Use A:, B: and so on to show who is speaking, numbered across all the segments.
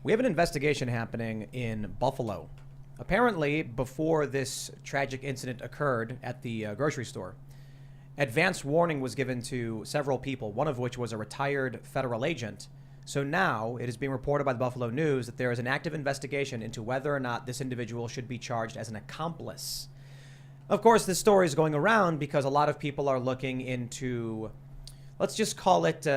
A: We have an investigation happening in Buffalo. Apparently, before this tragic incident occurred at the grocery store, advance warning was given to several people, one of which was a retired federal agent. So now it is being reported by the Buffalo News that there is an active investigation into whether or not this individual should be charged as an accomplice. Of course, this story is going around because a lot of people are looking into, let's just call it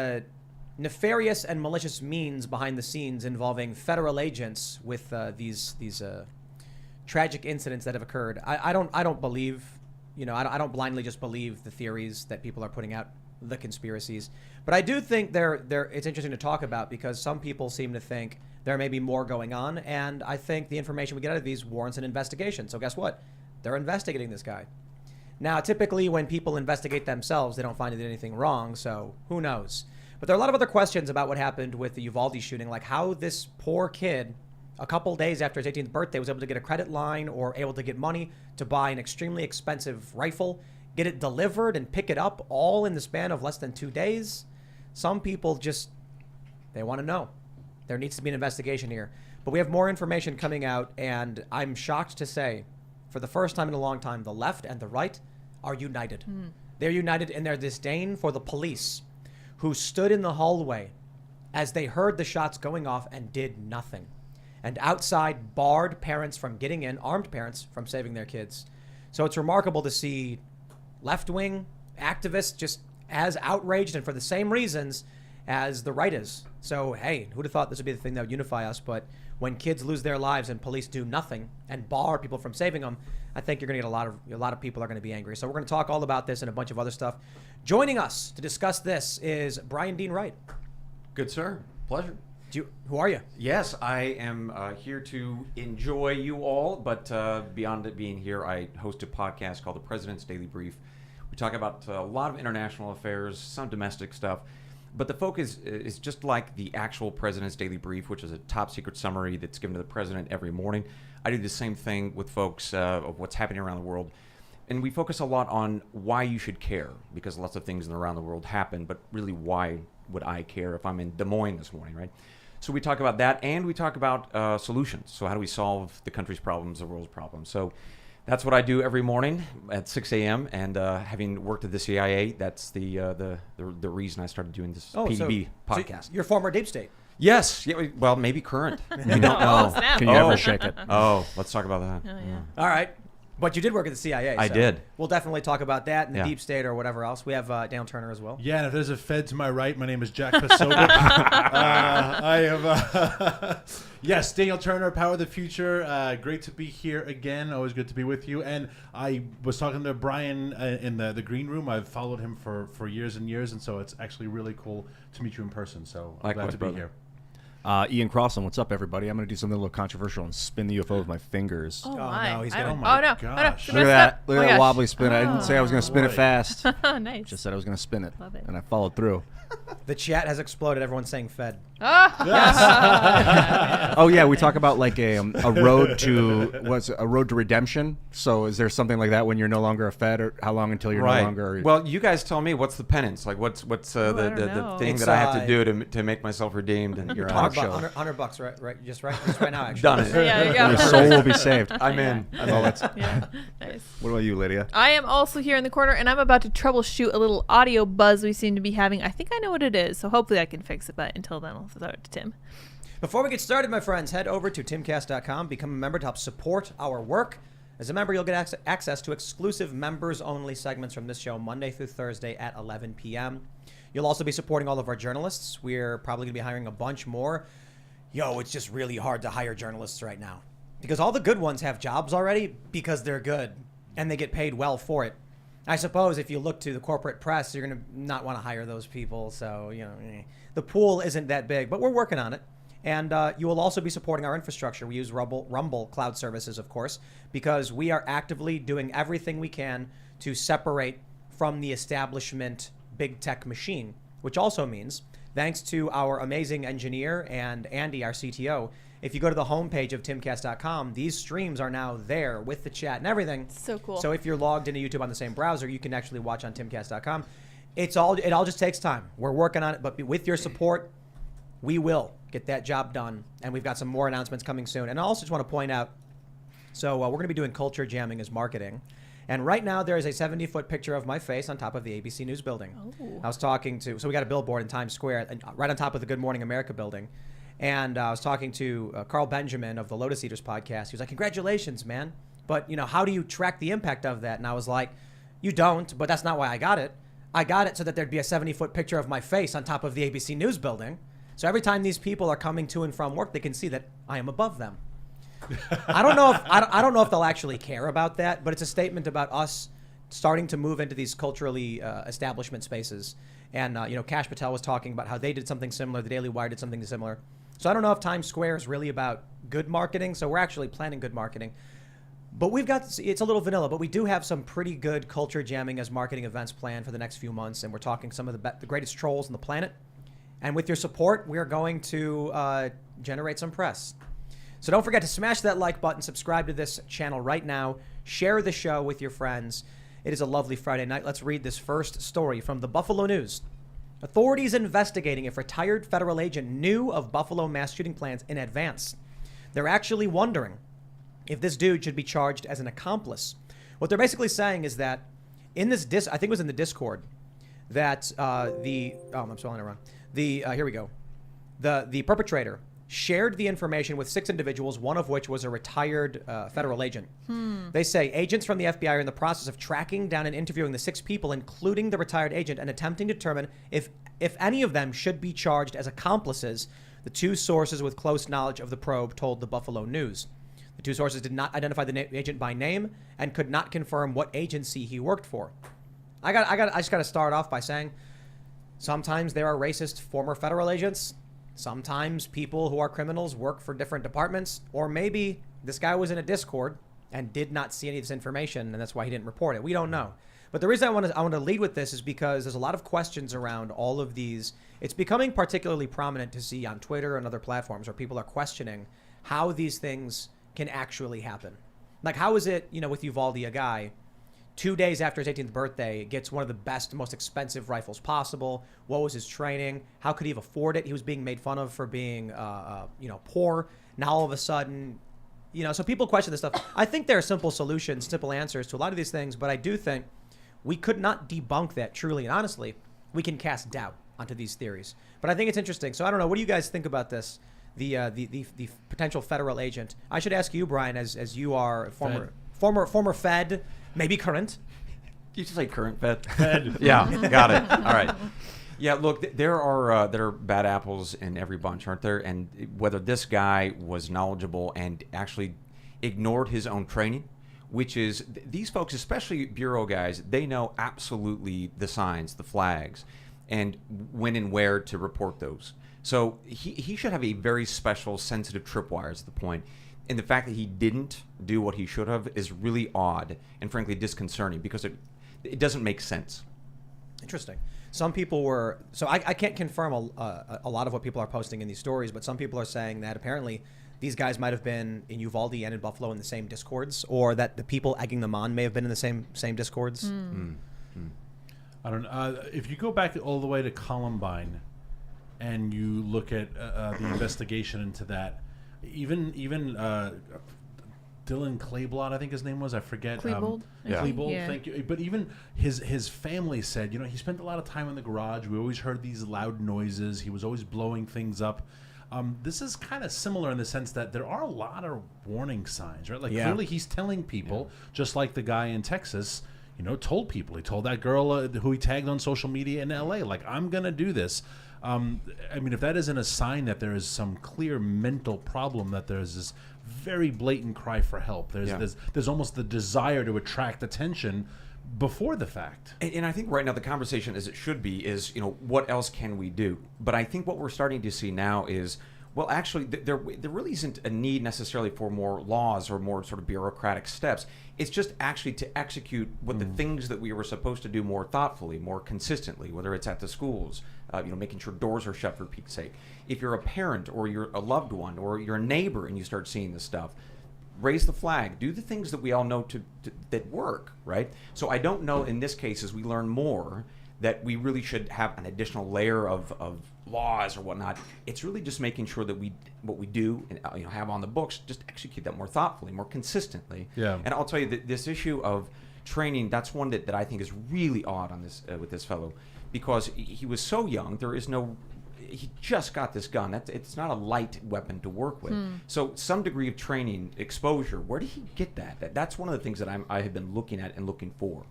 A: nefarious and malicious means behind the scenes involving federal agents with these tragic incidents that have occurred. I don't believe, I don't blindly just believe the theories that people are putting out, the conspiracies. But I do think it's interesting to talk about because some people seem to think there may be more going on, and I think the information we get out of these warrants an investigation. So guess what? They're investigating this guy. Now, typically when people investigate themselves, they don't find anything wrong, so who knows? But there are a lot of other questions about what happened with the Uvalde shooting, like how this poor kid, a couple days after his 18th birthday, was able to get a credit line or able to get money to buy an extremely expensive rifle, get it delivered and pick it up all in the span of less than 2 days. Some people they want to know. There needs to be an investigation here. But we have more information coming out, and I'm shocked to say, for the first time in a long time, the left and the right are united. They're united in their disdain for the police, who stood in the hallway as they heard the shots going off and did nothing. And outside barred parents from getting in, armed parents from saving their kids. So it's remarkable to see left-wing activists just as outraged and for the same reasons as the right is. So, hey, who'd have thought this would be the thing that would unify us? But when kids lose their lives and police do nothing and bar people from saving them, I think you're going to get a lot of people are going to be angry. So we're going to talk all about this and a bunch of other stuff. Joining us to discuss this is Bryan Dean Wright.
B: Good, sir. Pleasure.
A: Who are you?
B: Yes, I am here to enjoy you all, but beyond it being here, I host a podcast called The President's Daily Brief. We talk about a lot of international affairs, some domestic stuff, but the focus is just like the actual President's Daily Brief, which is a top secret summary that's given to the president every morning. I do the same thing with folks of what's happening around the world. And we focus a lot on why you should care, because lots of things around the world happen, but really why would I care if I'm in Des Moines this morning, right? So we talk about that, and we talk about solutions. So how do we solve the country's problems, the world's problems? So that's what I do every morning at 6 a.m. And having worked at the CIA, that's the reason I started doing this PDB podcast.
A: So you're former Deep State.
B: Yes. Yeah, well, maybe current. We don't
C: Oh,
B: know.
C: snap.
D: Can you ever shake it?
B: Oh, let's talk about that.
C: Oh, yeah.
A: All right. But you did work at the CIA.
B: I
A: so
B: did.
A: We'll definitely talk about that and the
B: Yeah.
A: Deep State or whatever else. We have Dan Turner as well.
D: Yeah, and if there's a Fed to my right, my name is Jack Pasovic. I am, yes, Daniel Turner, Power of the Future. Great to be here again. Always good to be with you. And I was talking to Bryan in the green room. I've followed him for years and years, and so it's actually really cool to meet you in person. So I'm glad to be here.
E: Ian Crossan, what's up, everybody? I'm going to do something a little controversial and spin the UFO with my fingers.
C: Oh,
A: no, he's gonna-
C: oh,
D: my
C: no.
D: gosh.
C: Oh, no.
E: Look at that. Look at
C: Oh,
E: that
C: gosh.
E: wobbly spin. I didn't say I was going to spin it
D: boy.
E: fast.
C: Nice.
E: Just said I was going to spin it.
C: Love it.
E: And I followed through.
A: The chat has exploded. Everyone's saying Fed.
E: Oh, yeah. We talk about like a road to redemption. So is there something like that when you're no longer a Fed, or how long until you're no longer?
B: Well, you guys tell me, what's the penance? Like, what's
C: I don't
B: the
C: know.
B: thing
A: It's,
B: that I have to do to make myself redeemed? And you're
E: Talk
B: out.
E: show.
A: $100, right? Just right now, actually.
B: Done it.
C: Yeah, there you go.
E: Your soul will be saved.
B: I'm in.
E: Oh, that's.
C: Yeah, nice.
E: What about you, Lydia?
C: I am also here in the corner, and I'm about to troubleshoot a little audio buzz we seem to be having. I think I know what it is, so hopefully I can fix it, but until then, I'll throw it to Tim.
A: Before we get started, my friends, head over to timcast.com, become a member to help support our work. As a member, you'll get access to exclusive members-only segments from this show Monday through Thursday at 11 p.m. You'll also be supporting all of our journalists. We're probably going to be hiring a bunch more. It's just really hard to hire journalists right now because all the good ones have jobs already because they're good and they get paid well for it. I suppose if you look to the corporate press, you're going to not want to hire those people. So, the pool isn't that big, but we're working on it. And you will also be supporting our infrastructure. We use Rumble Cloud Services, of course, because we are actively doing everything we can to separate from the establishment big tech machine, which also means, thanks to our amazing engineer and Andy, our CTO, if you go to the homepage of timcast.com, these streams are now there with the chat and everything.
C: So cool.
A: So if you're logged into YouTube on the same browser, you can actually watch on timcast.com. It all just takes time. We're working on it, but with your support, we will get that job done. And we've got some more announcements coming soon. And I also just want to point out, so we're going to be doing culture jamming as marketing. And right now there is a 70-foot picture of my face on top of the ABC News building.
C: Oh.
A: I was talking to, so we got a billboard in Times Square, right on top of the Good Morning America building. And I was talking to Carl Benjamin of the Lotus Eaters podcast. He was like, congratulations, man. But, how do you track the impact of that? And I was like, you don't, but that's not why I got it. I got it so that there'd be a 70-foot picture of my face on top of the ABC News building. So every time these people are coming to and from work, they can see that I am above them. I don't know if they'll actually care about that, but it's a statement about us starting to move into these culturally establishment spaces. And Kash Patel was talking about how they did something similar. The Daily Wire did something similar. So I don't know if Times Square is really about good marketing. So we're actually planning good marketing, but it's a little vanilla. But we do have some pretty good culture jamming as marketing events planned for the next few months, and we're talking some of the greatest trolls on the planet. And with your support, we are going to generate some press. So don't forget to smash that like button, subscribe to this channel right now, share the show with your friends. It is a lovely Friday night. Let's read this first story from the Buffalo News. Authorities investigating if retired federal agent knew of Buffalo mass shooting plans in advance. They're actually wondering if this dude should be charged as an accomplice. What they're basically saying is that in this I think it was in the Discord, that I'm spelling it wrong. Here we go. The perpetrator shared the information with 6 individuals, one of which was a retired federal agent. They say agents from the FBI are in the process of tracking down and interviewing the 6 people, including the retired agent, and attempting to determine if any of them should be charged as accomplices, the 2 sources with close knowledge of the probe told the Buffalo News. The 2 sources did not identify the agent by name and could not confirm what agency he worked for. I just got to start off by saying sometimes there are racist former federal agents. Sometimes people who are criminals work for different departments, or maybe this guy was in a Discord and did not see any of this information, and that's why he didn't report it. We don't know. But the reason I want to lead with this is because there's a lot of questions around all of these. It's becoming particularly prominent to see on Twitter and other platforms where people are questioning how these things can actually happen. Like, how is it, with Uvalde, a guy 2 days after his 18th birthday, gets one of the best, most expensive rifles possible. What was his training? How could he have afforded it? He was being made fun of for being, poor. Now all of a sudden, so people question this stuff. I think there are simple solutions, simple answers to a lot of these things, but I do think we could not debunk that truly and honestly. We can cast doubt onto these theories. But I think it's interesting. So I don't know. What do you guys think about this? The potential federal agent. I should ask you, Bryan, as you are former Fed. Maybe current.
B: Did you just say current Fed? Yeah, got it. All right. Yeah, look, there are bad apples in every bunch, aren't there? And whether this guy was knowledgeable and actually ignored his own training, which is these folks, especially bureau guys, they know absolutely the signs, the flags, and when and where to report those. So he should have a very special, sensitive tripwire is the point. And the fact that he didn't do what he should have is really odd and frankly disconcerting because it doesn't make sense.
A: Interesting. Some people were, so I can't confirm a lot of what people are posting in these stories, but some people are saying that apparently these guys might have been in Uvalde and in Buffalo in the same discords, or that the people egging them on may have been in the same discords.
D: I don't know. If you go back all the way to Columbine and you look at the investigation into that, even Dylan Klebold, I think his name was, I forget.
C: Klebold.
D: Klebold,
C: Yeah.
D: thank you. But even his family said, he spent a lot of time in the garage. We always heard these loud noises. He was always blowing things up. This is kind of similar in the sense that there are a lot of warning signs, right? Like clearly he's telling people, just like the guy in Texas, told people. He told that girl who he tagged on social media in LA, like, I'm going to do this. If that isn't a sign that there is some clear mental problem, that there's this very blatant cry for help. There's almost the desire to attract attention before the fact.
B: And I think right now the conversation, as it should be, is what else can we do? But I think what we're starting to see now is, well, actually, there really isn't a need necessarily for more laws or more sort of bureaucratic steps. It's just actually to execute what the things that we were supposed to do more thoughtfully, more consistently, whether it's at the schools, making sure doors are shut for peak's sake. If you're a parent or you're a loved one or you're a neighbor and you start seeing this stuff, raise the flag, do the things that we all know that work, right? So I don't know in this case, as we learn more, that we really should have an additional layer of laws or whatnot. It's really just making sure that what we do and have on the books, just execute that more thoughtfully, more consistently.
D: Yeah.
B: And I'll tell you that this issue of training, that's one that I think is really odd on this with this fellow, because he was so young. He just got this gun. It's not a light weapon to work with. So some degree of training, exposure. Where did he get that? That's one of the things that I have been looking at and looking for.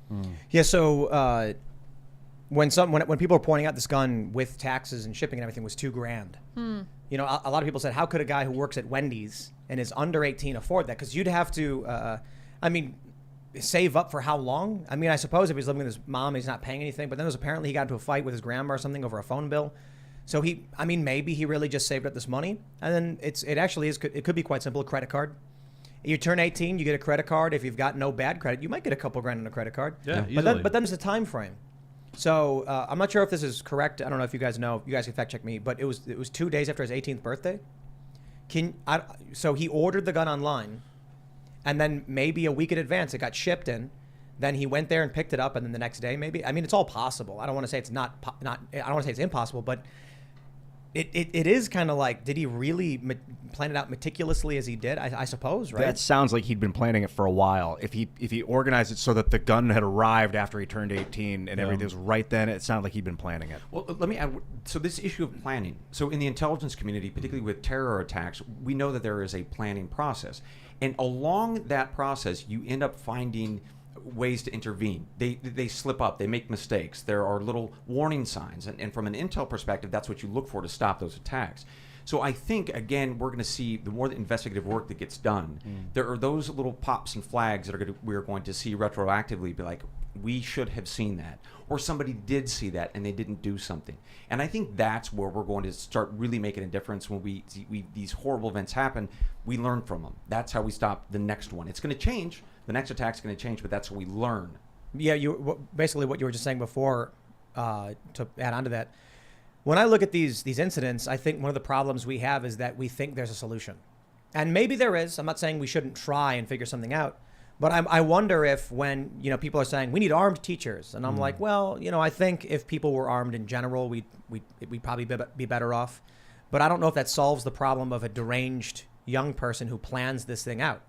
A: Yeah. So when people are pointing out this gun with taxes and shipping and everything was $2,000. A lot of people said, how could a guy who works at Wendy's and is under 18 afford that? Because you'd have to, save up for how long? I mean, I suppose if he's living with his mom, he's not paying anything. But then apparently he got into a fight with his grandma or something over a phone bill. So maybe he really just saved up this money, and then it could be quite simple. A credit card. You turn 18, you get a credit card. If you've got no bad credit, you might get a couple grand on a credit card.
D: Yeah,
A: but then there's a time frame. So I'm not sure if this is correct. I don't know if you guys know. You guys can fact check me. But it was 2 days after his 18th birthday. So he ordered the gun online, and then maybe a week in advance it got shipped in. Then he went there and picked it up, and then the next day maybe. I mean, it's all possible. I don't want to say it's not. I don't want to say it's impossible, but it is kind of like, did he really plan it out meticulously as he did? I suppose, right?
E: That sounds like he'd been planning it for a while. If he organized it so that the gun had arrived after he turned 18 and everything was right then, it sounded like he'd been planning it.
B: Well, let me add. So this issue of planning. So in the intelligence community, particularly with terror attacks, we know that there is a planning process, and along that process, you end up finding ways to intervene. They slip up, they make mistakes. There are little warning signs, and from an intel perspective, that's what you look for to stop those attacks. So I think, again, we're going to see the more the investigative work that gets done, there are those little pops and flags that we're going to see retroactively, be like, we should have seen that, or somebody did see that and they didn't do something. And I think that's where we're going to start really making a difference. When these horrible events happen, we learn from them. That's how we stop the next one. It's going to change. The next attack's going to change, but that's how we learn.
A: Yeah, basically what you were just saying before, to add on to that. When I look at these incidents, I think one of the problems we have is that we think there's a solution. And maybe there is. I'm not saying we shouldn't try and figure something out. But I wonder if when, people are saying we need armed teachers, and I'm like, well, I think if people were armed in general, we'd probably be better off. But I don't know if that solves the problem of a deranged young person who plans this thing out.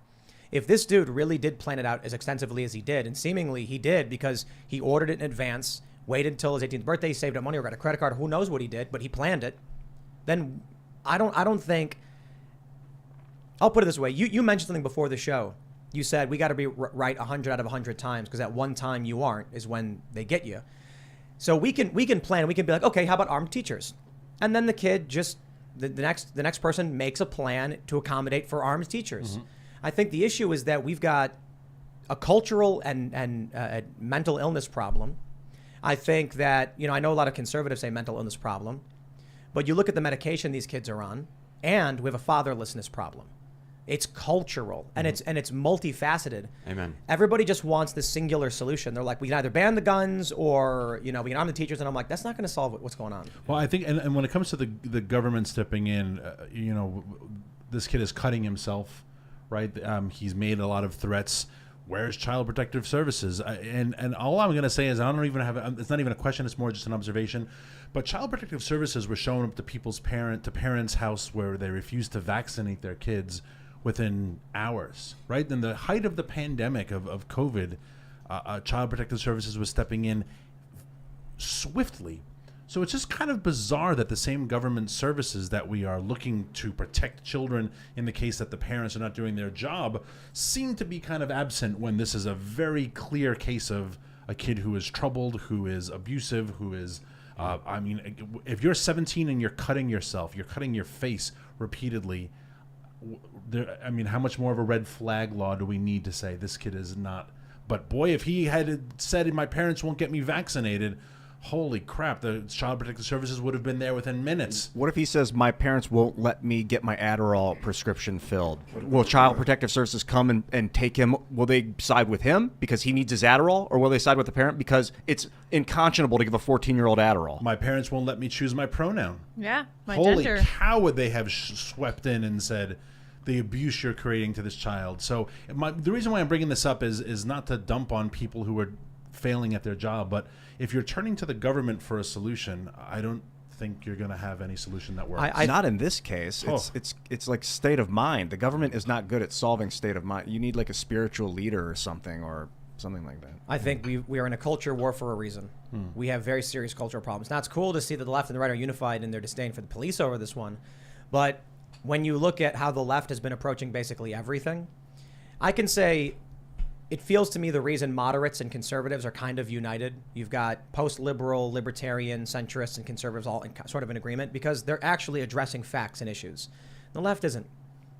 A: If this dude really did plan it out as extensively as he did, and seemingly he did because he ordered it in advance, waited until his 18th birthday, saved up money or got a credit card, who knows what he did, but he planned it, then I don't think, I'll put it this way. You mentioned something before the show. You said we got to be right 100 out of 100 times because at one time you aren't is when they get you. So we can plan. We can be like, okay, how about armed teachers? And then the kid just the next person makes a plan to accommodate for armed teachers. Mm-hmm. I think the issue is that we've got a cultural and mental illness problem. I think that I know a lot of conservatives say mental illness problem, but you look at the medication these kids are on, and we have a fatherlessness problem. It's cultural and it's multifaceted.
B: Amen.
A: Everybody just wants this singular solution. They're like, we can either ban the guns or we can arm the teachers, and I'm like, that's not going to solve what's going on.
D: Well, I think, and when it comes to the government stepping in, this kid is cutting himself, right? He's made a lot of threats. Where's Child Protective Services? And all I'm going to say is I don't even have. It's not even a question. It's more just an observation. But Child Protective Services were showing up to people's parents' house where they refused to vaccinate their kids within hours, right? In the height of the pandemic of COVID, Child Protective Services was stepping in swiftly. So it's just kind of bizarre that the same government services that we are looking to protect children in the case that the parents are not doing their job seem to be kind of absent when this is a very clear case of a kid who is troubled, who is abusive, who is, if you're 17 and you're cutting yourself, you're cutting your face repeatedly, how much more of a red flag law do we need to say this kid is not? But boy, if he had said my parents won't get me vaccinated, holy crap, the Child Protective Services would have been there within minutes.
E: What if he says my parents won't let me get my Adderall prescription filled? Will Child Protective Services come and take him? Will they side with him because he needs his Adderall? Or will they side with the parent because it's unconscionable to give a 14-year-old Adderall?
D: My parents won't let me choose my pronoun.
C: Yeah, my
D: holy
C: gender.
D: How would they have swept in and said the abuse you're creating to this child? So the reason why I'm bringing this up is not to dump on people who are failing at their job. But if you're turning to the government for a solution, I don't think you're going to have any solution that works.
E: Not in this case. It's like state of mind. The government is not good at solving state of mind. You need like a spiritual leader or something like that.
A: I think we are in a culture war for a reason. We have very serious cultural problems. Now, it's cool to see that the left and the right are unified in their disdain for the police over this one. But when you look at how the left has been approaching basically everything, I can say it feels to me the reason moderates and conservatives are kind of united. You've got post-liberal, libertarian, centrists, and conservatives all sort of in agreement because they're actually addressing facts and issues. The left isn't.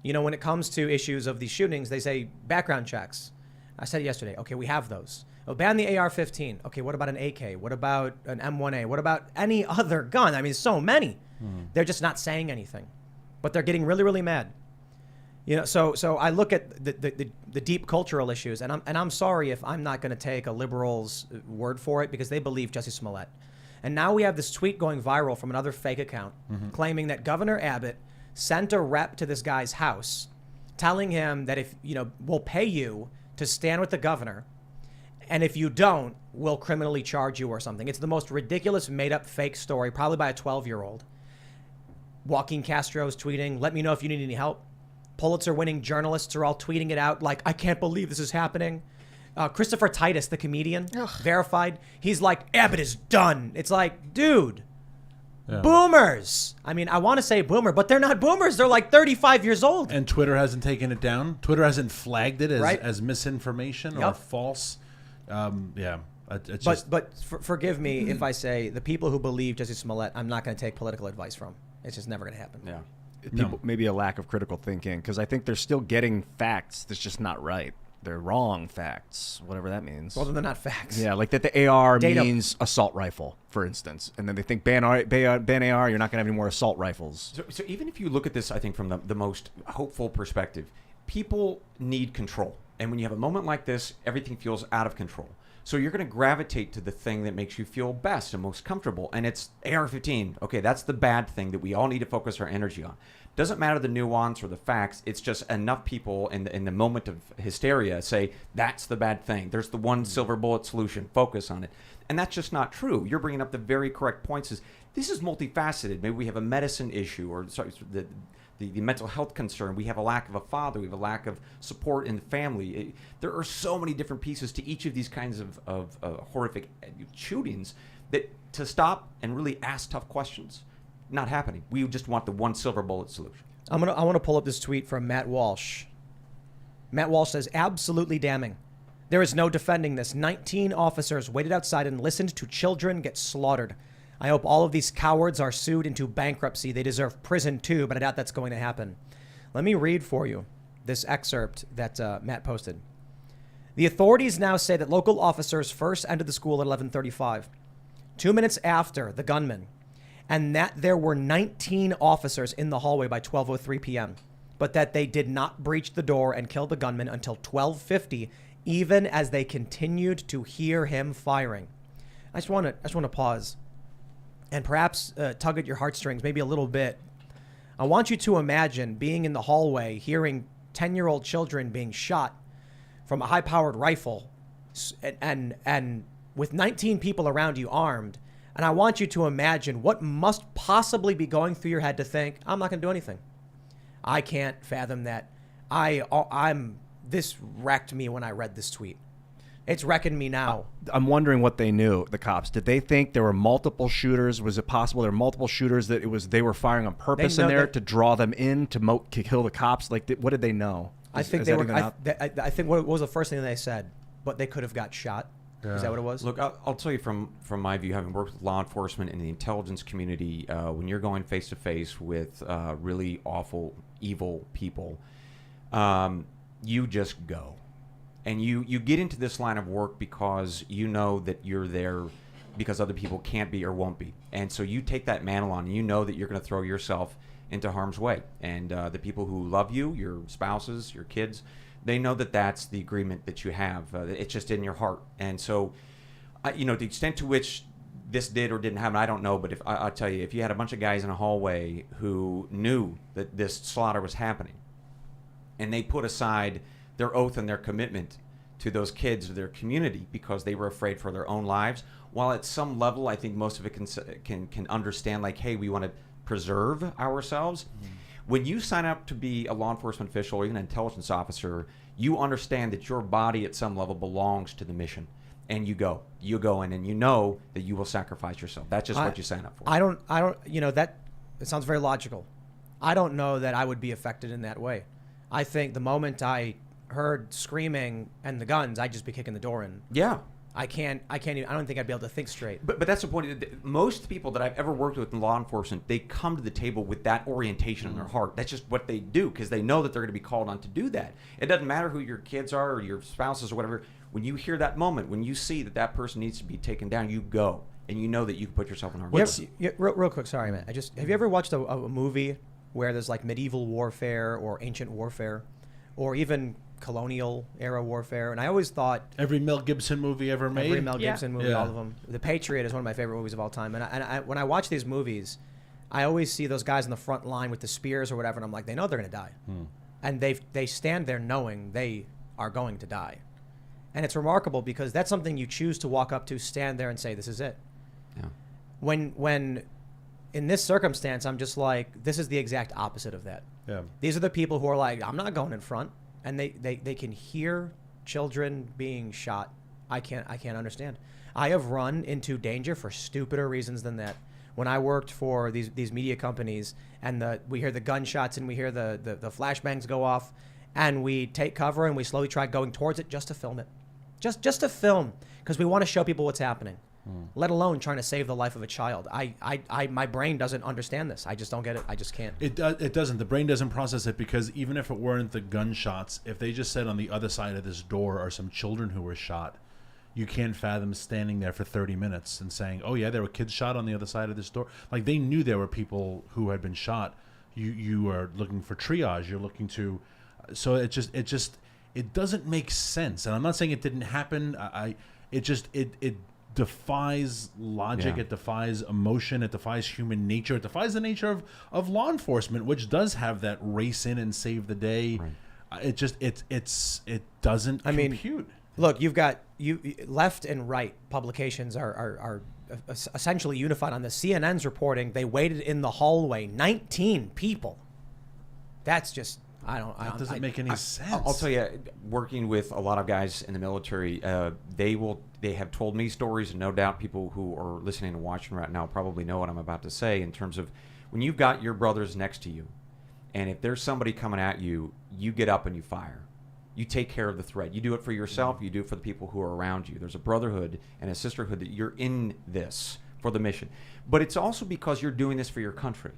A: You know, when it comes to issues of these shootings, they say background checks. I said it yesterday. Okay, we have those. Oh, ban the AR-15. Okay, what about an AK? What about an M1A? What about any other gun? I mean, so many. They're just not saying anything, but they're getting really, really mad. You know, so I look at the deep cultural issues, and I'm sorry if I'm not going to take a liberal's word for it because they believe Jussie Smollett. And now we have this tweet going viral from another fake account claiming that Governor Abbott sent a rep to this guy's house telling him that if, you know, we'll pay you to stand with the governor, and if you don't, we'll criminally charge you or something. It's the most ridiculous made-up fake story, probably by a 12-year-old. Joaquin Castro's tweeting, let me know if you need any help. Pulitzer-winning journalists are all tweeting it out like, I can't believe this is happening. Christopher Titus, the comedian, verified. He's like, Abbott is done. It's like, dude, boomers. I mean, I want to say boomer, but they're not boomers. They're like 35 years old.
D: And Twitter hasn't taken it down. Twitter hasn't flagged it as misinformation or false. It's just...
A: But forgive me if I say the people who believe Jussie Smollett, I'm not going to take political advice from. It's just never going to happen.
B: Yeah.
E: People, maybe a lack of critical thinking, because I think they're still getting facts that's just not right. They're wrong facts, whatever that means.
A: Well, then they're not facts.
E: Yeah, like that the AR
A: Data.
E: means assault rifle, for instance. And then they think ban AR, you're not going to have any more assault rifles.
B: So even if you look at this, I think, from the most hopeful perspective, people need control. And when you have a moment like this, everything feels out of control. So you're going to gravitate to the thing that makes you feel best and most comfortable. And it's AR-15. Okay, that's the bad thing that we all need to focus our energy on. Doesn't matter the nuance or the facts. It's just enough people in the moment of hysteria say, that's the bad thing. There's the one silver bullet solution. Focus on it. And that's just not true. You're bringing up the very correct points. This is multifaceted. Maybe we have a medicine issue or the mental health concern. We have a lack of a father. We have a lack of support in the family. There are so many different pieces to each of these kinds of horrific shootings that to stop and really ask tough questions, not happening. We just want the one silver bullet solution.
A: I want to pull up this tweet from Matt Walsh. Matt Walsh says, absolutely damning. There is no defending this. 19 officers waited outside and listened to children get slaughtered. I hope all of these cowards are sued into bankruptcy. They deserve prison too, but I doubt that's going to happen. Let me read for you this excerpt that Matt posted. The authorities now say that local officers first entered the school at 11:35, 2 minutes after the gunman, and that there were 19 officers in the hallway by 12:03 p.m., but that they did not breach the door and kill the gunman until 12:50, even as they continued to hear him firing. I just want to pause and perhaps tug at your heartstrings maybe a little bit. I want you to imagine being in the hallway, hearing 10-year-old children being shot from a high-powered rifle and with 19 people around you armed. And I want you to imagine what must possibly be going through your head to think, I'm not going to do anything. I can't fathom that. This wrecked me when I read this tweet. It's wrecking me now.
E: I'm wondering what they knew, the cops. Did they think there were multiple shooters? Was it possible there were multiple shooters that they were firing on purpose in there to draw them in to kill the cops? Like, what did they know?
A: I think what was the first thing they said? But they could have got shot. Yeah. Is that what it was?
B: Look, I'll tell you from my view, having worked with law enforcement and the intelligence community, when you're going face to face with really awful, evil people, you just go. And you get into this line of work because you know that you're there because other people can't be or won't be. And so you take that mantle on and you know that you're going to throw yourself into harm's way. And the people who love you, your spouses, your kids, they know that that's the agreement that you have. It's just in your heart. And so, the extent to which this did or didn't happen, I don't know. But I'll tell you, if you had a bunch of guys in a hallway who knew that this slaughter was happening and they put aside their oath and their commitment to those kids or their community because they were afraid for their own lives. While at some level, I think most of it can understand, like, hey, we want to preserve ourselves. When you sign up to be a law enforcement official or even an intelligence officer, you understand that your body at some level belongs to the mission. And you go in and you know that you will sacrifice yourself. That's just what you sign up for.
A: I don't, that it sounds very logical. I don't know that I would be affected in that way. I think the moment I heard screaming and the guns, I'd just be kicking the door in.
B: Yeah.
A: I can't even, I don't think I'd be able to think straight.
B: But that's the point. Most people that I've ever worked with in law enforcement, they come to the table with that orientation in their heart. That's just what they do because they know that they're going to be called on to do that. It doesn't matter who your kids are or your spouses or whatever. When you hear that moment, when you see that person needs to be taken down, you go. And you know that you can put yourself in harm's way.
A: Real quick, sorry, man. Have you ever watched a movie where there's like medieval warfare or ancient warfare or even colonial era warfare? And I always thought
D: Every Mel Gibson movie ever made.
A: every Mel Gibson movie,
D: Yeah.
A: all of them. The Patriot is one of my favorite movies of all time. And I, when I watch these movies, I always see those guys in the front line with the spears or whatever, and I'm like, they know they're going to die. And they stand there knowing they are going to die. And it's remarkable because that's something you choose to walk up to, stand there and say, this is it.
B: Yeah.
A: When in this circumstance, I'm just like, this is the exact opposite of that.
D: Yeah.
A: These are the people who are like, I'm not going in front. And they can hear children being shot. I can't understand. I have run into danger for stupider reasons than that. When I worked for these media companies and we hear the gunshots and we hear the flashbangs go off and we take cover and we slowly try going towards it just to film it. Just to film, because we want to show people what's happening, let alone trying to save the life of a child. My brain doesn't understand this. I just don't get it. I just can't.
D: It doesn't. The brain doesn't process it because even if it weren't the gunshots, if they just said on the other side of this door are some children who were shot, you can't fathom standing there for 30 minutes and saying, oh yeah, there were kids shot on the other side of this door. Like they knew there were people who had been shot. You are looking for triage. You're looking to, so it doesn't make sense. And I'm not saying it didn't happen. It defies logic.
B: Yeah.
D: It defies emotion. It defies human nature. It defies the nature of law enforcement, which does have that race in and save the day.
B: Right.
D: It doesn't compute.
A: Look, you've got left and right publications are essentially unified on this. CNN's reporting they waited in the hallway, 19 people. That's just
D: That doesn't make any sense.
B: I'll tell you, working with a lot of guys in the military, they have told me stories, and no doubt people who are listening and watching right now probably know what I'm about to say in terms of when you've got your brothers next to you, and if there's somebody coming at you, you get up and you fire. You take care of the threat. You do it for yourself. You do it for the people who are around you. There's a brotherhood and a sisterhood that you're in this for the mission. But it's also because you're doing this for your country.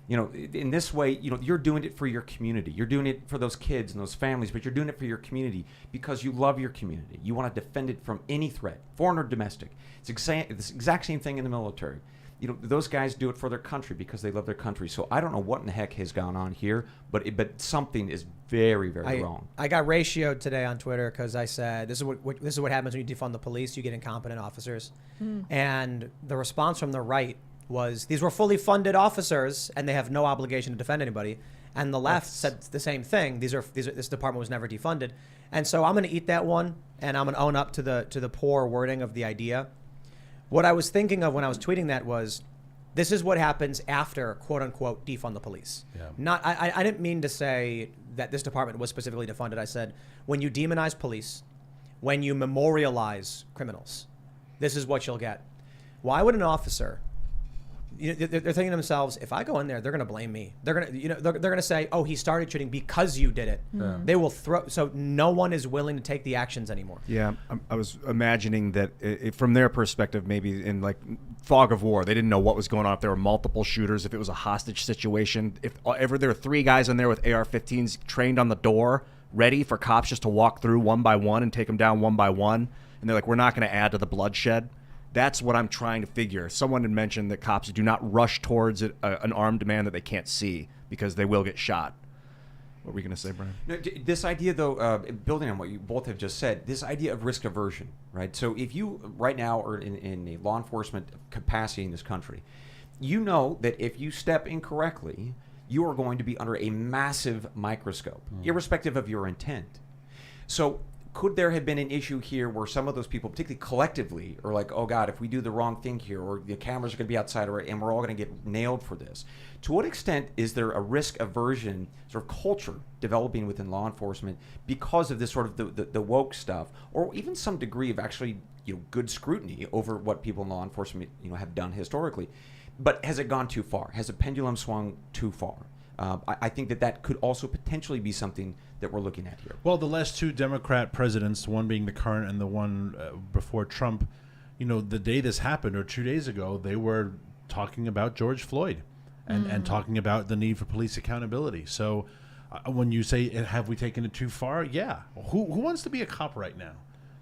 B: In this way, you're doing it for your community. You're doing it for those kids and those families, but you're doing it for your community because you love your community. You want to defend it from any threat, foreign or domestic. It's the exact same thing in the military. Those guys do it for their country because they love their country. So I don't know what in the heck has gone on here, but something is very, very wrong.
A: I got ratioed today on Twitter because I said this is what happens when you defund the police. You get incompetent officers, and the response from the right was these were fully funded officers and they have no obligation to defend anybody. And the left said the same thing. This department was never defunded, and so I'm going to eat that one, and I'm going to own up to the poor wording of the idea. What I was thinking of when I was tweeting that was, this is what happens after quote unquote defund the police. Yeah. I didn't mean to say that this department was specifically defunded. I said when you demonize police, when you memorialize criminals, this is what you'll get. Why would an officer? They're thinking to themselves, if I go in there, they're going to blame me. They're going to say, oh, he started shooting because you did it. Yeah. They will so no one is willing to take the actions anymore.
E: Yeah, I was imagining that from their perspective, maybe in like fog of war, they didn't know what was going on. If there were multiple shooters, if it was a hostage situation, if ever there were 3 guys in there with AR-15s trained on the door, ready for cops just to walk through one by one and take them down one by one, and they're like, we're not going to add to the bloodshed. That's what I'm trying to figure. Someone had mentioned that cops do not rush towards an armed man that they can't see because they will get shot. What were we going to say, Brian?
B: No, this idea, though, building on what you both have just said, this idea of risk aversion, right? So if you right now are in a law enforcement capacity in this country, you know that if you step incorrectly, you are going to be under a massive microscope, irrespective of your intent. So could there have been an issue here where some of those people, particularly collectively, are like, oh God, if we do the wrong thing here, or the cameras are going to be outside, and we're all going to get nailed for this? To what extent is there a risk aversion sort of culture developing within law enforcement because of this sort of the woke stuff, or even some degree of actually good scrutiny over what people in law enforcement have done historically? But has it gone too far? Has the pendulum swung too far? I think that could also potentially be something that we're looking at here.
D: Well, the last two Democrat presidents, one being the current and the one before Trump, the day this happened, or 2 days ago, they were talking about George Floyd and talking about the need for police accountability. So when you say, have we taken it too far? Yeah. Who wants to be a cop right now?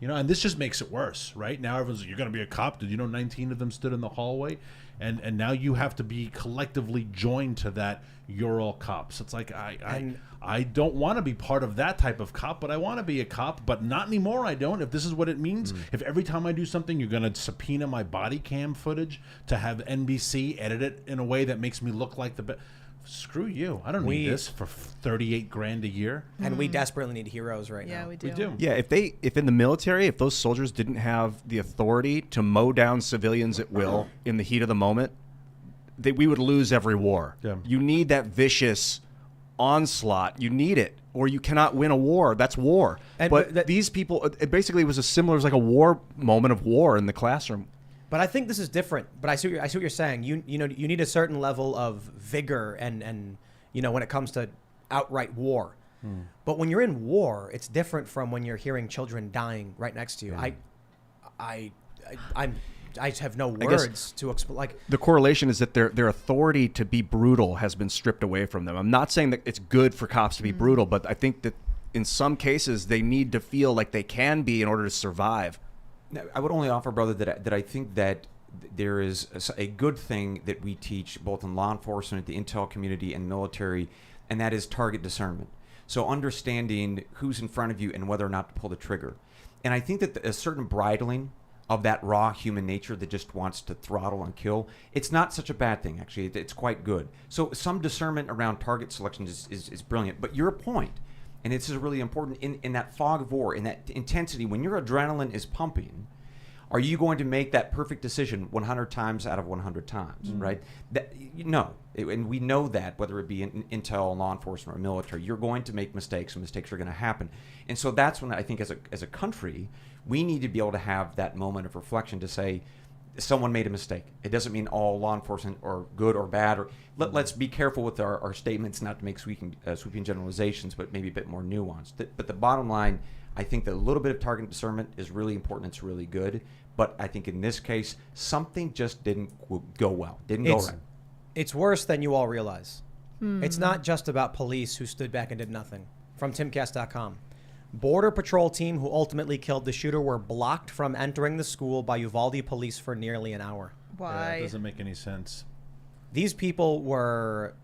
D: And this just makes it worse, right? Now everyone's like, you're going to be a cop? Did 19 of them stood in the hallway? And now you have to be collectively joined to that, you're all cops. It's like, I don't want to be part of that type of cop, but I want to be a cop, but not anymore. I don't. If this is what it means, if every time I do something, you're going to subpoena my body cam footage to have NBC edit it in a way that makes me look like the screw you. I don't need this for $38,000 a year.
A: And we desperately need heroes right now.
C: Yeah, we do.
D: We do.
E: Yeah, if in the military, if those soldiers didn't have the authority to mow down civilians at will in the heat of the moment, we would lose every war.
D: Yeah.
E: You need that vicious onslaught. You need it, or you cannot win a war. That's war. But these people, it basically was it was like a war moment of war in the classroom.
A: But I think this is different. But I see what you're saying. You need a certain level of vigor and when it comes to outright war. But when you're in war, it's different from when you're hearing children dying right next to you. I have no words to explain. Like,
E: the correlation is that their authority to be brutal has been stripped away from them. I'm not saying that it's good for cops to be brutal, but I think that in some cases they need to feel like they can be in order to survive.
B: I would only offer, brother, that I think that there is a good thing that we teach both in law enforcement, the intel community, and military, and that is target discernment. So understanding who's in front of you and whether or not to pull the trigger. And I think that a certain bridling of that raw human nature that just wants to throttle and kill, it's not such a bad thing, actually. It's quite good. So some discernment around target selection is brilliant. But your point, and this is really important, in that fog of war, in that intensity, when your adrenaline is pumping, are you going to make that perfect decision 100 times out of 100 times, right? No. And we know that, whether it be in intel, law enforcement, or military, you're going to make mistakes, and mistakes are going to happen. And so that's when I think as a country, we need to be able to have that moment of reflection to say, someone made a mistake. It doesn't mean all law enforcement are good or bad. Or let's be careful with our statements, not to make sweeping generalizations, but maybe a bit more nuanced. But the bottom line, I think that a little bit of target discernment is really important. It's really good. But I think in this case, something just didn't go well. Didn't go right.
A: It's worse than you all realize. It's not just about police who stood back and did nothing. From Timcast.com. Border Patrol team who ultimately killed the shooter were blocked from entering the school by Uvalde police for nearly an hour.
C: Why?
D: Yeah, it doesn't make any sense.
A: These people were,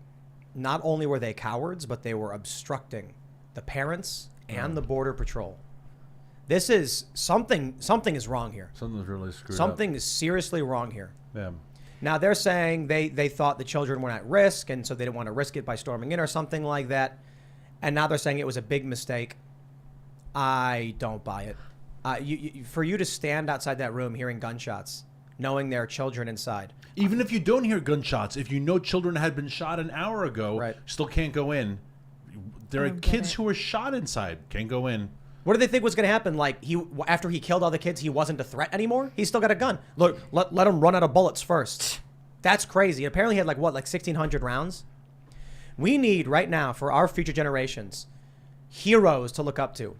A: not only were they cowards, but they were obstructing the parents and the Border Patrol. This is something is wrong here.
D: Something's really screwed up.
A: Something is seriously wrong here.
D: Yeah.
A: Now they're saying they thought the children were at risk, and so they didn't want to risk it by storming in or something like that. And now they're saying it was a big mistake. I don't buy it. For you to stand outside that room hearing gunshots, knowing there are children inside.
D: Even if you don't hear gunshots, if you know children had been shot an hour ago,
A: Right.
D: still can't go in. There are kids who were shot inside, can't go in.
A: What do they think was going to happen? Like, after he killed all the kids, he wasn't a threat anymore? He's still got a gun. Look, let him run out of bullets first. That's crazy. Apparently he had like 1,600 rounds? We need right now, for our future generations, heroes to look up to.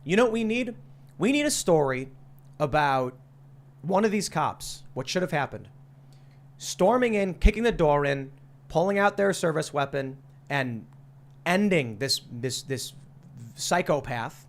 A: You know what we need? We need a story about one of these cops, what should have happened, storming in, kicking the door in, pulling out their service weapon, and ending this psychopath,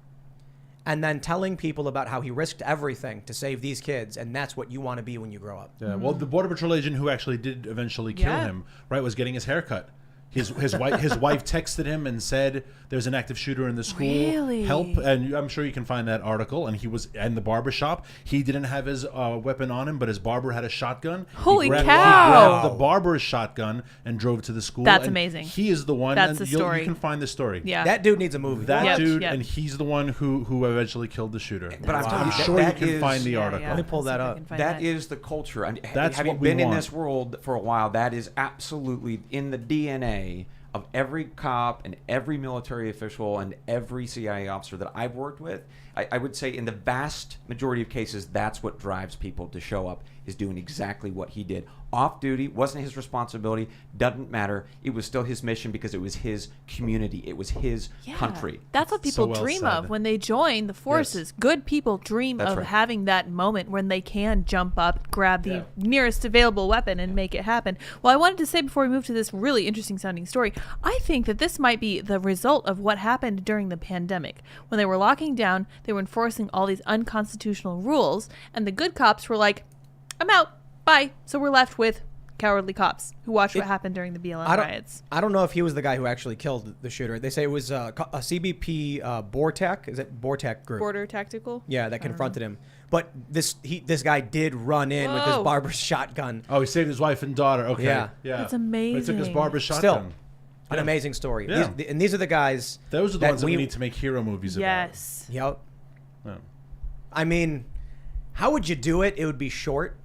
A: and then telling people about how he risked everything to save these kids, and that's what you want to be when you grow up.
D: Yeah, well, the Border Patrol agent who actually did eventually kill him, right, was getting his hair cut. His wife texted him and said there's an active shooter in the school.
C: Really?
D: Help! And I'm sure you can find that article. And he was in the barber shop. He didn't have his weapon on him, but his barber had a shotgun.
C: Holy
D: He
C: cow!
D: grabbed the barber's shotgun and drove to the school.
C: That's
D: and
C: amazing.
D: He is the one.
C: That's
D: and
C: the story.
D: You can find the story.
C: Yeah.
A: That dude needs a movie.
D: That
C: Yep,
D: dude,
C: yep.
D: and he's the one who eventually killed the shooter.
B: But I'm telling you,
D: sure
B: that
D: you can
B: is-
D: find the
C: Yeah,
D: article.
C: yeah.
A: Let me pull
C: Let's see
A: that
C: if I
A: up.
C: can find
B: That is the culture. I mean,
D: That's
B: having
D: what we
B: been in
D: want.
B: this world for a while, that is absolutely in the DNA of every cop and every military official and every CIA officer that I've worked with. I would say in the vast majority of cases, that's what drives people to show up, is doing exactly what he did. Off duty, wasn't his responsibility, doesn't matter. It was still his mission because it was his community. It was his country.
C: That's what people
D: well
C: dream
D: said.
C: of when they join the forces. Good people dream
B: That's
C: of
B: right.
C: having that moment when they can jump up, grab the nearest available weapon, and make it happen. Well, I wanted to say before we move to this really interesting sounding story, I think that this might be the result of what happened during the pandemic. When they were locking down, they were enforcing all these unconstitutional rules, and the good cops were like, I'm out. Bye. So we're left with cowardly cops who watched what happened during the BLM riots.
A: I don't know if he was the guy who actually killed the shooter. They say it was a CBP BORTAC. Is it BORTAC group?
C: Border tactical?
A: Yeah, that confronted him. But this guy did run in with his
C: Whoa.
A: barber's shotgun.
D: Oh, he saved his wife and daughter. Okay.
A: Yeah.
C: That's
D: But he took his
C: amazing.
D: barber's shotgun.
A: Still, an amazing story.
D: Yeah.
A: These are the guys.
D: Those are the ones that we need to make hero movies about.
C: Yes.
A: Yep.
D: Yeah.
A: I mean, how would you do it? It would be short.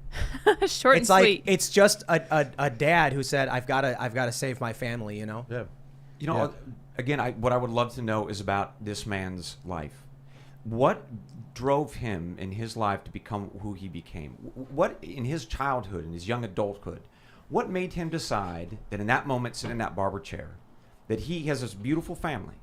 C: Short
A: It's
C: and
A: like
C: sweet.
A: it's just a dad who said, "I've got to save my family." You know.
D: Yeah.
B: You know, again, what I would love to know is about this man's life. What drove him in his life to become who he became? What in his childhood, in his young adulthood, what made him decide that in that moment, sitting in that barber chair, that he has this beautiful family,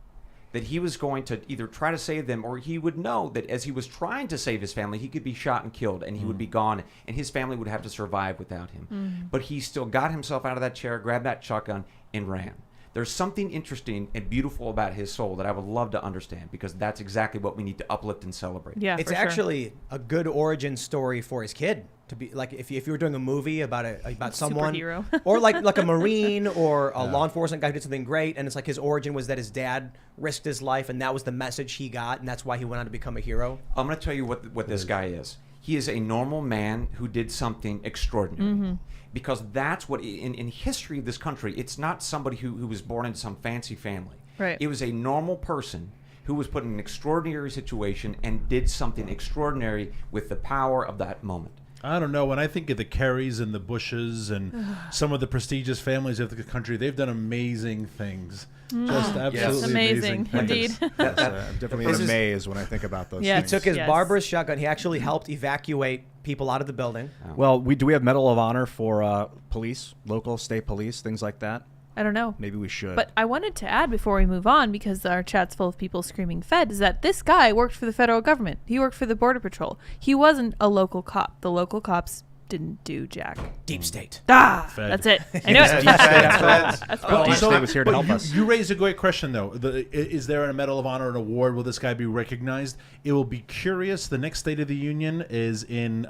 B: that he was going to either try to save them, or he would know that as he was trying to save his family, he could be shot and killed, and he would be gone, and his family would have to survive without him. But he still got himself out of that chair, grabbed that shotgun, and ran. There's something interesting and beautiful about his soul that I would love to understand, because that's exactly what we need to uplift and celebrate.
C: Yeah,
A: It's
C: for sure.
A: actually a good origin story for his kid to be like if you were doing a movie about someone
C: Superhero.
A: or like a Marine or a law enforcement guy who did something great, and it's like his origin was that his dad risked his life, and that was the message he got, and that's why he went on to become a hero.
B: I'm going to tell you what this guy is. He is a normal man who did something extraordinary. Because that's what, in history of this country, it's not somebody who was born into some fancy family.
C: Right.
B: It was a normal person who was put in an extraordinary situation and did something extraordinary with the power of that moment.
D: I don't know. When I think of the Kerrys and the Bushes and some of the prestigious families of the country, they've done amazing things. Just absolutely
C: amazing,
D: things.
C: indeed.
E: I'm definitely
A: This is-
E: amazed when I think about those
C: Yeah.
A: He
E: things.
A: took his
C: Yes.
A: barber's shotgun. He actually helped evacuate people out of the building.
E: Well, we have Medal of Honor for police, local, state police, things like that.
C: I don't know.
E: Maybe we should.
C: But I wanted to add before we move on, because our chat's full of people screaming Fed, is that this guy worked for the federal government. He worked for the Border Patrol. He wasn't a local cop. The local cops didn't do jack.
A: Deep state.
D: Fed.
C: That's it. I knew it. That's
E: Well,
C: right.
E: Deep State was here to
D: but
E: help us.
D: You raised a great question, though. Is there a Medal of Honor, an award? Will this guy be recognized? It will be curious. The next State of the Union is in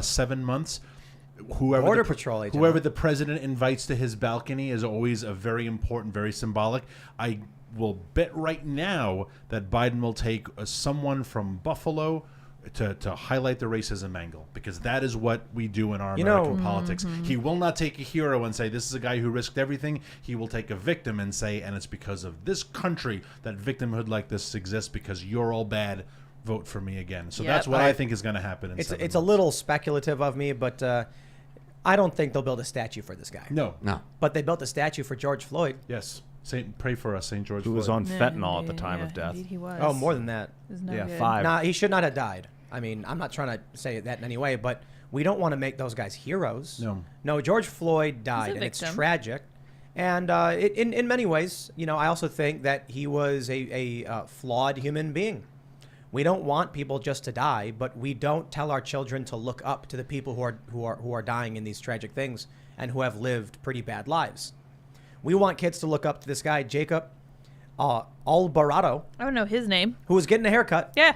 D: 7 months.
A: Border Patrol agent.
D: Whoever the president invites to his balcony is always a very important, very symbolic. I will bet right now that Biden will take someone from Buffalo to highlight the racism angle, because that is what we do in our American politics. He will not take a hero and say, this is a guy who risked everything. He will take a victim and say, and it's because of this country that victimhood like this exists, because you're all bad. Vote for me again. So
C: Yep.
D: that's what I think is going to happen in
A: It's
D: 7
A: a
D: months.
A: little speculative of me, but I don't think they'll build a statue for this guy.
D: No.
A: But they built a statue for George Floyd.
D: Yes. Pray for us, St. George
E: Who was
D: Floyd.
E: on fentanyl at the time of death.
C: Indeed he was.
A: Oh, more than that.
C: It was no
E: Yeah,
C: good.
E: 5.
A: Nah, he should not have died. I mean, I'm not trying to say that in any way, but we don't want to make those guys heroes. No, George Floyd died, and it's
C: victim.
A: tragic. And in many ways, I also think that he was a flawed human being. We don't want people just to die, but we don't tell our children to look up to the people who are dying in these tragic things and who have lived pretty bad lives. We want kids to look up to this guy, Jacob Alvarado,
C: I don't know his name.
A: who was getting a haircut.
C: Yeah.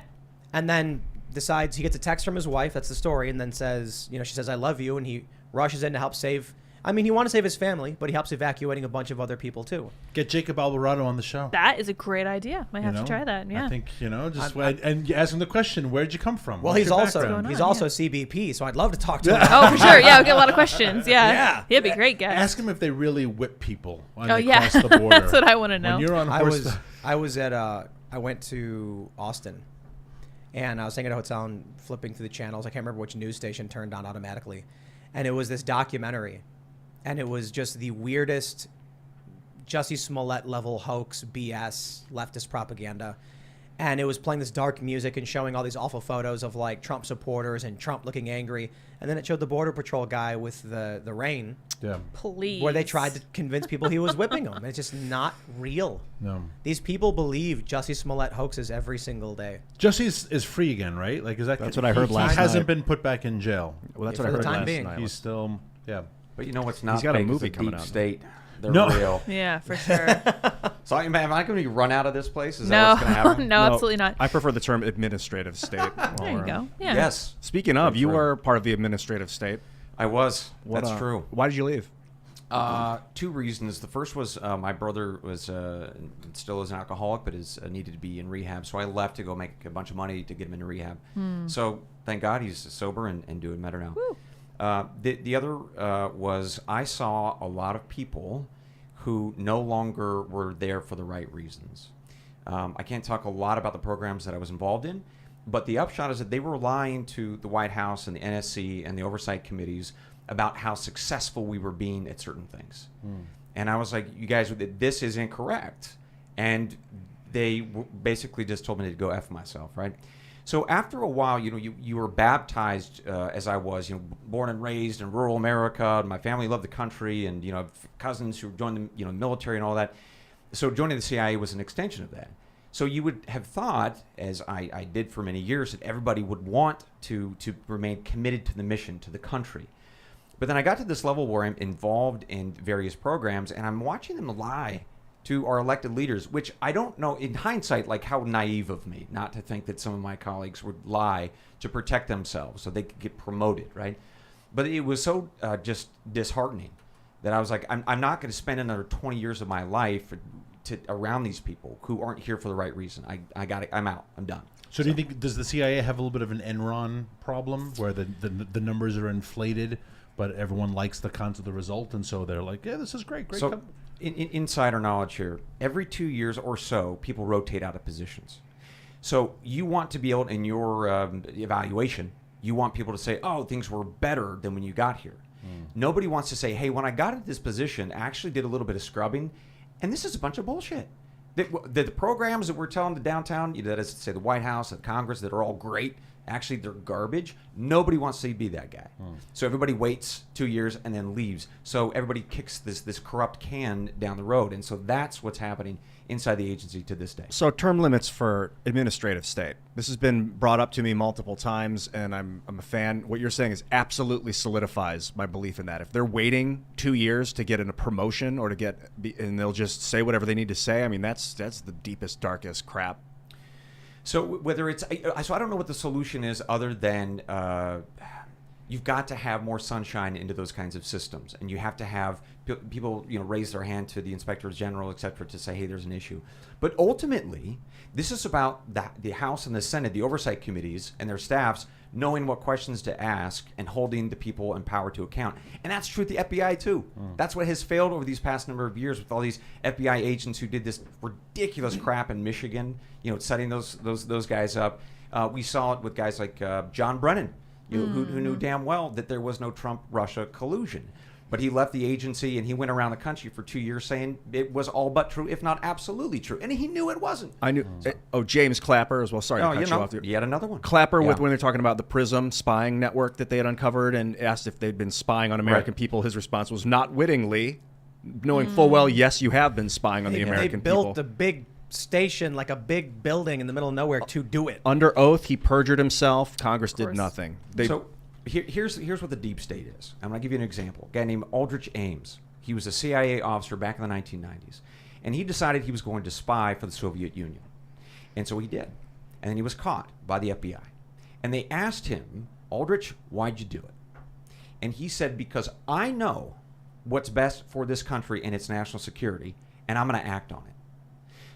A: And then decides he gets a text from his wife. That's the story. And then says, she says, I love you. And he rushes in to help save I mean, he wanted to save his family, but he helps evacuating a bunch of other people too.
D: Get Jacob Alvarado on the show.
C: That is a great idea. Might have to try that. Yeah.
D: I think and you ask him the question: where'd you come from?
A: Well,
D: What's
A: he's
D: your
A: also
D: background?
A: CBP, so I'd love to talk to him.
C: Oh, for sure. Yeah, we'll get a lot of questions. Yeah.
A: Yeah.
C: He'd be a great guy.
D: Ask him if they really whip people when
C: Oh,
D: they
C: yeah.
D: cross the border.
C: That's what I want to know.
D: When you're on horse.
A: I went to Austin, and I was staying at a hotel and flipping through the channels. I can't remember which news station turned on automatically, and it was this documentary, and it was just the weirdest Jussie Smollett level hoax, BS, leftist propaganda. And it was playing this dark music and showing all these awful photos of like Trump supporters and Trump looking angry. And then it showed the Border Patrol guy with the rain,
C: Please.
A: where they tried to convince people he was whipping them. It's just not real.
D: No.
A: These people believe Jussie Smollett hoaxes every single day.
D: Jussie is free again, right? Like, is that?
E: That's what I heard last
D: He hasn't
E: night.
D: been put back in jail.
E: Well, that's
A: For
E: what I
A: the
E: heard
A: time
E: last
A: being.
E: night.
D: He's still,
B: But you know what's not
E: He's got a
B: fake is
E: movie
B: the
E: coming
B: deep
E: out.
B: state. They're
D: No.
B: real.
C: Yeah, for sure.
B: So am I going to be run out of this place? Is that
C: No,
B: what's going to happen?
C: no, absolutely not.
E: I prefer the term administrative state.
C: There you go. Yeah.
B: Yes,
E: Speaking of,
B: That's
E: you
B: right.
E: were part of the administrative state.
B: I was.
E: What,
B: That's true.
E: Why did you leave?
B: Two reasons. The first was my brother was still is an alcoholic, but needed to be in rehab. So I left to go make a bunch of money to get him into rehab. So thank God he's sober and doing better now. The other was I saw a lot of people who no longer were there for the right reasons. I can't talk a lot about the programs that I was involved in, but the upshot is that they were lying to the White House and the NSC and the oversight committees about how successful we were being at certain things. And I was like, you guys, this is incorrect. And they basically just told me to go F myself, right? So after a while, you were baptized as I was, born and raised in rural America. My family loved the country, and I've cousins who joined the military and all that. So joining the CIA was an extension of that. So you would have thought, as I did for many years, that everybody would want to remain committed to the mission, to the country. But then I got to this level where I'm involved in various programs, and I'm watching them lie to our elected leaders, which I don't know, in hindsight, like how naive of me not to think that some of my colleagues would lie to protect themselves so they could get promoted, right? But it was so just disheartening that I was like, I'm not going to spend another 20 years of my life around these people who aren't here for the right reason. I got it. I'm out. I'm done.
D: So do you think, does the CIA have a little bit of an Enron problem where the numbers are inflated, but everyone likes the concept of the result, and so they're like, yeah, this is great.
B: So in insider knowledge here, every 2 years or so, people rotate out of positions. So you want to be able, in your evaluation, you want people to say, oh, things were better than when you got here. Nobody wants to say, hey, when I got into this position, I actually did a little bit of scrubbing, and this is a bunch of bullshit. The programs that we're telling the downtown, that is to say the White House and Congress, that are all great, actually they're garbage. Nobody wants to be that guy. So everybody waits 2 years and then leaves. So everybody kicks this corrupt can down the road. And so that's what's happening inside the agency to this day.
E: So term limits for administrative state. This has been brought up to me multiple times, and I'm a fan. What you're saying is absolutely solidifies my belief in that. If they're waiting 2 years to get in a promotion or and they'll just say whatever they need to say, I mean, that's the deepest, darkest crap.
B: So whether it's, so I don't know what the solution is other than you've got to have more sunshine into those kinds of systems, and you have to have people raise their hand to the inspectors general, et cetera, to say, hey, there's an issue. But ultimately, this is about the House and the Senate, the oversight committees and their staffs knowing what questions to ask and holding the people in power to account. And that's true with the FBI too. That's what has failed over these past number of years with all these FBI agents who did this ridiculous crap in Michigan, setting those guys up. We saw it with guys like John Brennan, who knew damn well that there was no Trump-Russia collusion. But he left the agency and he went around the country for 2 years saying it was all but true, if not absolutely true. And he knew it wasn't.
E: I knew. James Clapper as well. Sorry to cut you off.
B: Yet another one.
E: Clapper, when they're talking about the PRISM spying network that they had uncovered and asked if they'd been spying on American people, his response was not wittingly, knowing full well, yes, you have been spying on the American people.
A: They built a big station, like a big building in the middle of nowhere to do it.
E: Under oath, he perjured himself. Congress did nothing.
B: Here's what the deep state is. I'm going to give you an example. A guy named Aldrich Ames. He was a CIA officer back in the 1990s. And he decided he was going to spy for the Soviet Union. And so he did. And then he was caught by the FBI. And they asked him, Aldrich, why'd you do it? And he said, because I know what's best for this country and its national security, and I'm going to act on it.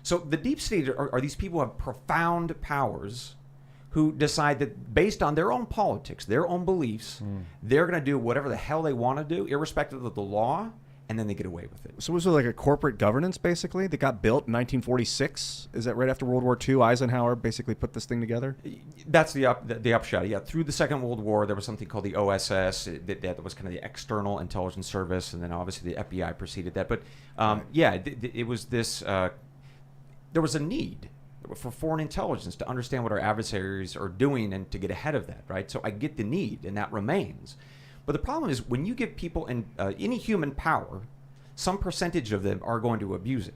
B: So the deep state are these people who have profound powers who decide that based on their own politics, their own beliefs, they're going to do whatever the hell they want to do, irrespective of the law, and then they get away with it.
E: So was it like a corporate governance, basically, that got built in 1946? Is that right after World War II? Eisenhower basically put this thing together?
B: That's the upshot. Yeah, through the Second World War, there was something called the OSS. That was kind of the External Intelligence Service, and then obviously the FBI preceded that. But it was this. There was a need for foreign intelligence to understand what our adversaries are doing and to get ahead of that, right? So I get the need, and that remains. But the problem is when you give people any human power, some percentage of them are going to abuse it.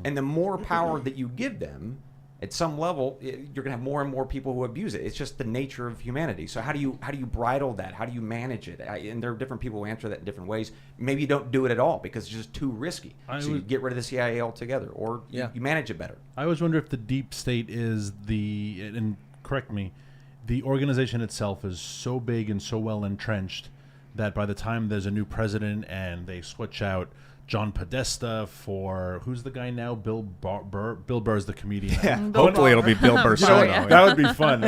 B: And the more power that you give them, at some level, you're going to have more and more people who abuse it. It's just the nature of humanity. So how do you bridle that? How do you manage it? And there are different people who answer that in different ways. Maybe you don't do it at all because it's just too risky. So you get rid of the CIA altogether, or you manage it better.
D: I always wonder if the deep state is and correct me, the organization itself is so big and so well entrenched that by the time there's a new president and they switch out John Podesta for who's the guy now? Bill Burr's the comedian.
E: Yeah, hopefully it'll be Bill Burr.
D: That would be fun.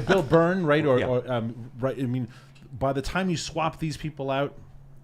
D: Bill Byrne, right? Right. I mean, by the time you swap these people out,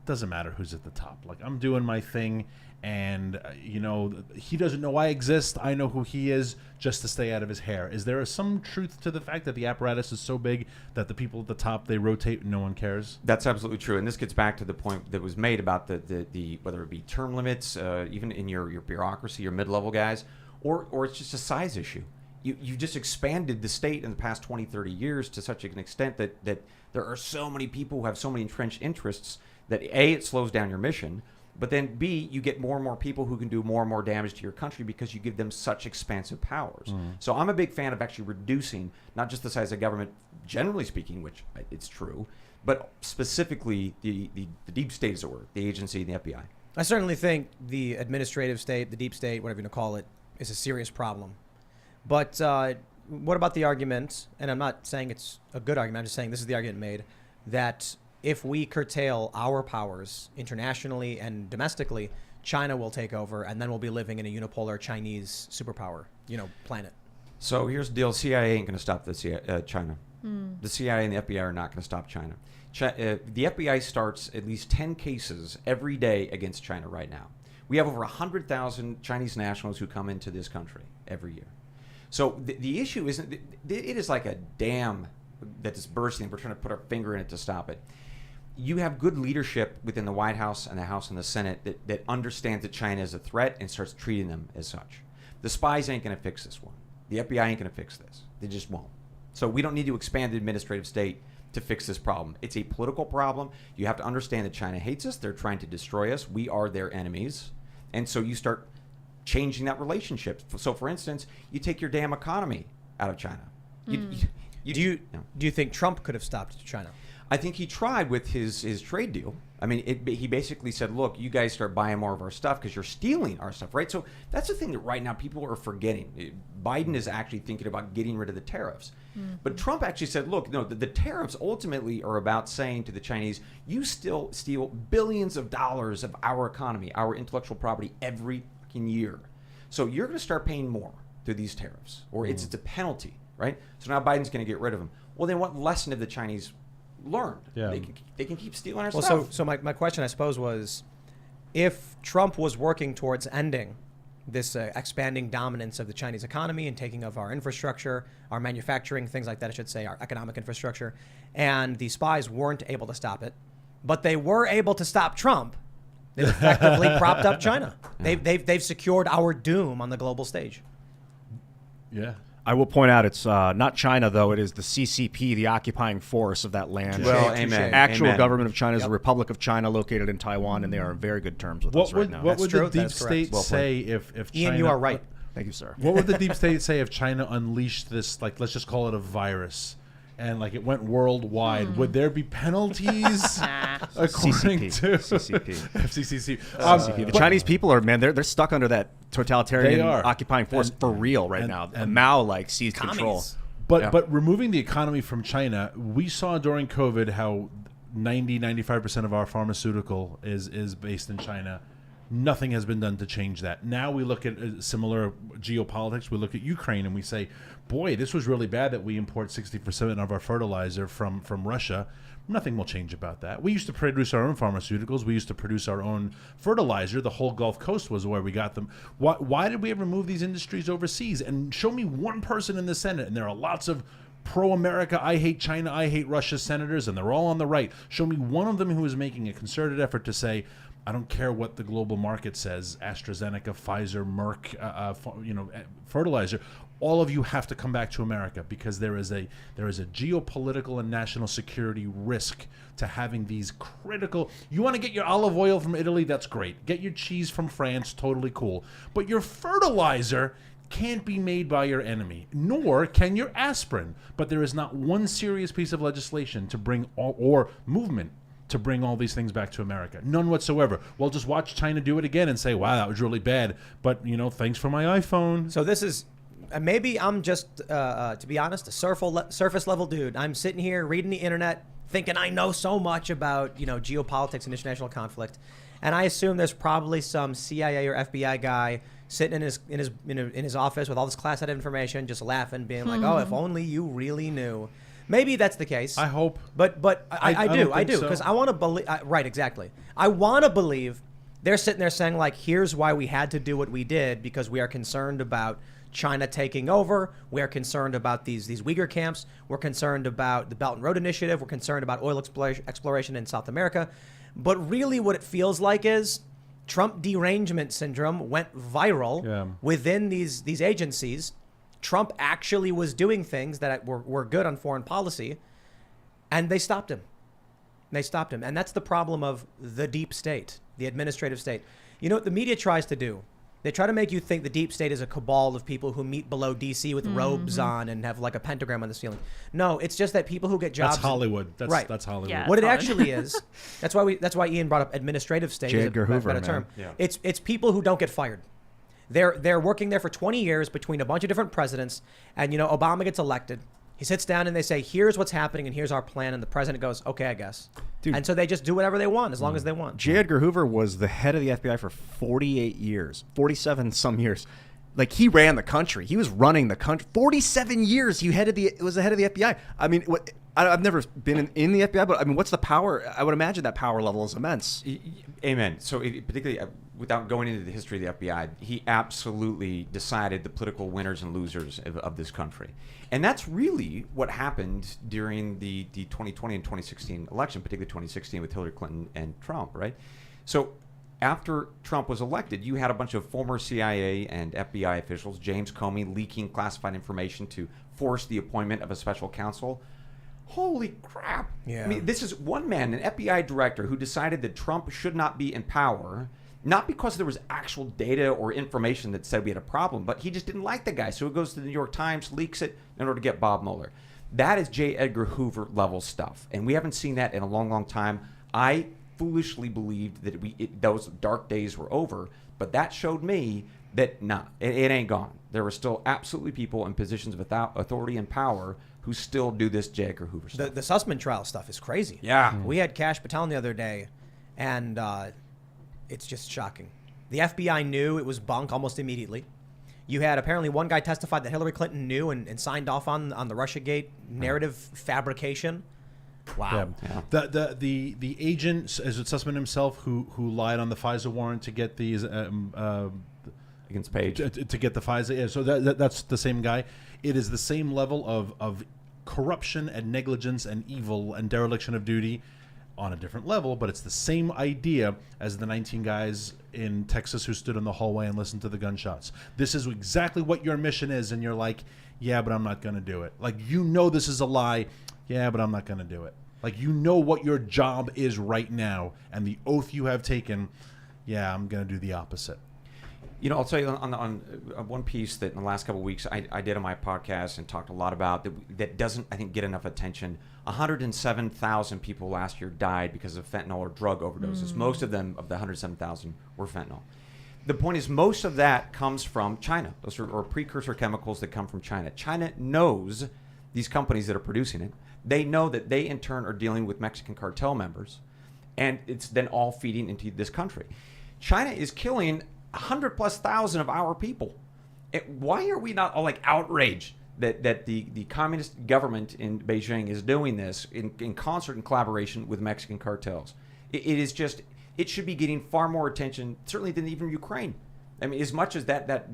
D: doesn't matter who's at the top. Like, I'm doing my thing, and he doesn't know I exist. I know who he is, just to stay out of his hair. Is there some truth to the fact that the apparatus is so big that the people at the top, they rotate and no one cares?
B: That's absolutely true, and this gets back to the point that was made about the whether it be term limits, even in your bureaucracy, your mid-level guys, or it's just a size issue. You just expanded the state in the past 20, 30 years to such an extent that there are so many people who have so many entrenched interests that A, it slows down your mission, but then B, you get more and more people who can do more and more damage to your country because you give them such expansive powers. So I'm a big fan of actually reducing not just the size of government, generally speaking, which it's true, but specifically the deep state, as it were, the agency and the FBI.
A: I certainly think the administrative state, the deep state, whatever you want to call it, is a serious problem. But what about the argument, and I'm not saying it's a good argument, I'm just saying this is the argument made, that if we curtail our powers internationally and domestically, China will take over, and then we'll be living in a unipolar Chinese superpower, planet.
B: So here's the deal: CIA ain't going to stop China. The CIA and the FBI are not going to stop China. The FBI starts at least 10 cases every day against China right now. We have over 100,000 Chinese nationals who come into this country every year. So the issue isn't, it is like a dam that is bursting. We're trying to put our finger in it to stop it. You have good leadership within the White House and the House and the Senate that understands that China is a threat and starts treating them as such. The spies ain't going to fix this one. The FBI ain't going to fix this. They just won't. So we don't need to expand the administrative state to fix this problem. It's a political problem. You have to understand that China hates us. They're trying to destroy us. We are their enemies. And so you start changing that relationship. So, for instance, you take your damn economy out of China.
A: Do you think Trump could have stopped China?
B: I think he tried with his trade deal. I mean, he basically said, look, you guys start buying more of our stuff because you're stealing our stuff, right? So that's the thing that right now people are forgetting. Biden is actually thinking about getting rid of the tariffs. But Trump actually said, look, no, the tariffs ultimately are about saying to the Chinese, you still steal billions of dollars of our economy, our intellectual property every fucking year. So you're going to start paying more through these tariffs, or it's a penalty, right? So now Biden's going to get rid of them. Well, then what lesson have the Chinese learned?
D: Yeah.
B: They can keep stealing our
A: stuff. So my question, I suppose, was if Trump was working towards ending this expanding dominance of the Chinese economy and taking of our infrastructure, our manufacturing, things like that, I should say, our economic infrastructure, and the spies weren't able to stop it, but they were able to stop Trump, they effectively propped up China. They've secured our doom on the global stage.
D: Yeah.
E: I will point out it's not China, though. It is the CCP, the occupying force of that land.
B: Well, amen.
E: Actual
B: Amen.
E: government of China is the Republic of China, located in Taiwan, and they are on very good terms with us right now.
D: What would the deep
A: That's
D: state
A: correct.
D: say if China...
A: Ian, you are right.
E: Thank you, sir.
D: What would the deep state say if China unleashed this, like, let's just call it a virus, and like it went worldwide? Would there be penalties according to
E: CCP?
D: FCCC.
E: The Chinese people are, man, they're stuck under that totalitarian
D: They are.
E: occupying force for real right now. And Mao seized control.
D: But removing the economy from China, we saw during COVID how 95% of our pharmaceutical is based in China. Nothing has been done to change that. Now we look at similar geopolitics. We look at Ukraine and we say, boy, this was really bad that we import 60% of our fertilizer from Russia. Nothing will change about that. We used to produce our own pharmaceuticals. We used to produce our own fertilizer. The whole Gulf Coast was where we got them. Why did we ever move these industries overseas? And show me one person in the Senate, and there are lots of pro-America, I hate China, I hate Russia senators, and they're all on the right. Show me one of them who is making a concerted effort to say, I don't care what the global market says, AstraZeneca, Pfizer, Merck, fertilizer. All of you have to come back to America because there is a geopolitical and national security risk to having these critical. You want to get your olive oil from Italy? That's great. Get your cheese from France? Totally cool. But your fertilizer can't be made by your enemy, nor can your aspirin. But there is not one serious piece of legislation to bring or movement to bring all these things back to America. None whatsoever. We'll just watch China do it again and say, wow, that was really bad. But, thanks for my iPhone.
A: So this is, maybe I'm just, to be honest, a surface level dude. I'm sitting here reading the internet, thinking I know so much about, geopolitics and international conflict. And I assume there's probably some CIA or FBI guy sitting in his office with all this classified information, just laughing, being like, oh, if only you really knew. Maybe that's the case.
D: I hope.
A: But I do because I want to believe. Right, exactly. I want to believe they're sitting there saying, like, here's why we had to do what we did, because we are concerned about China taking over. We are concerned about these Uyghur camps. We're concerned about the Belt and Road Initiative. We're concerned about oil exploration in South America. But really what it feels like is Trump derangement syndrome went viral within these agencies. Trump actually was doing things that were good on foreign policy, and they stopped him. And that's the problem of the deep state, the administrative state. You know what the media tries to do? They try to make you think the deep state is a cabal of people who meet below D.C. with robes on and have like a pentagram on the ceiling. No, it's just that people who get jobs.
D: That's Hollywood. That's Hollywood.
C: Yeah.
A: What it actually is, that's why Ian brought up administrative state as a better term.
B: Yeah.
A: It's people who don't get fired. They're working there for 20 years between a bunch of different presidents, and Obama gets elected. He sits down and they say, here's what's happening and here's our plan, and the president goes, okay, I guess.
E: Dude.
A: And so they just do whatever they want as long as they want.
E: J. Edgar Hoover was the head of the FBI for 48 years, 47 some years. Like, he ran the country. He was running the country. 47 years he was the head of the FBI. I mean, I've never been in the FBI, but I mean, what's the power? I would imagine that power level is immense.
B: Amen. So particularly without going into the history of the FBI, he absolutely decided the political winners and losers of this country. And that's really what happened during the 2020 and 2016 election, particularly 2016 with Hillary Clinton and Trump, right? So after Trump was elected, you had a bunch of former CIA and FBI officials, James Comey, leaking classified information to force the appointment of a special counsel. Holy crap.
A: Yeah.
B: I mean, this is one man, an FBI director, who decided that Trump should not be in power, not because there was actual data or information that said we had a problem, but he just didn't like the guy. So he goes to the New York Times, leaks it in order to get Bob Mueller. That is J. Edgar Hoover level stuff. And we haven't seen that in a long, long time. I foolishly believed that those dark days were over, but that showed me that it ain't gone. There are still absolutely people in positions of authority and power who still do this J. Edgar Hoover stuff.
A: The Sussman trial stuff is crazy.
B: Yeah.
A: We had Kash Patel the other day, and it's just shocking. The FBI knew it was bunk almost immediately. You had apparently one guy testified that Hillary Clinton knew and signed off on the Russiagate narrative fabrication. Wow.
D: Yeah. The agent, is it Sussman himself, who lied on the FISA warrant to get these
B: Against Page.
D: to get the FISA? Yeah, so that's the same guy. It is the same level of corruption and negligence and evil and dereliction of duty on a different level, but it's the same idea as the 19 guys in Texas who stood in the hallway and listened to the gunshots. This is exactly what your mission is, and you're like, yeah, but I'm not going to do it. Like, this is a lie. Yeah, but I'm not going to do it. Like, what your job is right now and the oath you have taken. Yeah, I'm going to do the opposite.
B: I'll tell you on one piece that in the last couple of weeks I did on my podcast and talked a lot about that doesn't, I think, get enough attention. 107,000 people last year died because of fentanyl or drug overdoses. Most of them, of the 107,000, were fentanyl. The point is, most of that comes from China. Those are precursor chemicals that come from China. China knows these companies that are producing it, they know that they in turn are dealing with Mexican cartel members, and it's then all feeding into this country. China is killing 100,000+ of our people. Why are we not all like outraged that the communist government in Beijing is doing this in concert and collaboration with Mexican cartels? It should be getting far more attention, certainly than even Ukraine. I mean, as much as that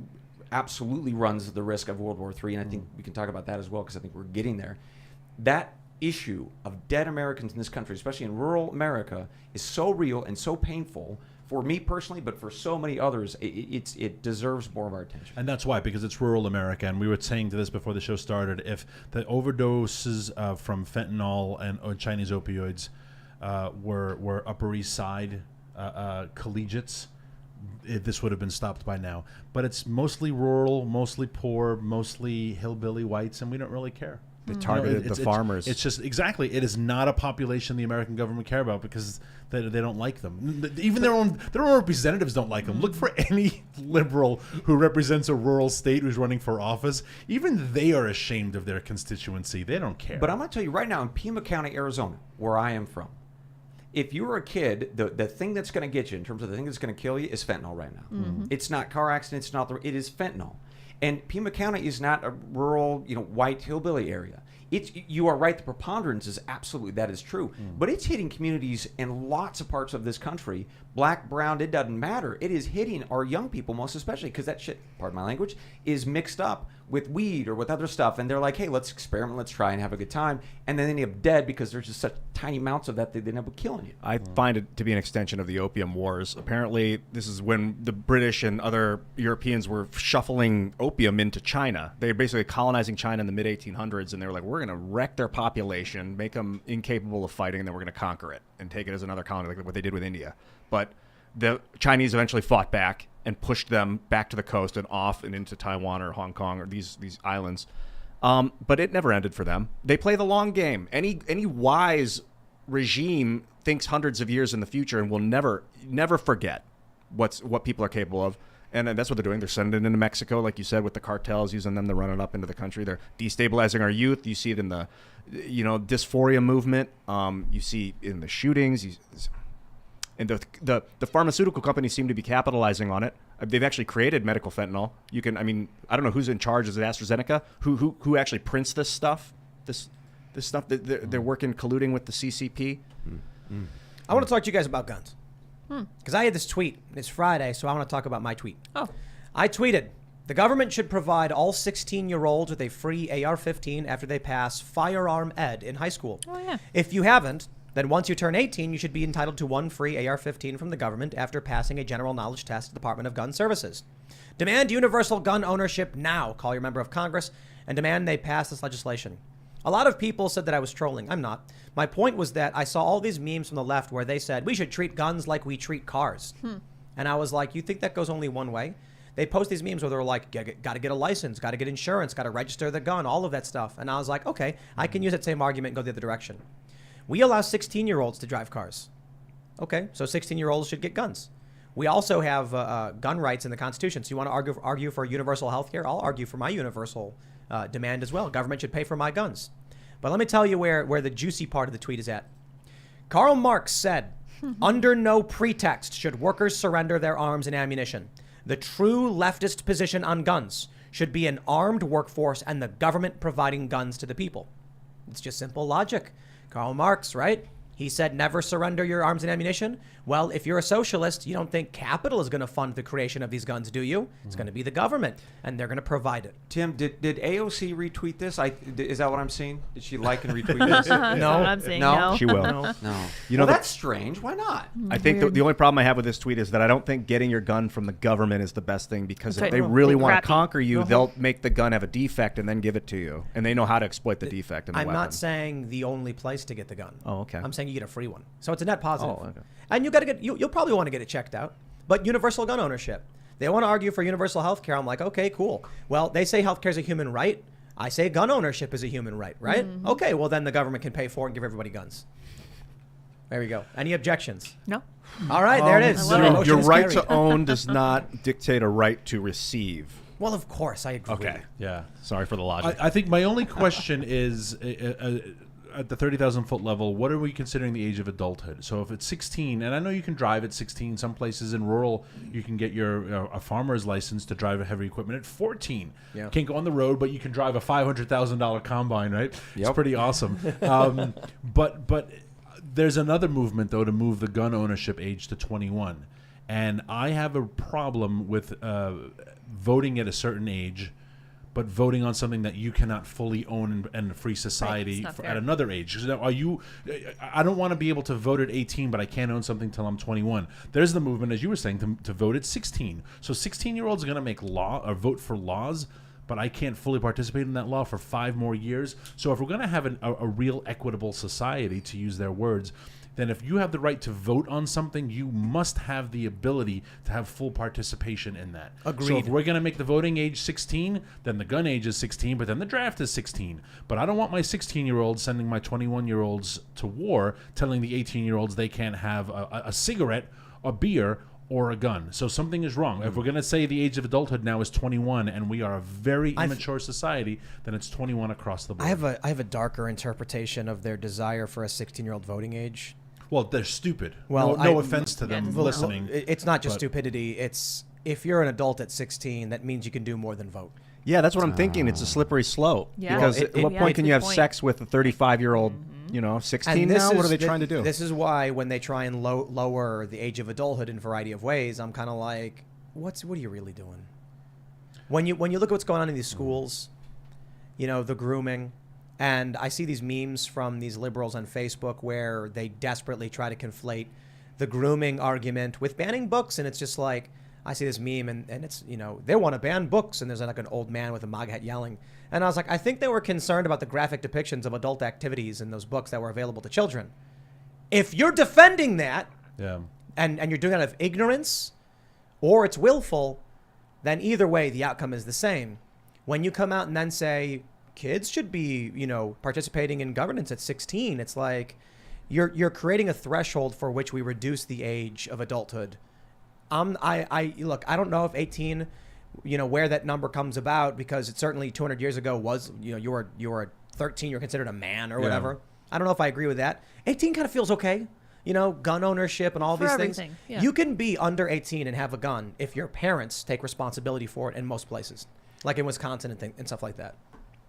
B: absolutely runs the risk of World War III, and I think we can talk about that as well because I think we're getting there. That issue of dead Americans in this country, especially in rural America, is so real and so painful for me personally, but for so many others, it deserves more of our attention.
D: And that's why, because it's rural America. And we were saying to this before the show started, if the overdoses from fentanyl and Chinese opioids were Upper East Side collegiates, this would have been stopped by now. But it's mostly rural, mostly poor, mostly hillbilly whites, and we don't really care.
E: They targeted the farmers.
D: It's just exactly. It is not a population the American government care about because they don't like them. Even their own representatives don't like them. Look for any liberal who represents a rural state who's running for office. Even they are ashamed of their constituency. They don't care.
B: But I'm going to tell you right now, in Pima County, Arizona, where I am from, if you were a kid, the thing that's going to get you in terms of the thing that's going to kill you is fentanyl right now. Mm-hmm. It's not car accidents. It is fentanyl. And Pima County is not a rural, white hillbilly area. You are right. The preponderance is absolutely, that is true. But it's hitting communities in lots of parts of this country. Black, brown, it doesn't matter. It is hitting our young people most especially because that shit, pardon my language, is mixed up with weed or with other stuff. And they're like, hey, let's experiment, let's try and have a good time. And then they end up dead because there's just such tiny amounts of that they end up killing you.
E: I find it to be an extension of the Opium Wars. Apparently, this is when the British and other Europeans were shuffling opium into China. They were basically colonizing China in the mid-1800s, and they were like, we're going to wreck their population, make them incapable of fighting, and then we're going to conquer it and take it as another colony, like what they did with India. But the Chinese eventually fought back and pushed them back to the coast and off and into Taiwan or Hong Kong or these islands. But it never ended for them. They play the long game. Any wise regime thinks hundreds of years in the future and will never forget what people are capable of. And that's what they're doing. They're sending it into Mexico, like you said, with the cartels, using them to run it up into the country. They're destabilizing our youth. You see it in the, dysphoria movement. You see in the shootings. And the pharmaceutical companies seem to be capitalizing on it. They've actually created medical fentanyl. I don't know who's in charge. Is it AstraZeneca? Who actually prints this stuff? This stuff that they're working, colluding with the CCP.
A: I want to talk to you guys about guns. Because I had this tweet. It's Friday, so I want to talk about my tweet.
C: Oh.
A: I tweeted, the government should provide all 16-year-olds with a free AR-15 after they pass firearm ed in high school.
C: Oh, yeah.
A: If you haven't, then once you turn 18, you should be entitled to one free AR-15 from the government after passing a general knowledge test at the Department of Gun Services. Demand universal gun ownership now. Call your member of Congress and demand they pass this legislation. A lot of people said that I was trolling. I'm not. My point was that I saw all these memes from the left where they said, we should treat guns like we treat cars. And I was like, you think that goes only one way? They post these memes where they're like, got to get a license, got to get insurance, got to register the gun, all of that stuff. And I was like, okay, I can use that same argument and go the other direction. We allow 16-year-olds to drive cars. Okay, so 16-year-olds should get guns. We also have gun rights in the Constitution. So you want to argue for universal health care? I'll argue for my universal demand as well. Government should pay for my guns. But let me tell you where the juicy part of the tweet is at. Karl Marx said, under no pretext should workers surrender their arms and ammunition. The true leftist position on guns should be an armed workforce and the government providing guns to the people. It's just simple logic. Karl Marx, right? He said, never surrender your arms and ammunition. Well, if you're a socialist, you don't think capital is going to fund the creation of these guns, do you? It's going to be the government, and they're going to provide it.
B: Tim, did AOC retweet this? Is that what I'm seeing? Did she like and retweet this?
A: No.
C: What I'm saying. No.
E: She will.
A: No.
B: That's strange. Why not?
E: I think the only problem I have with this tweet is that I don't think getting your gun from the government is the best thing because if they really want to conquer you, they'll make the gun have a defect and then give it to you. And they know how to exploit the defect in the
A: I'm
E: weapon.
A: not saying the only place to get the gun.
E: Oh, okay.
A: I'm saying you get a free one. So it's a net positive.
E: Oh, okay.
A: And you'll probably want to get it checked out. But universal gun ownership. They want to argue for universal health care. I'm like, okay, cool. Well, they say health care is a human right. I say gun ownership is a human right, right? Mm-hmm. Okay, well then the government can pay for it and give everybody guns. There we go. Any objections?
C: No.
A: All right, there it is.
E: Your right to own does not dictate a right to receive.
A: Well, of course, I agree.
E: Okay.
D: Yeah.
E: Sorry for the logic.
D: I think my only question is at the 30,000 foot level, what are we considering the age of adulthood? So if it's 16, and I know you can drive at 16, some places in rural, you can get your a farmer's license to drive a heavy equipment at 14.
A: Yeah.
D: Can't go on the road, but you can drive a $500,000 combine, right? It's pretty awesome. But there's another movement, though, to move the gun ownership age to 21. And I have a problem with voting at a certain age, but voting on something that you cannot fully own in a free society
C: Right,
D: at another age. So I don't want to be able to vote at 18, but I can't own something till I'm 21. There's the movement, as you were saying, to vote at 16. So 16-year-olds are going to make law or vote for laws, but I can't fully participate in that law for 5 more years. So if we're going to have a real equitable society, to use their words, then if you have the right to vote on something, you must have the ability to have full participation in that.
A: Agreed.
D: So if we're going to make the voting age 16, then the gun age is 16, but then the draft is 16. But I don't want my 16-year-olds sending my 21-year-olds to war, telling the 18-year-olds they can't have a cigarette, a beer, or a gun. So something is wrong. If we're going to say the age of adulthood now is 21 and we are a very immature society, then it's 21 across the board.
A: I have a darker interpretation of their desire for a 16-year-old voting age.
D: Well, they're stupid.
A: Well,
D: no offense to them
C: well,
D: listening.
A: It's not just
D: but-
A: stupidity. It's if you're an adult at 16, that means you can do more than vote.
E: yeah, that's what I'm thinking. It's a slippery slope.
C: Yeah.
E: Because
A: Well,
E: at what
C: yeah,
E: point
C: it's
E: can
C: a
E: you
C: good
E: have
C: point.
E: sex with a 35-year-old, 16 now? What are they trying to do?
A: This is why when they try and lower the age of adulthood in a variety of ways, I'm kind of like, what are you really doing? When you look at what's going on in these schools, the grooming, and I see these memes from these liberals on Facebook where they desperately try to conflate the grooming argument with banning books, and it's just like, I see this meme and it's, they want to ban books, and there's like an old man with a MAGA hat yelling. And I was like, I think they were concerned about the graphic depictions of adult activities in those books that were available to children. If you're defending that,
D: Yeah.
A: and you're doing it out of ignorance or it's willful, then either way, the outcome is the same. When you come out and then say kids should be, participating in governance at 16, it's like you're creating a threshold for which we reduce the age of adulthood. Look, I don't know if 18, where that number comes about, because it certainly 200 years ago was, you were 13, you're considered a man or whatever. I don't know if I agree with that. 18 kind of feels okay. Gun ownership and all
C: For
A: these
C: everything,
A: things.
C: yeah.
A: You can be under 18 and have a gun if your parents take responsibility for it in most places, like in Wisconsin and stuff like that.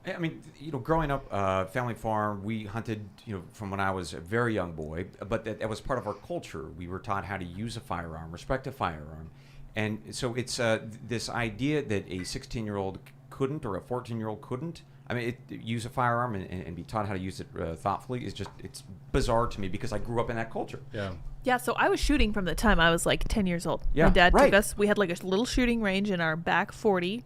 B: I mean, growing up, family farm, we hunted, from when I was a very young boy, but that was part of our culture. We were taught how to use a firearm, respect a firearm. And so it's this idea that a 16-year-old couldn't or a 14-year-old couldn't, use a firearm and be taught how to use it thoughtfully it's bizarre to me, because I grew up in that culture.
D: Yeah.
C: Yeah, so I was shooting from the time I was like 10 years old.
B: Yeah,
C: My dad
B: right.
C: took us. We had like a little shooting range in our back 40.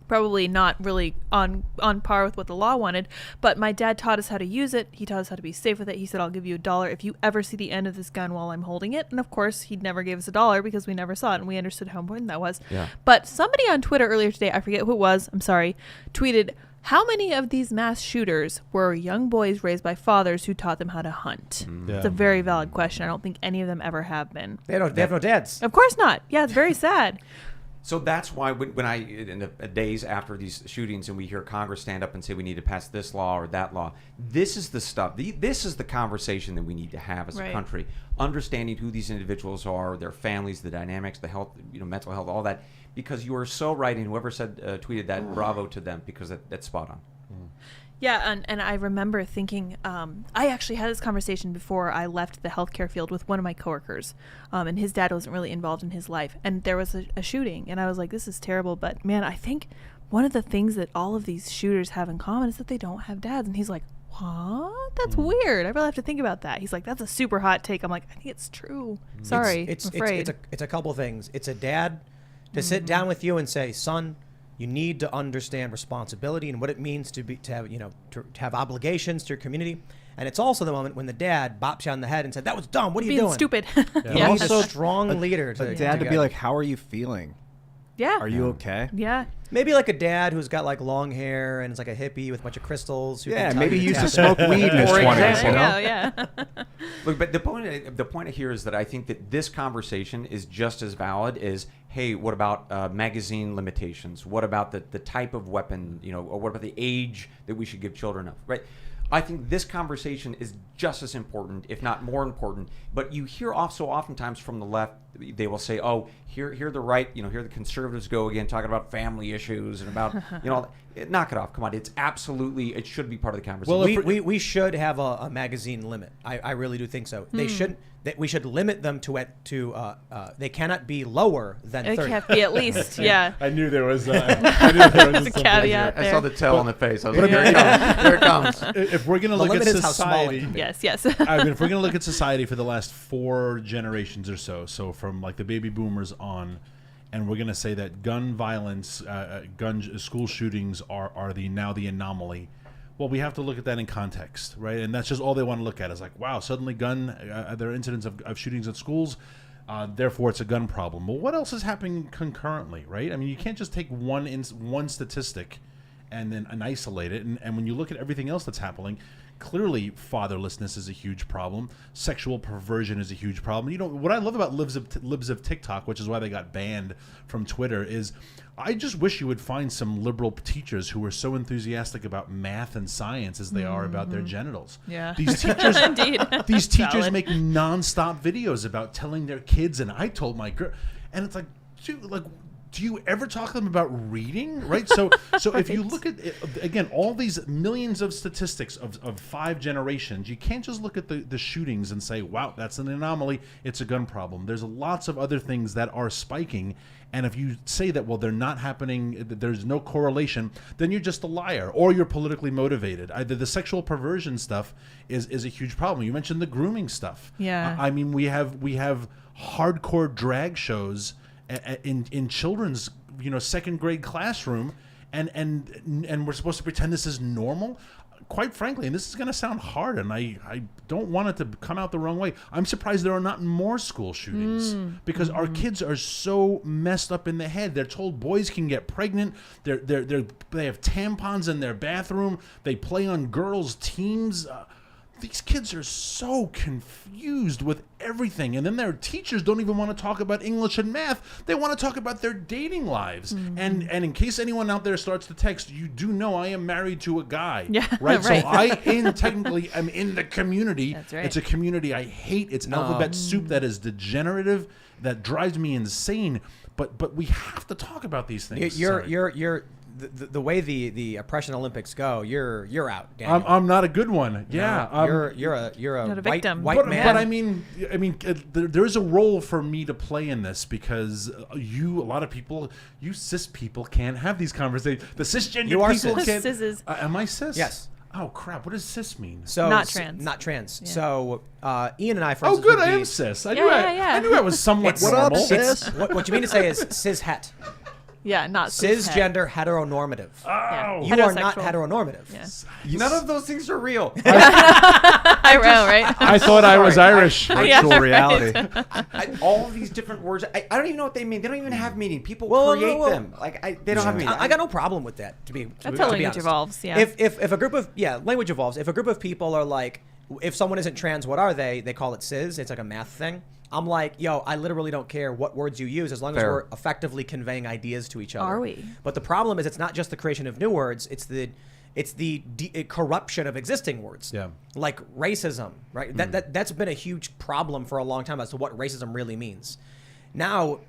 C: Probably not really on par with what the law wanted, but my dad taught us how to use it. He taught us how to be safe with it. He said, I'll give you $1 if you ever see the end of this gun while I'm holding it. And of course, he never gave us $1 because we never saw it, and we understood how important that was.
B: Yeah.
C: But somebody on Twitter earlier today, I forget who it was, I'm sorry, tweeted, how many of these mass shooters were young boys raised by fathers who taught them how to hunt?
D: Yeah.
C: It's a very valid question. I don't think any of them ever have been.
A: They have no dads.
C: Of course not. Yeah, it's very sad.
B: So that's why when I, in the days after these shootings, and we hear Congress stand up and say we need to pass this law or that law, this is the stuff, this is the conversation that we need to have as a
C: Right.
B: country, understanding who these individuals are, their families, the dynamics, the health, mental health, all that, because you are so right, and whoever tweeted that, bravo to them, because that's spot on.
C: Yeah, and I remember thinking, I actually had this conversation before I left the healthcare field with one of my coworkers, and his dad wasn't really involved in his life, and there was a shooting, and I was like, this is terrible, but man, I think one of the things that all of these shooters have in common is that they don't have dads, and he's like, what? That's weird. I really have to think about that. He's like, that's a super hot take. I'm like, I think it's true. Sorry,
A: It's
C: I'm afraid.
A: it's a couple things. It's a dad to sit down with you and say, son, you need to understand responsibility and what it means to have obligations to your community. And it's also the moment when the dad bops you on the head and said, that was dumb. What are you
C: Being
A: doing?
C: stupid.
A: You
C: Yeah.
A: need a strong leader
E: A dad to be
A: go,
E: like, how are you feeling?
C: Yeah.
E: Are you okay?
C: Yeah.
A: Maybe like a dad who's got like long hair and is like a hippie with a bunch of crystals. Who
E: Yeah,
A: can tell
E: maybe
A: you
E: he used
A: it's
E: to
A: happening.
E: smoke weed in his
B: For
E: 20s,
C: There
E: you
C: you
E: know?
C: go. Yeah.
B: Look, but the point here is that I think that this conversation is just as valid as, hey, what about magazine limitations? What about the type of weapon, or what about the age that we should give children of, right? I think this conversation is just as important, if not more important. But you hear so oftentimes from the left, they will say, "Oh, here the right, here the conservatives go again talking about family issues and about, knock it off. Come on, it should be part of the conversation."
A: We should have a magazine limit. I really do think so. They shouldn't. We should limit them to they cannot be lower than
C: It
A: 30.
C: can't be at least, yeah.
D: I knew there was.
C: There's a caveat
B: I saw the
C: there.
B: tell on the face. I was like, here it comes.
D: If we're gonna
A: The
D: look at
A: limit is how small it
D: society,
A: can be.
C: Yes.
D: I mean, if we're gonna look at society for the last 4 generations or so from like the baby boomers on, and we're gonna say that gun violence, school shootings are now the anomaly. Well, we have to look at that in context, right? And that's just all they want to look at is like, wow, suddenly there are incidents of shootings at schools, therefore it's a gun problem. Well, what else is happening concurrently, right? I mean, you can't just take one statistic and then isolate it. And when you look at everything else that's happening, clearly fatherlessness is a huge problem. Sexual perversion is a huge problem. What I love about libs of TikTok, which is why they got banned from Twitter, is I just wish you would find some liberal teachers who are so enthusiastic about math and science as they are about their genitals.
C: Yeah.
D: These teachers,
C: Indeed.
D: these teachers
C: Valid.
D: make nonstop videos about telling their kids, and I told my girl, and it's like, dude, like, do you ever talk to them about reading? Right. So if you look at it, again, all these millions of statistics of 5 generations, you can't just look at the shootings and say, wow, that's an anomaly. It's a gun problem. There's lots of other things that are spiking. And if you say that, well, they're not happening, there's no correlation, then you're just a liar or you're politically motivated. Either the sexual perversion stuff is a huge problem. You mentioned the grooming stuff.
C: Yeah.
D: I mean, we have hardcore drag shows in children's second grade classroom, and we're supposed to pretend this is normal. Quite frankly, and this is going to sound hard, and I don't want it to come out the wrong way, I'm surprised there are not more school shootings because our kids are so messed up in the head. They're told boys can get pregnant. They have tampons in their bathroom. They play on girls' teams. These kids are so confused with everything. And then their teachers don't even want to talk about English and math. They want to talk about their dating lives. And in case anyone out there starts to text, you do know I am married to a guy.
C: Yeah,
D: right?
C: right.
D: So I technically am in the community.
C: That's right.
D: It's a community I hate. It's alphabet soup that is degenerative, that drives me insane. But we have to talk about these things.
A: You're the way the oppression Olympics go, you're out, Daniel.
D: I'm not a good one. Yeah,
A: you're a
C: Not a victim.
A: white
D: but,
A: man.
D: But I mean, there is a role for me to play in this because a lot of people, you cis people can't have these conversations. The cisgender
A: You are
D: people
A: cis.
D: can't.
C: Cisses.
D: Am I cis?
A: Yes.
D: Oh crap! What does cis mean?
A: So
C: Not trans.
A: Not trans.
C: Yeah.
A: So Ian and I, for
D: Oh,
A: instance,
D: good.
A: would
D: I
A: be-
D: am cis. I
C: Yeah.
D: knew I was somewhat
A: It's-
E: What up,
D: normal.
E: cis?
A: What you mean to say is cishet,
C: Yeah, not cishet.
A: cisgender, heteronormative.
C: Yeah.
A: You are not
C: Heterosexual.
A: heteronormative.
C: Yeah.
B: None of those things are real.
C: I know, right?
D: I thought I was Irish.
C: Yeah,
E: Virtual
C: right.
E: reality.
B: All of these different words, I don't even know what they mean. They don't even have meaning. People
A: Well,
B: create
A: well,
B: them. They don't have meaning.
A: I got no problem with that. To be
C: That's
A: to
C: how
A: be
C: language
A: honest.
C: evolves, yeah.
A: If a group of language evolves. If a group of people are like, if someone isn't trans, what are they? They call it cis. It's like a math thing. I'm like, I literally don't care what words you use as long as
B: Fair.
A: we're effectively conveying ideas to each other.
C: Are we?
A: But the problem is, it's not just the creation of new words. It's the corruption of existing words.
D: Yeah.
A: Like racism, right? That's been a huge problem for a long time as to what racism really means. Now,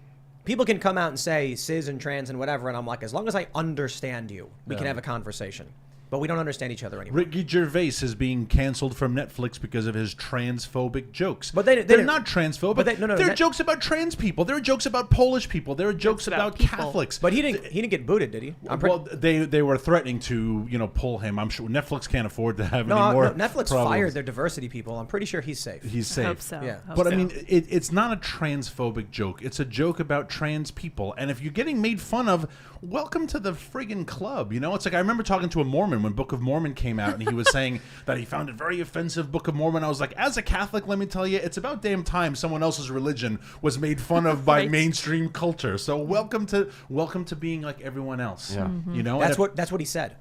A: people can come out and say cis and trans and whatever, and I'm like, as long as I understand you, we can have a conversation. But we don't understand each other anymore.
D: Ricky Gervais is being canceled from Netflix because of his transphobic jokes.
A: But they're
D: not transphobic.
A: But no,
D: there are jokes about trans people. There are jokes about Polish people. There are jokes about
C: people.
D: Catholics.
A: But he didn't get booted, did he?
D: Well, they were threatening to pull him. I'm sure Netflix can't afford to have any
A: no,
D: more.
A: Netflix
D: problems.
A: fired their diversity people. I'm pretty sure he's safe.
D: He's safe.
C: Hope so.
A: Yeah.
C: Hope
D: But
C: so.
D: I mean, it's not a transphobic joke. It's a joke about trans people. And if you're getting made fun of, welcome to the friggin' club. It's like I remember talking to a Mormon Mormon when Book of Mormon came out, and he was saying that he found it very offensive. Book of Mormon. I was like, as a Catholic, let me tell you, it's about damn time someone else's religion was made fun of by
C: Right.
D: mainstream culture. So welcome to being like everyone else.
B: Yeah.
D: You know,
A: That's what he said.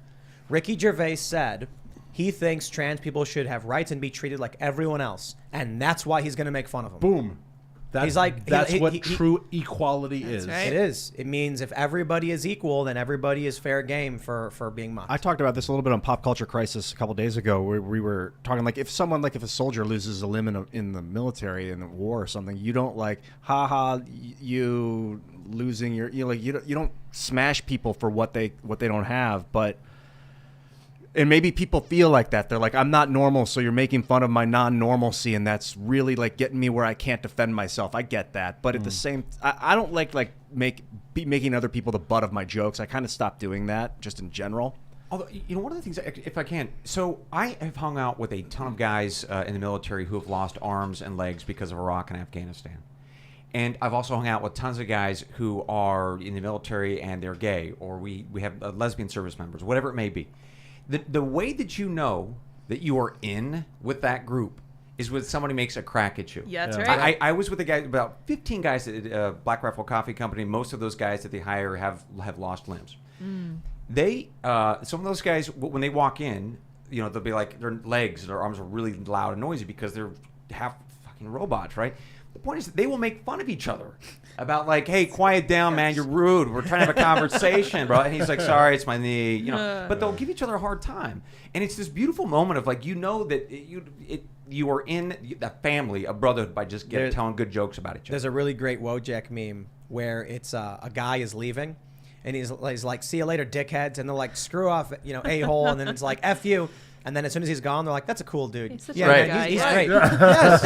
A: Ricky Gervais said he thinks trans people should have rights and be treated like everyone else, and that's why he's going to make fun of them.
D: Boom.
A: He's like-
D: that's
A: he-
D: what
A: he-
D: true equality is.
C: right.
A: It is. It means if everybody is equal, then everybody is fair game for being mocked.
E: I talked about this a little bit on Pop Culture Crisis a couple days ago, where we were talking like if a soldier loses a limb in the military in a war or something, you don't like you losing your you don't smash people for what they don't have, but. And maybe people feel like that. They're like, I'm not normal, so you're making fun of my non-normalcy, and that's really like getting me where I can't defend myself. I get that, but at the same, I don't like making other people the butt of my jokes. I kind of stopped doing that just in general.
B: Although, one of the things, if I can, so I have hung out with a ton of guys in the military who have lost arms and legs because of Iraq and Afghanistan. And I've also hung out with tons of guys who are in the military and they're gay, or we have lesbian service members, whatever it may be. The way that you know that you are in with that group is when somebody makes a crack at you.
C: Yeah, that's right.
B: I was with a guy, about 15 guys at Black Rifle Coffee Company. Most of those guys that they hire have lost limbs. They some of those guys, when they walk in, they'll be like, their legs, their arms are really loud and noisy because they're half fucking robots, right? The point is, they will make fun of each other about like, "Hey, quiet down, man! You're rude. We're trying to have a conversation, bro." And he's like, "Sorry, it's my knee." But they'll give each other a hard time, and it's this beautiful moment of like, that you are in a family, a brotherhood by just telling good jokes about each other.
A: There's a really great Wojak meme where it's a guy is leaving, and he's like, "See you later, dickheads," and they're like, "Screw off, a-hole," and then it's like, "F you." And then as soon as he's gone, they're like, "That's a cool dude."
C: He's such
A: yeah,
C: a
A: man,
C: good guy.
A: he's
C: Yeah.
A: great. Yes.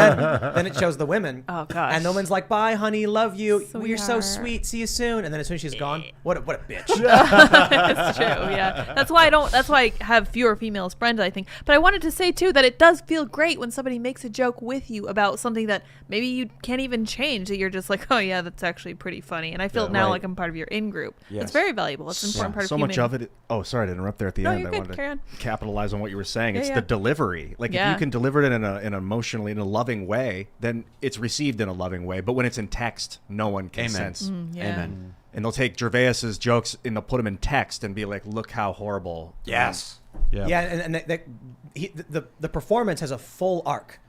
A: Then it shows the women.
C: Oh, gosh.
A: And the woman's like, "Bye, honey, love you. You're so
C: Sweetheart.
A: sweet. See you soon." And then as soon as she's gone, what a bitch.
C: It's true, yeah. That's why I have fewer female as friends, I think. But I wanted to say too that it does feel great when somebody makes a joke with you about something that maybe you can't even change, that you're just like, "Oh yeah, that's actually pretty funny." And I feel now
B: right.
C: like I'm part of your in-group.
B: Yes.
C: It's very valuable. It's an important part of
E: So
C: human.
E: much of it. Oh, sorry to interrupt there at the
C: No,
E: end.
C: you're
E: I
C: good.
E: wanted
C: Carry on.
E: to capitalize on what you were saying. It's
C: Yeah,
E: the
C: yeah.
E: delivery. Like if
C: Yeah.
E: you can deliver it in an emotionally, in a loving way, then it's received in a loving way. But when it's in text, no one can
B: Amen.
E: sense.
C: Yeah.
B: Amen.
E: And they'll take Gervais's jokes and they'll put them in text and be like, "Look how horrible."
B: Yes.
A: Yeah, and the performance has a full arc.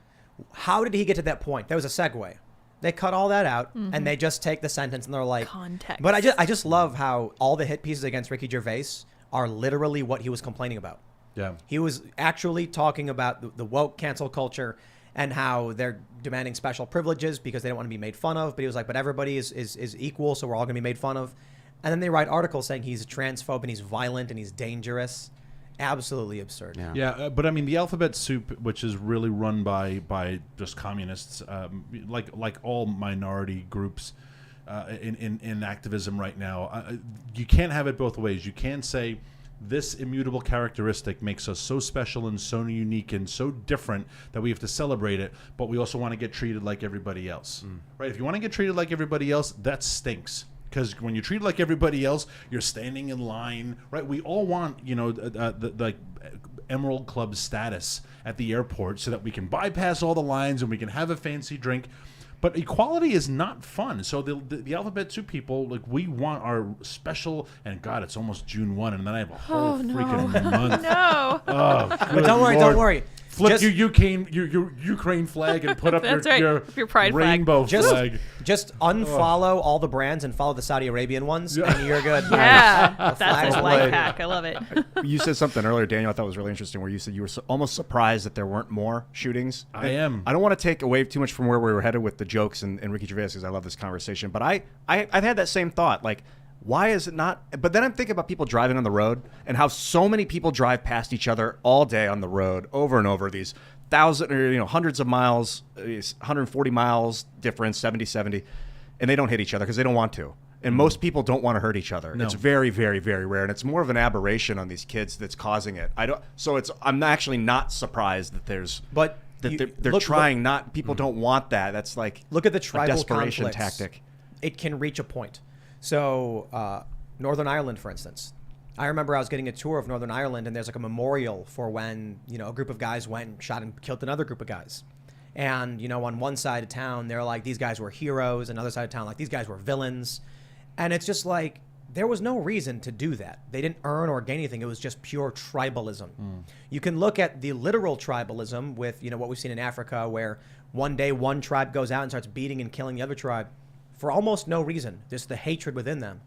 A: How did he get to that point? That was a segue. They cut all that out, and they just take the sentence and they're like,
C: Context.
A: But I just love how all the hit pieces against Ricky Gervais are literally what he was complaining about.
D: Yeah.
A: He was actually talking about the woke cancel culture and how they're demanding special privileges because they don't want to be made fun of. But he was like, but everybody is equal, so we're all going to be made fun of. And then they write articles saying he's a transphobe and he's violent and he's dangerous. Absolutely absurd.
B: Yeah.
D: Yeah, but I mean, the alphabet soup, which is really run by just communists, like all minority groups in activism right now, you can't have it both ways. You can't say this immutable characteristic makes us so special and so unique and so different that we have to celebrate it, but we also want to get treated like everybody else, right? If you want to get treated like everybody else, that stinks. Because when you're treated like everybody else, you're standing in line, right? We all want, the Emerald Club status at the airport so that we can bypass all the lines and we can have a fancy drink. But equality is not fun. So the Alphabet Soup people, like, we want our special, and God, it's almost June 1, and then I have a whole freaking month.
C: No.
D: Oh,
A: But don't worry.
D: Flip
A: Just-
D: your Ukraine flag and put up
C: That's right.
D: your
C: pride flag.
D: rainbow
A: Just,
D: flag.
A: just unfollow all the brands and follow the Saudi Arabian ones, and you're good.
C: Yeah. That's
A: flag's
C: a life
A: waved.
C: hack. I love it.
E: You said something earlier, Daniel, I thought was really interesting, where you said you were almost surprised that there weren't more shootings.
D: I am.
E: I don't want to take away too much from where we were headed with the jokes and Ricky Gervais, because I love this conversation. But I've had that same thought. Like, why is it not? But then I'm thinking about people driving on the road and how so many people drive past each other all day on the road, over and over, these hundreds of miles, 140 miles difference, 70, and they don't hit each other because they don't want to. And most people don't want to hurt each other.
D: No.
E: It's very, very, very rare, and it's more of an aberration on these kids that's causing it. I'm actually not surprised that there's.
A: But
E: That they're
A: look-
E: trying not. People don't want that. That's like
A: Look at the
E: a
A: tribal
E: desperation
A: conflicts.
E: tactic.
A: It can reach a point. So Northern Ireland, for instance, I remember I was getting a tour of Northern Ireland, and there's like a memorial for when, a group of guys went and shot and killed another group of guys. And, on one side of town, they're like, these guys were heroes. Another side of town, like, these guys were villains. And it's just like, there was no reason to do that. They didn't earn or gain anything. It was just pure tribalism. You can look at the literal tribalism with, what we've seen in Africa, where one day one tribe goes out and starts beating and killing the other tribe for almost no reason. Just the hatred within them.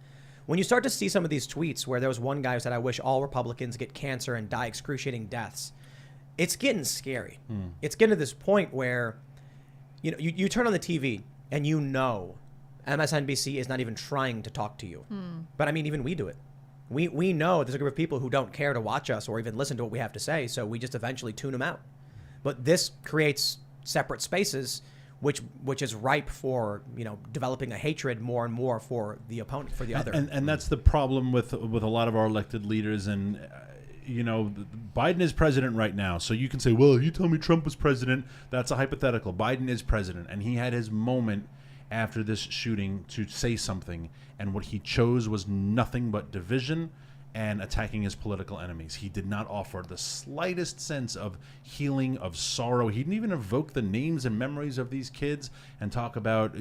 A: When you start to see some of these tweets where there was one guy who said, I wish all Republicans get cancer and die excruciating deaths, it's getting scary. It's getting to this point where, you turn on the TV and MSNBC is not even trying to talk to you. But I mean, even we do it. We know there's a group of people who don't care to watch us or even listen to what we have to say, so we just eventually tune them out. But this creates separate spaces, which is ripe for developing a hatred more and more for the opponent, for the other.
D: And that's the problem with a lot of our elected leaders. And Biden is president right now, so you can say, well, if you tell me Trump was president, that's a hypothetical. Biden is president, and he had his moment after this shooting to say something, and what he chose was nothing but division and attacking his political enemies. He did not offer the slightest sense of healing, of sorrow. He didn't even evoke the names and memories of these kids and talk about,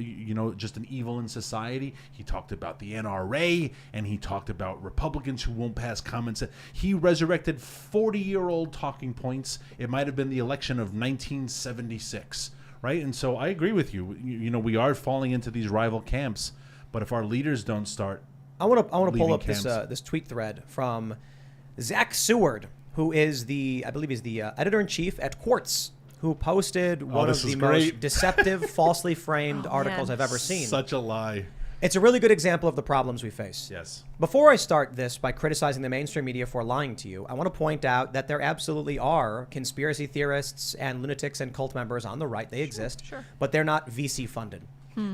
D: just an evil in society. He talked about the NRA, and he talked about Republicans who won't pass comments. He resurrected 40-year-old talking points. It might have been the election of 1976, right? And so I agree with you. We are falling into these rival camps, but if our leaders don't start,
A: I want to pull up this tweet thread from Zach Seward, who is I believe he's the editor-in-chief at Quartz, who posted one of the most deceptive, falsely framed articles I've ever seen.
D: Such a lie.
A: It's a really good example of the problems we face.
D: Yes.
A: Before I start this by criticizing the mainstream media for lying to you, I want to point out that there absolutely are conspiracy theorists and lunatics and cult members on the right. They exist, but they're not VC funded.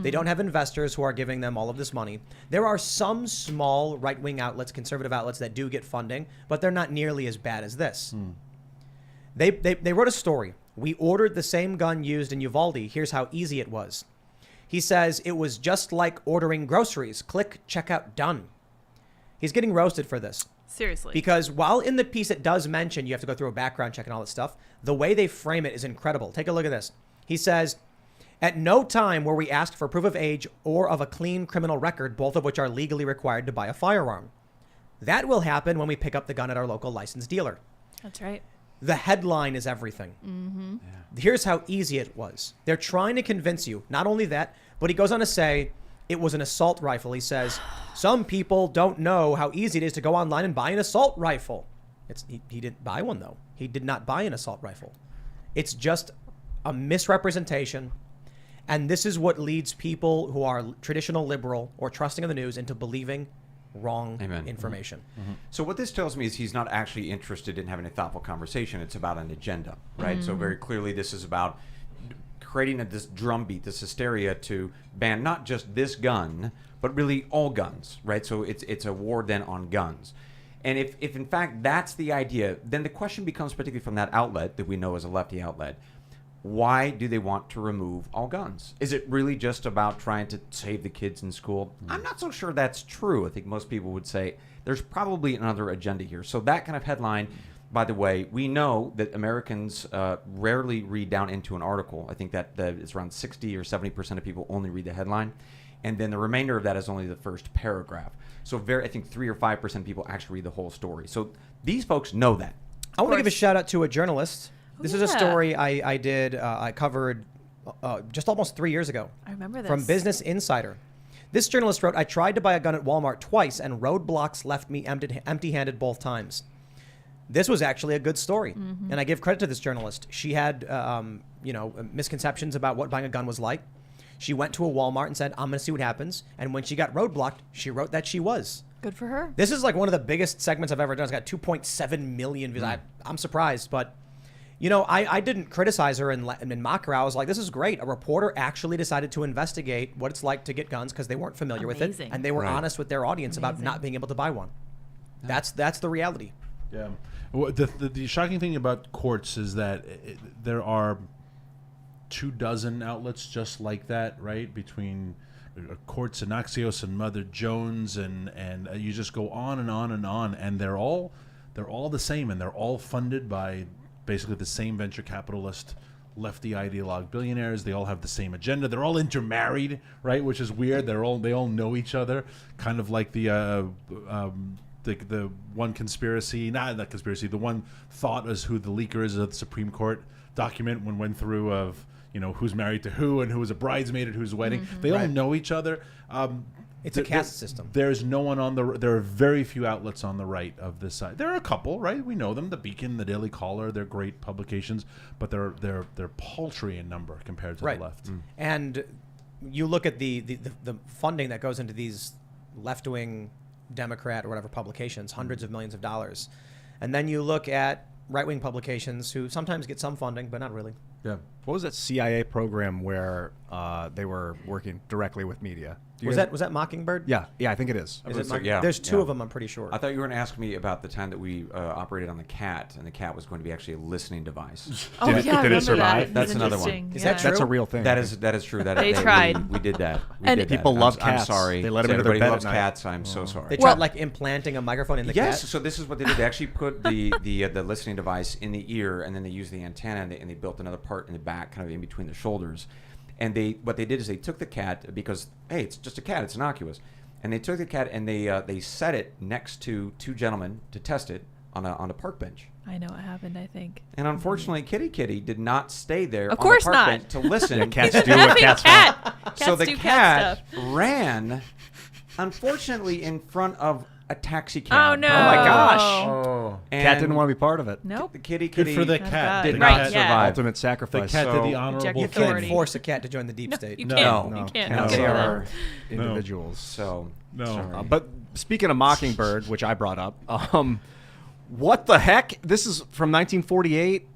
A: They don't have investors who are giving them all of this money. There are some small right-wing outlets, conservative outlets that do get funding, but they're not nearly as bad as this. They wrote a story. We ordered the same gun used in Uvalde. Here's how easy it was. He says it was just like ordering groceries. Click, checkout, done. He's getting roasted for this.
C: Seriously.
A: Because while in the piece it does mention you have to go through a background check and all that stuff, the way they frame it is incredible. Take a look at this. He says, at no time were we asked for proof of age or of a clean criminal record, both of which are legally required to buy a firearm. That will happen when we pick up the gun at our local licensed dealer.
C: That's right.
A: The headline is everything. Here's how easy it was. They're trying to convince you. Not only that, but he goes on to say it was an assault rifle. He says, some people don't know how easy it is to go online and buy an assault rifle. He didn't buy one, though. He did not buy an assault rifle. It's just a misrepresentation. And this is what leads people who are traditional liberal or trusting of the news into believing wrong information.
B: So what this tells me is he's not actually interested in having a thoughtful conversation. It's about an agenda, right? So very clearly this is about creating this drumbeat, this hysteria to ban not just this gun, but really all guns, right? So it's a war then on guns. And if in fact that's the idea, then the question becomes, particularly from that outlet that we know is a lefty outlet, why do they want to remove all guns? Is it really just about trying to save the kids in school? I'm not so sure that's true. I think most people would say there's probably another agenda here. So that kind of headline, by the way, we know that Americans rarely read down into an article. I think that it's around 60 or 70% of people only read the headline. And then the remainder of that is only the first paragraph. So I think 3 or 5% of people actually read the whole story. So these folks know that.
A: I want to give a shout out to a journalist. This is a story I covered just almost 3 years ago.
C: I remember this.
A: From Business Insider. This journalist wrote, I tried to buy a gun at Walmart twice and roadblocks left me empty-handed both times. This was actually a good story. And I give credit to this journalist. She had misconceptions about what buying a gun was like. She went to a Walmart and said, I'm going to see what happens. And when she got roadblocked, she wrote that she was.
C: Good for her.
A: This is like one of the biggest segments I've ever done. It's got 2.7 million views. I'm surprised, but I didn't criticize her and mock her. I was like, this is great. A reporter actually decided to investigate what it's like to get guns because they weren't familiar with it. And they were honest with their audience about not being able to buy one. That's the reality.
D: Yeah. Well, the shocking thing about Quartz is that there are 24 outlets just like that, right? Between Courts and Axios and Mother Jones, and you just go on and on and on, and they're all the same, and they're all funded by basically the same venture capitalist, lefty ideologue billionaires. They all have the same agenda. They're all intermarried, right? Which is weird. They all know each other, kind of like the one conspiracy, not conspiracy, the one thought as who the leaker is of the Supreme Court document when went through of who's married to who and who was a bridesmaid at whose wedding. They all know each other.
A: It's a caste system.
D: There's no one there are very few outlets on the right of this side. There are a couple, right? We know them, the Beacon, the Daily Caller. They're great publications, but they're paltry in number compared to the left.
A: And you look at the funding that goes into these left-wing Democrat or whatever publications, hundreds of millions of dollars. And then you look at right-wing publications who sometimes get some funding, but not really.
D: Yeah.
E: What was that CIA program where they were working directly with media?
A: Was that Mockingbird?
E: Yeah, I think it is.
A: Is it
B: yeah.
A: There's two of them, I'm pretty sure.
B: I thought you were going to ask me about the time that we operated on the cat, and the cat was going to be actually a listening device.
C: Oh,
E: Did it-
C: yeah, I
E: did it
C: remember
E: survive?
C: that.
B: That's
C: It's
B: another one.
C: interesting.
A: Is that true?
E: That's a real thing.
B: That is true.
C: They tried.
B: We did that.
C: And
E: people love
B: I'm
E: cats.
B: sorry.
E: They let
B: So
E: them into their
B: everybody
E: bed
B: loves
E: at night.
B: cats. I'm so sorry.
A: They tried like implanting a microphone in the
B: Yes,
A: cat.
B: so this is what they did. They actually put the listening device in the ear, and then they used the antenna, and they built another part in the back, kind of in between the shoulders. And what they did is they took the cat, because hey, it's just a cat, it's innocuous, and they took the cat and they set it next to two gentlemen to test it on a park bench.
C: I know what happened, I think.
B: And unfortunately, Kitty did not stay there
C: Of
B: on
C: course
B: the park
C: not.
B: bench to listen.
E: Cats
C: He's
E: do
C: an
E: what
C: effing
E: cats
C: cat.
B: So
C: Cats
B: the
C: do
B: cat
C: stuff.
B: ran, unfortunately, in front of a taxi cab.
C: Oh, no.
E: Oh my gosh.
D: Oh.
B: And
E: Cat didn't want to be part of it.
C: Nope.
B: The kitty
D: Good for the
C: Thank
D: cat.
C: God.
B: did
D: The
B: not
C: Right, yeah.
B: survive.
E: Ultimate
D: The
E: sacrifice.
D: cat did
B: So-
D: the honorable
C: Eject
A: You
C: authority.
A: can't
C: Authority.
A: force a cat to join the deep
C: No,
A: state.
C: you
D: No.
C: can't.
E: No.
C: You can't.
B: No,
C: do
B: they
C: that.
B: are
E: individuals.
B: so.
D: No.
B: sorry.
E: But speaking of Mockingbird, which I brought up, what the heck? This is from 1948.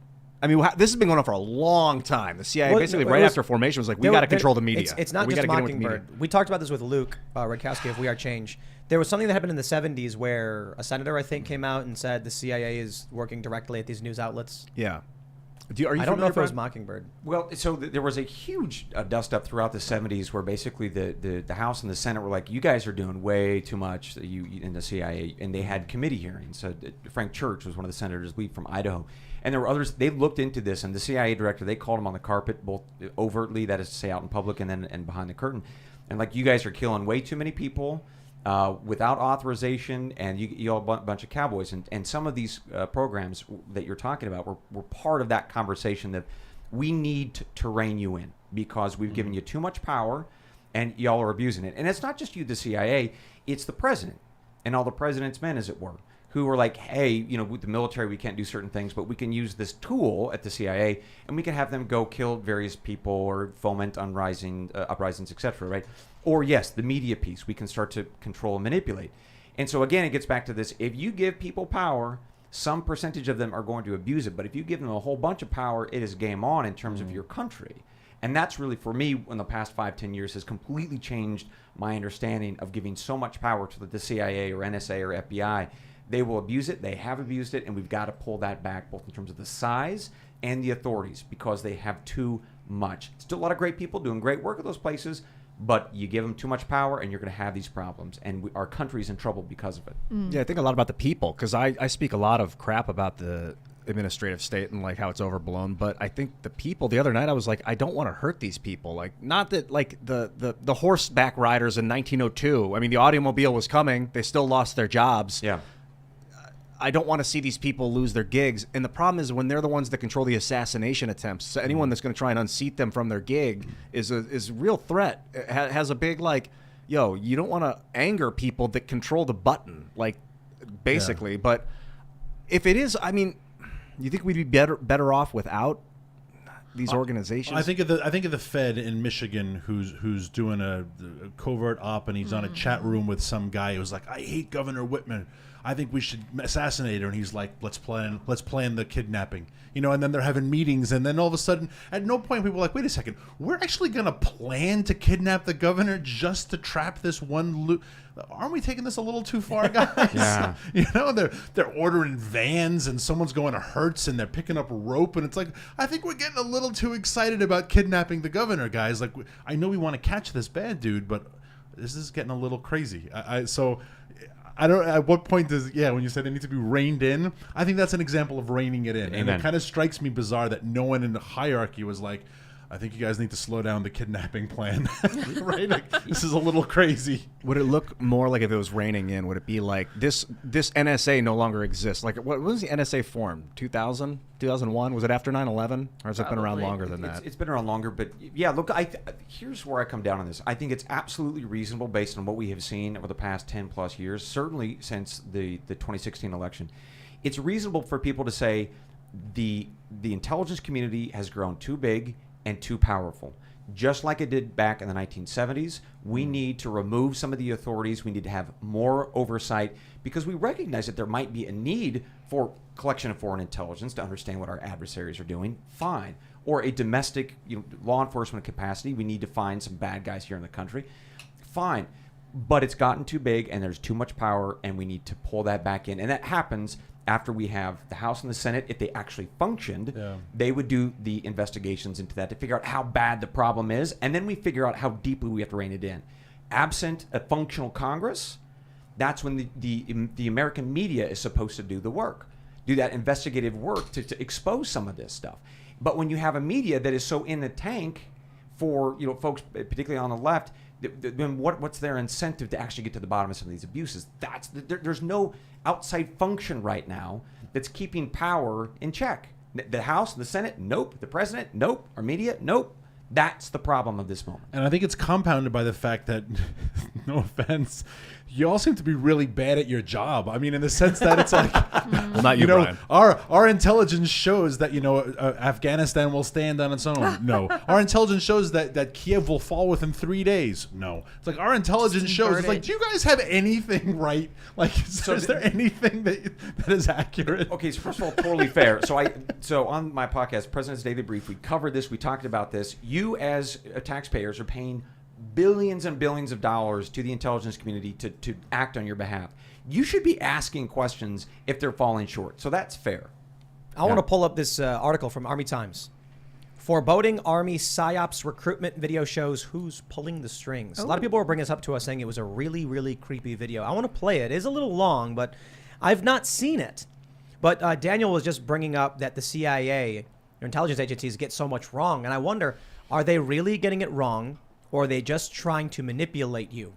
E: I mean, this has been going on for a long time. The CIA,
A: Well,
E: basically,
A: it
E: right
A: was-
E: after formation, was like, we
A: There
E: got to
A: were-
E: control the media.
A: It's not
E: we
A: just
E: gotta get in with the media.
A: Mockingbird. We talked about this with Luke Radkowski of We Are Change. There was something that happened in the 70s where a senator, I think, came out and said the CIA is working directly at these news outlets.
E: Yeah. Are you
A: I don't know if it was
E: Brad?
A: Mockingbird.
B: Well, so there was a huge dust up throughout the 70s where basically the House and the Senate were like, you guys are doing way too much in the CIA. And they had committee hearings. Frank Church was one of the senators, lead from Idaho. And there were others. They looked into this, and the CIA director, they called him on the carpet, both overtly, that is to say out in public, and behind the curtain. And like, you guys are killing way too many people without authorization, and you all a bunch of cowboys. And some of these programs that you're talking about were part of that conversation that we need to rein you in because we've given you too much power, and y'all are abusing it. And it's not just you, the CIA, it's the president and all the president's men, as it were, who were like, hey, with the military, we can't do certain things, but we can use this tool at the CIA, and we can have them go kill various people or foment uprisings, etc., right? Or, yes, the media piece, we can start to control and manipulate. And so, again, it gets back to this. If you give people power, some percentage of them are going to abuse it. But if you give them a whole bunch of power, it is game on in terms of your country. And that's really, for me, in the past 5-10 years, has completely changed my understanding of giving so much power to the CIA or NSA or FBI. They will abuse it. They have abused it. And we've got to pull that back, both in terms of the size and the authorities, because they have too much. Still a lot of great people doing great work at those places, but you give them too much power and you're going to have these problems. And our country's in trouble because of it.
E: Yeah, I think a lot about the people, because I speak a lot of crap about the administrative state and like how it's overblown, but I think the people, the other night I was like, I don't want to hurt these people. Like, not that like the horseback riders in 1902, I mean, the automobile was coming, they still lost their jobs.
B: Yeah.
E: I don't want to see these people lose their gigs. And the problem is when they're the ones that control the assassination attempts, so anyone that's going to try and unseat them from their gig is a real threat. It has a big, like, yo, you don't want to anger people that control the button, like, basically. Yeah. But if it is, I mean, you think we'd be better off without these organizations?
D: I think of the Fed in Michigan who's doing a covert op, and he's on a chat room with some guy who's like, I hate Governor Whitman. I think we should assassinate her. And he's like, let's plan the kidnapping. You know, and then they're having meetings, and then all of a sudden, at no point people are like, wait a second, we're actually going to plan to kidnap the governor just to trap this one aren't we taking this a little too far, guys?
B: Yeah.
D: You know, they're ordering vans, and someone's going to Hertz, and they're picking up rope, and it's like, I think we're getting a little too excited about kidnapping the governor, guys. Like, I know we want to catch this bad dude, but this is getting a little crazy. So I don't. At what point does when you said they need to be reined in? I think that's an example of reining it in.
B: Amen.
D: And it kind of strikes me bizarre that no one in the hierarchy was like, I think you guys need to slow down the kidnapping plan. Right? Like, this is a little crazy.
E: Would it look more like if it was raining in? Would it be like this NSA no longer exists? Like, what was the NSA formed? 2000? 2001? Was it after 9/11? Or has it been around longer than that?
B: It's been around longer, but yeah, look, here's where I come down on this. I think it's absolutely reasonable based on what we have seen over the past 10 plus years, certainly since the 2016 election. It's reasonable for people to say the intelligence community has grown too big and too powerful. Just like it did back in the 1970s, we need to remove some of the authorities. We need to have more oversight because we recognize that there might be a need for collection of foreign intelligence to understand what our adversaries are doing. Fine. Or a domestic law enforcement capacity. We need to find some bad guys here in the country. Fine. But it's gotten too big and there's too much power and we need to pull that back in. And that happens after we have the House and the Senate. If they actually functioned, they would do the investigations into that to figure out how bad the problem is, and then we figure out how deeply we have to rein it in. Absent a functional Congress, that's when the American media is supposed to do the work, do that investigative work to expose some of this stuff. But when you have a media that is so in the tank for folks, particularly on the left, then what's their incentive to actually get to the bottom of some of these abuses? There's no outside function right now that's keeping power in check. The House, the Senate, nope. The President, nope. Our media, nope. That's the problem of this moment.
D: And I think it's compounded by the fact that, no offense, you all seem to be really bad at your job. I mean, in the sense that it's like,
E: well, not you, Bryan.
D: Our intelligence shows that Afghanistan will stand on its own. No, our intelligence shows that Kiev will fall within 3 days. No, it's like our intelligence shows. It's like, do you guys have anything right? Like, is there anything that is accurate?
B: Okay, so first of all, totally fair. So on my podcast, President's Daily Brief, we covered this. We talked about this. You as taxpayers are paying billions and billions of dollars to the intelligence community to act on your behalf. You should be asking questions if they're falling short. So that's fair.
A: I want to pull up this article from Army Times. Foreboding Army PSYOPs recruitment video shows who's pulling the strings. A lot of people were bringing this up to us saying it was a really, really creepy video. I want to play it. It is a little long, but I've not seen it. But Daniel was just bringing up that the CIA, your intelligence agencies, get so much wrong. And I wonder, are they really getting it wrong? Or are they just trying to manipulate you?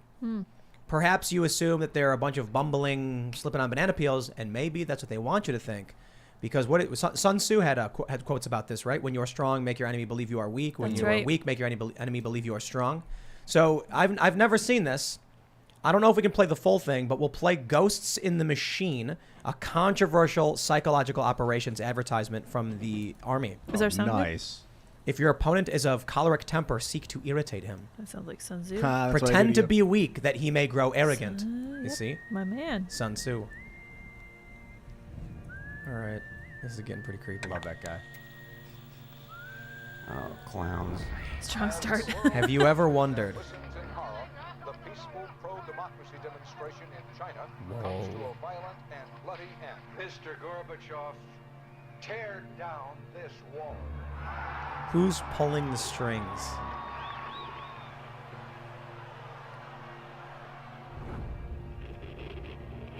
A: Perhaps you assume that they're a bunch of bumbling, slipping on banana peels, and maybe that's what they want you to think. Because Sun Tzu had quotes about this, right? When you're strong, make your enemy believe you are weak. When you are weak, make your enemy believe you are strong. So I've never seen this. I don't know if we can play the full thing, but we'll play Ghosts in the Machine, a controversial psychological operations advertisement from the Army.
C: Is there sound?
E: Nice.
A: If your opponent is of choleric temper, seek to irritate him.
C: That sounds like Sun Tzu.
A: Pretend to be weak that he may grow arrogant. You see?
C: My man.
A: Sun Tzu. All right. This is getting pretty creepy.
E: Love that guy.
B: Oh, clowns.
C: Strong start.
A: Have you ever wondered?
F: The peaceful pro-democracy demonstration in China
A: Whoa.
F: comes to a violent and bloody end. Mr. Gorbachev, tear down this wall.
A: Who's pulling the strings?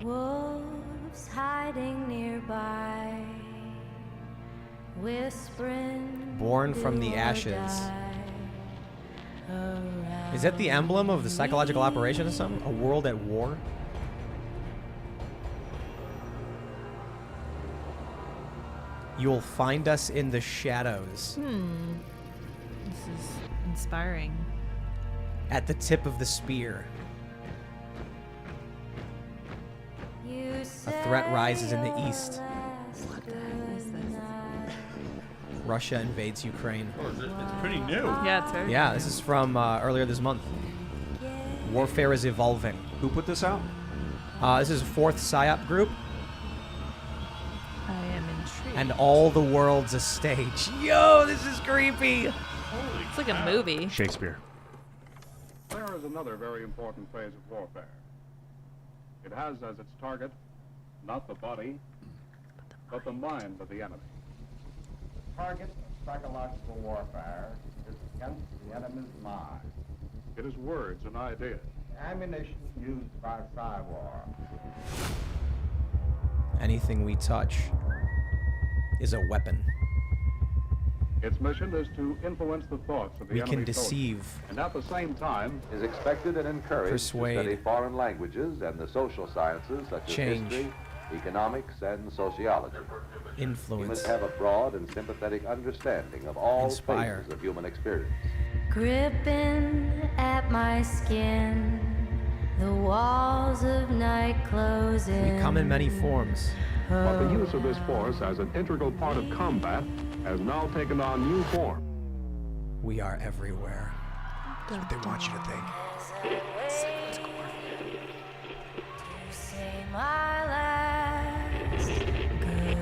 G: Wolves hiding nearby, whispering.
A: Born from the ashes. Is that the emblem of the psychological operation or something? A world at war? You'll find us in the shadows.
C: This is inspiring.
A: At the tip of the spear. A threat rises in the east. Russia invades Ukraine.
D: It's pretty new.
C: Yeah, it's very.
A: Yeah, this is from earlier this month. Warfare is evolving.
B: Who put this out?
A: This is a fourth PSYOP group,
C: I am intrigued.
A: and all the world's a stage. Yo, this is creepy.
C: It's like a movie.
E: Shakespeare.
H: There is another very important phase of warfare. It has as its target not the body, but the mind of the enemy.
I: Target of psychological warfare is against the enemy's mind.
H: It is words and ideas.
I: Ammunition used by Psywar.
A: Anything we touch is a weapon.
H: Its mission is to influence the thoughts of the
A: We
H: enemy
A: can
H: soldier,
A: deceive,
H: and at the same time
F: Is expected and encouraged
A: Persuade.
F: to study foreign languages and the social sciences such as
A: Change.
F: history, economics, and sociology. He
A: influence.
F: must have a broad and sympathetic understanding of all
A: Inspire.
F: phases of human experience.
G: Gripping at my skin, the walls of night closing.
A: We come in many forms.
H: but the use of this force as an integral part of combat has now taken on new form.
A: We are everywhere.
E: That's what they want you to think.
G: To say my last goodbye.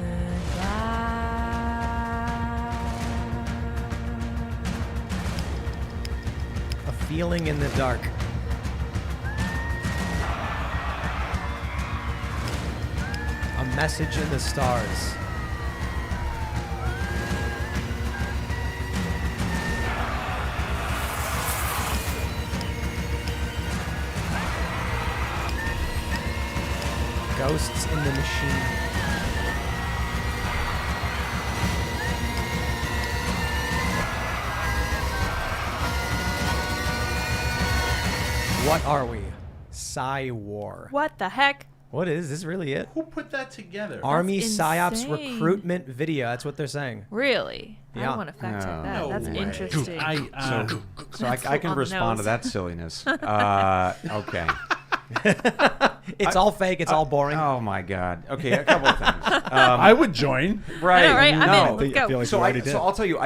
A: A feeling in the dark. A message in the stars. Ghosts in the machine. What are we? Psy-War.
C: What the heck?
A: What is this? Really it?
D: Who put that together?
A: Army
C: That's
A: PSYOPs
C: insane.
A: recruitment video. That's what they're saying.
C: Really?
A: Yeah.
C: I want to fact check that.
D: No
C: That's
D: way.
C: interesting.
B: So I can
C: on the
B: respond to
C: nose.
B: that silliness. Okay.
A: It's all fake. It's all boring.
B: Oh my God. Okay, a couple of things.
D: I would join.
B: Right.
C: I know, right? I'm
B: No.
C: in. Let's go.
E: feel like
B: So
E: you already did.
B: I'll tell you,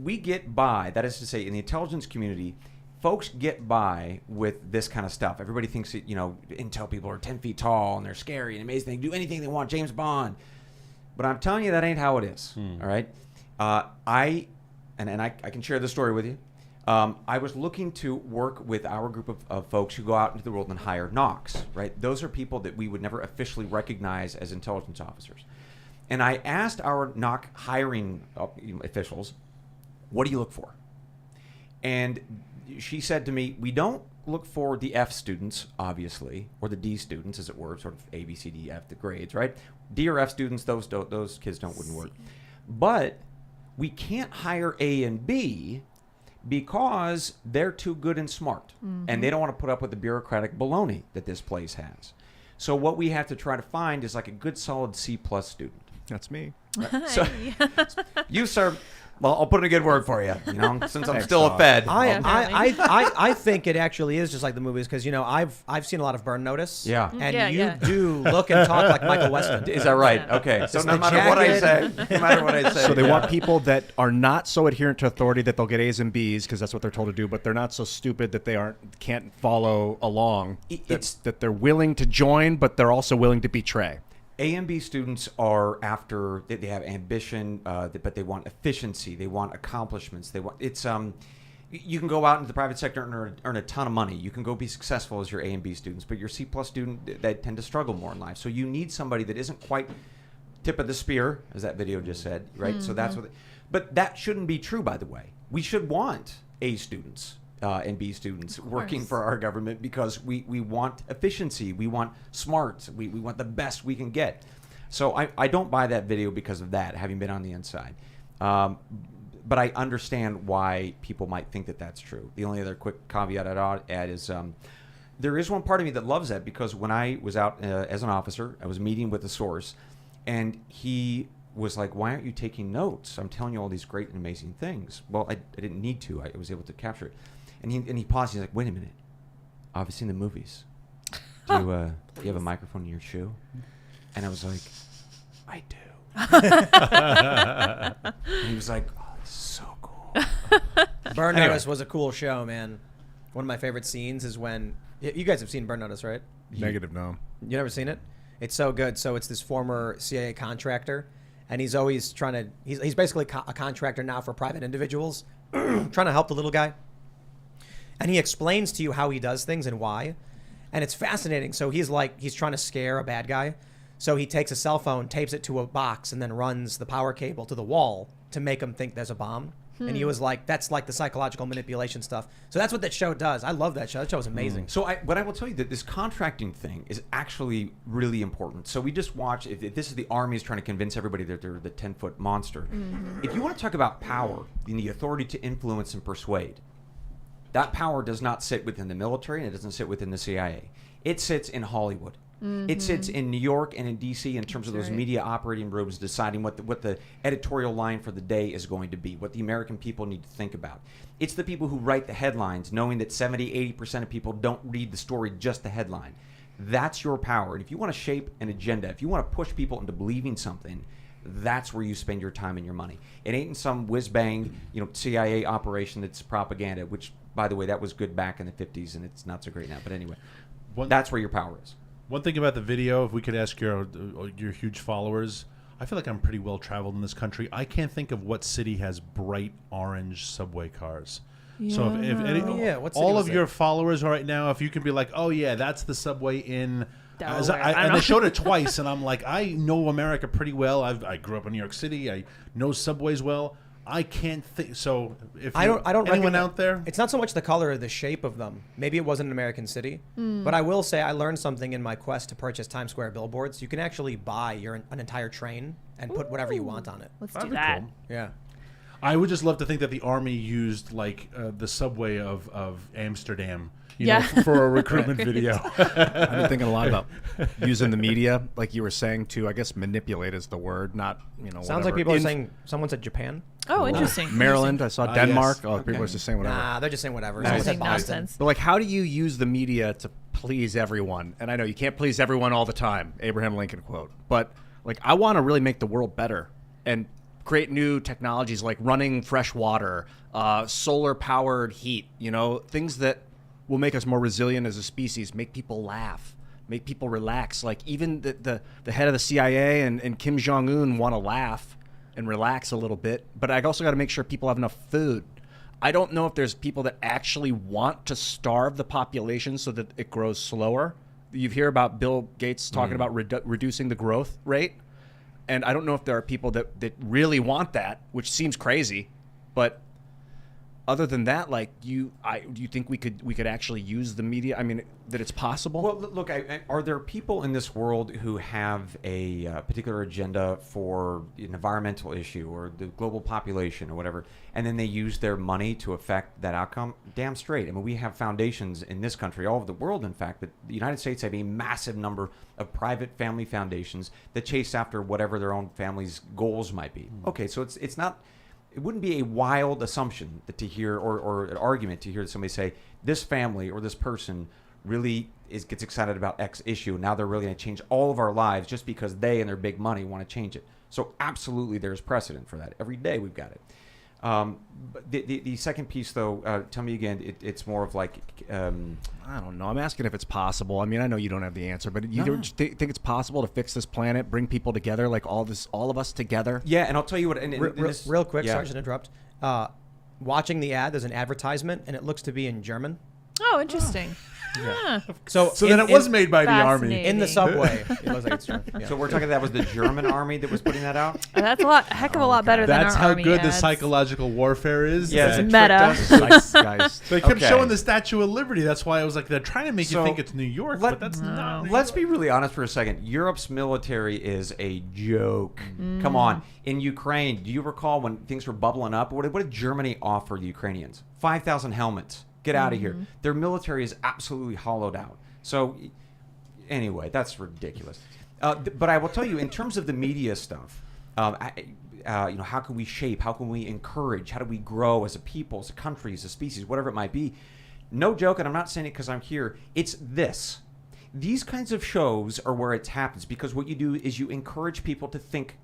B: we get by. That is to say, in the intelligence community, folks get by with this kind of stuff. Everybody thinks that, intel people are 10 feet tall and they're scary and amazing. They can do anything they want. James Bond. But I'm telling you, that ain't how it is. All right. I can share this story with you. I was looking to work with our group of folks who go out into the world and hire NOCs, right? Those are people that we would never officially recognize as intelligence officers. And I asked our NOC hiring officials, what do you look for? And she said to me, we don't look for the F students, obviously, or the D students, as it were, sort of A, B, C, D, F, the grades, right? D or F students, those kids wouldn't work. But we can't hire A and B because they're too good and smart, and they don't want to put up with the bureaucratic baloney that this place has. So what we have to try to find is like a good, solid C+ student.
E: That's me.
B: So you, sir, well, I'll put in a good word for you, since I'm still a Fed.
A: I think it actually is just like the movies because I've seen a lot of Burn Notice.
B: Yeah.
A: And
C: Yeah,
A: you
C: yeah.
A: do look and talk like Michael Weston.
B: Is that right?
C: Yeah.
B: Okay. So
A: Just
B: no
A: the
B: matter what I say,
A: jacket.
B: no matter what I say.
E: So they
B: yeah.
E: want people that are not so adherent to authority that they'll get A's and B's because that's what they're told to do, but they're not so stupid that they can't follow along. That they're willing to join, but they're also willing to betray.
B: A and B students are after they have ambition, but they want efficiency. They want accomplishments. You can go out into the private sector and earn a ton of money. You can go be successful as your A and B students, but your C+ student, they tend to struggle more in life. So you need somebody that isn't quite tip of the spear, as that video just said, right? So that's but that shouldn't be true, by the way. We should want A students and B students working for our government because we want efficiency. We want smarts. We want the best we can get. So I don't buy that video because of that, having been on the inside. But I understand why people might think that that's true. The only other quick caveat I'd add is there is one part of me that loves that because when I was out as an officer, I was meeting with a source, and he was like, why aren't you taking notes? I'm telling you all these great and amazing things. Well, I didn't need to. I was able to capture it. And he paused. He's like, wait a minute. I've seen the movies. Do you have a microphone in your shoe? And I was like, I do. And he was like, oh, this is so cool.
A: Burn
B: Anyway.
A: Notice was a cool show, man. One of my favorite scenes is when You guys have seen Burn Notice, right?
E: Negative, no.
A: You never seen it? It's so good. So it's this former CIA contractor, and he's always trying to. He's basically a contractor now for private individuals, trying to help the little guy. And he explains to you how he does things and why, and it's fascinating. So he's trying to scare a bad guy. So he takes a cell phone, tapes it to a box, and then runs the power cable to the wall to make him think there's a bomb. And he was like, that's like the psychological manipulation stuff. So that's what that show does. I love that show. That show is amazing.
B: So what I will tell you that this contracting thing is actually really important. So we just watched, if this is the army is trying to convince everybody that they're the 10-foot monster. If you want to talk about power and the authority to influence and persuade, that power does not sit within the military and it doesn't sit within the CIA. It sits in Hollywood. It sits in New York and in D.C. in terms of those media operating rooms deciding what the editorial line for the day is going to be, what the American people need to think about. It's the people who write the headlines knowing that 70-80% of people don't read the story, just the headline. That's your power. And if you want to shape an agenda, if you want to push people into believing something, that's where you spend your time and your money. It ain't in some whiz-bang, CIA operation that's propaganda, which, by the way, that was good back in the 50s and it's not so great now. But anyway, that's where your power is.
D: One thing about the video, if we could ask your huge followers, I feel like I'm pretty well traveled in this country. I can't think of what city has bright orange subway cars.
C: Yeah.
D: So if any,
A: what city
D: all
A: was
D: of
A: it?
D: your followers right now, if you could be like, oh yeah, that's the subway in.
C: Delaware.
D: And they showed it twice, and I'm like, I know America pretty well. I grew up in New York City. I know subways well. I can't think. So if
A: I don't
D: anyone
A: recognize-
D: out there,
A: It's not so much the color or the shape of them. Maybe it wasn't an American city, but I will say I learned something in my quest to purchase Times Square billboards. You can actually buy an entire train and put whatever you want on it.
C: Let's
D: That'd
C: do
D: be
C: that.
D: cool.
A: Yeah.
D: I would just love to think that the army used like the subway of Amsterdam,
C: Yeah.
D: for a recruitment video.
E: I've been thinking a lot about using the media, like you were saying, to, I guess, manipulate is the word, not,
A: Sounds like
E: whatever.
A: people are saying someone said Japan.
C: Oh, interesting.
E: Maryland, I saw
D: Ah,
E: Denmark.
D: yes.
E: Oh, people are just saying whatever.
A: Nah, they're just saying whatever.
C: Saying
A: Someone said Boston.
C: nonsense.
E: But, like, how do you use the media to please everyone? And I know you can't please everyone all the time, Abraham Lincoln quote. But, like, I want to really make the world better and create new technologies like running fresh water, solar-powered heat, things that will make us more resilient as a species, make people laugh, make people relax. Like, even the head of the CIA and Kim Jong-un want to laugh and relax a little bit. But I also got to make sure people have enough food. I don't know if there's people that actually want to starve the population so that it grows slower. You hear about Bill Gates talking about reducing the growth rate. And I don't know if there are people that really want that, which seems crazy. But other than that, like, do you think we could actually use the media? I mean, that it's possible?
B: Well, look, are there people in this world who have a particular agenda for an environmental issue or the global population or whatever, and then they use their money to affect that outcome? Damn straight. I mean, we have foundations in this country, all over the world, in fact, that the United States have a massive number of private family foundations that chase after whatever their own family's goals might be. Okay, so it's not... It wouldn't be a wild assumption to hear, or an argument to hear somebody say, this family or this person really gets excited about X issue. Now they're really going to change all of our lives just because they and their big money want to change it. So absolutely there's precedent for that. Every day we've got it. But the second piece, though, tell me again, it's more of like...
E: I don't know. I'm asking if it's possible. I mean, I know you don't have the answer, but you don't think it's possible to fix this planet, bring people together, like all of us together?
B: Yeah, and I'll tell you what...
A: Real quick,
B: yeah.
A: sorry to interrupt. Watching the ad, there's an advertisement, and it looks to be in German.
C: Oh, interesting.
A: So
D: then it was made by the army.
C: Fascinating.
A: in the subway. It looks like it's German. Yeah.
B: So we're talking that was the German army that was putting that out?
C: That's a heck of a lot better than
D: That's
C: our
D: how
C: army
D: good the
C: ads.
D: psychological warfare is.
B: Yes,
D: that-
B: it
C: Meta.
E: Guys.
D: They kept
B: Okay.
D: showing the Statue of Liberty. That's why I was like, they're trying to make you
B: So,
D: think it's New York, but that's not. New
B: Let's
D: York.
B: be really honest for a second. Europe's military is a joke. Come on. In Ukraine, do you recall when things were bubbling up? What did Germany offer the Ukrainians? 5,000 helmets. Get out of here. Their military is absolutely hollowed out. So, anyway, that's ridiculous. But I will tell you, in terms of the media stuff, how can we shape? How can we encourage? How do we grow as a people, as a country, as a species, whatever it might be? No joke, and I'm not saying it because I'm here. It's this. These kinds of shows are where it happens because what you do is you encourage people to think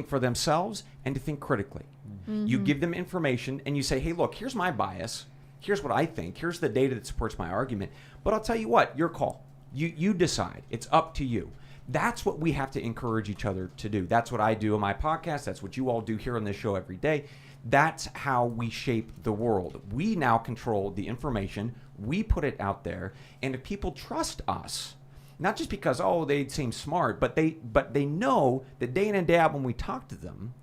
B: for themselves and to think critically. You give them information and you say, hey, look, here's my bias. Here's what I think. Here's the data that supports my argument. But I'll tell you what, your call. You decide. It's up to you. That's what we have to encourage each other to do. That's what I do on my podcast. That's what you all do here on this show every day. That's how we shape the world. We now control the information. We put it out there. And if people trust us, not just because, they seem smart, but they know that day in and day out when we talk to them,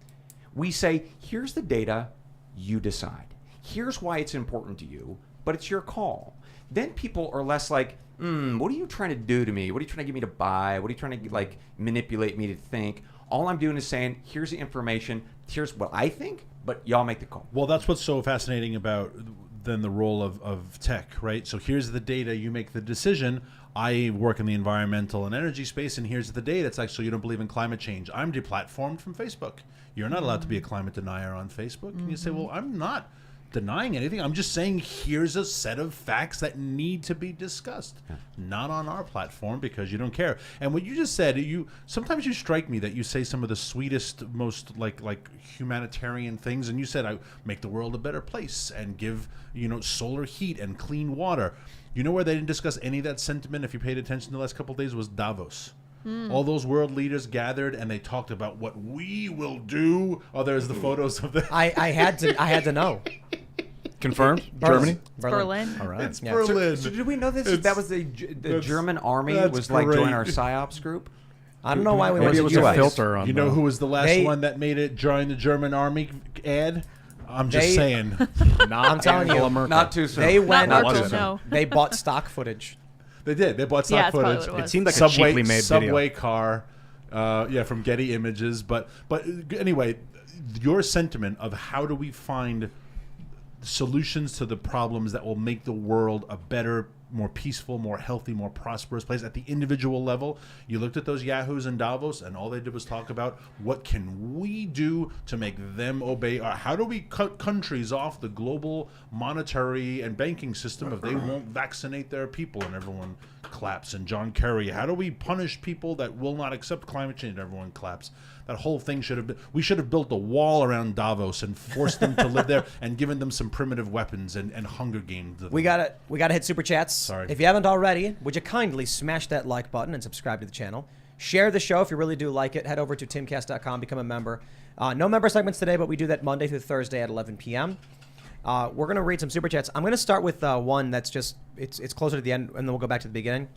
B: we say, here's the data, you decide. Here's why it's important to you, but it's your call. Then people are less like, what are you trying to do to me? What are you trying to get me to buy? What are you trying to manipulate me to think? All I'm doing is saying, here's the information, here's what I think, but y'all make the call.
D: Well, that's what's so fascinating about then the role of tech, right? So here's the data, you make the decision. I work in the environmental and energy space, and here's the data. It's like, so you don't believe in climate change. I'm deplatformed from Facebook. You're not allowed to be a climate denier on Facebook. And you say, well, I'm not denying anything. I'm just saying here's a set of facts that need to be discussed, not on our platform because you don't care. And what you just said, sometimes you strike me that you say some of the sweetest, most like humanitarian things. And you said, I make the world a better place and give solar heat and clean water. You know where they didn't discuss any of that sentiment, if you paid attention the last couple of days, was Davos. All those world leaders gathered and they talked about what we will do. Oh, there's the photos of the.
A: I had to know.
E: Confirmed? Germany?
C: Berlin.
E: All right.
D: It's Berlin.
B: So did we know this? That was the German army was
D: great.
B: join our PSYOPs group?
A: I don't know why we
E: Maybe
A: went
E: it
A: to
E: was
A: the
E: a
A: US.
E: filter on
D: You know who was the last one that made it join the German army ad? I'm just saying.
A: I'm telling you,
B: Not too soon.
A: they went.
C: Not Merkel, no.
A: They bought stock footage.
D: They did. They bought stock
C: Yeah, it's probably
D: footage.
C: what it was.
E: It seemed like a cheaply made
D: Subway
E: video.
D: car, from Getty Images. But anyway, your sentiment of how do we find solutions to the problems that will make the world a better, more peaceful, more healthy, more prosperous place at the individual level. You looked at those yahoos in Davos, and all they did was talk about what can we do to make them obey. How do we cut countries off the global monetary and banking system if they won't vaccinate their people? And everyone claps. And John Kerry, how do we punish people that will not accept climate change? And everyone claps. That whole thing we should have built a wall around Davos and forced them to live there and given them some primitive weapons and Hunger Games.
A: We gotta hit super chats.
D: Sorry.
A: If you haven't already, would you kindly smash that like button and subscribe to the channel? Share the show if you really do like it. Head over to timcast.com, become a member. No member segments today, but we do that Monday through Thursday at 11 p.m. We're gonna read some super chats. I'm gonna start with one that's just it's closer to the end, and then we'll go back to the beginning.